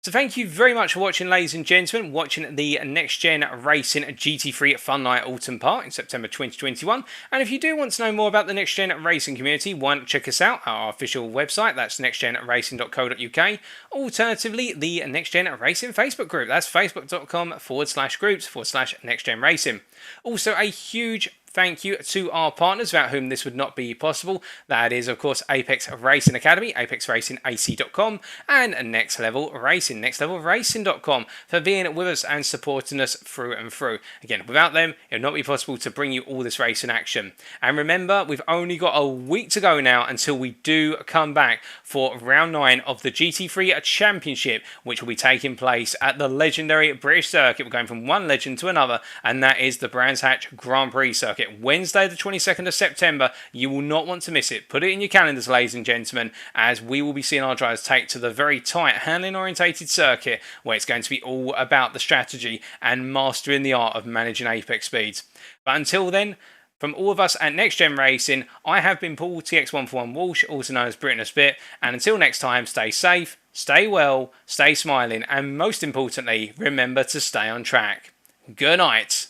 So thank you very much for watching, ladies and gentlemen, watching the Next Gen Racing GT3 Fun Night Autumn Park in September 2021. And if you do want to know more about the Next Gen Racing community, why not check us out at our official website, that's nextgenracing.co.uk. Alternatively, the Next Gen Racing Facebook group, that's facebook.com/groups/nextgen racing. Also, a huge thank you to our partners without whom this would not be possible. That is, of course, Apex Racing Academy, apexracingac.com, and Next Level Racing, nextlevelracing.com, for being with us and supporting us through and through. Again, without them, it would not be possible to bring you all this racing action. And remember, we've only got a week to go now until we do come back for round 9 of the GT3 Championship, which will be taking place at the legendary British circuit. We're going from one legend to another, and that is the Brands Hatch Grand Prix circuit. Wednesday the 22nd of September. You will not want to miss it. Put it in your calendars, ladies and gentlemen, as we will be seeing our drivers take to the very tight handling orientated circuit, where it's going to be all about the strategy and mastering the art of managing apex speeds. But until then, From all of us at NXTGEN Racing, I have been Paul TX141 Walsh, also known as Britain a Spit, and until next time, stay safe, stay well, stay smiling, and most importantly, remember to stay on track. Good night.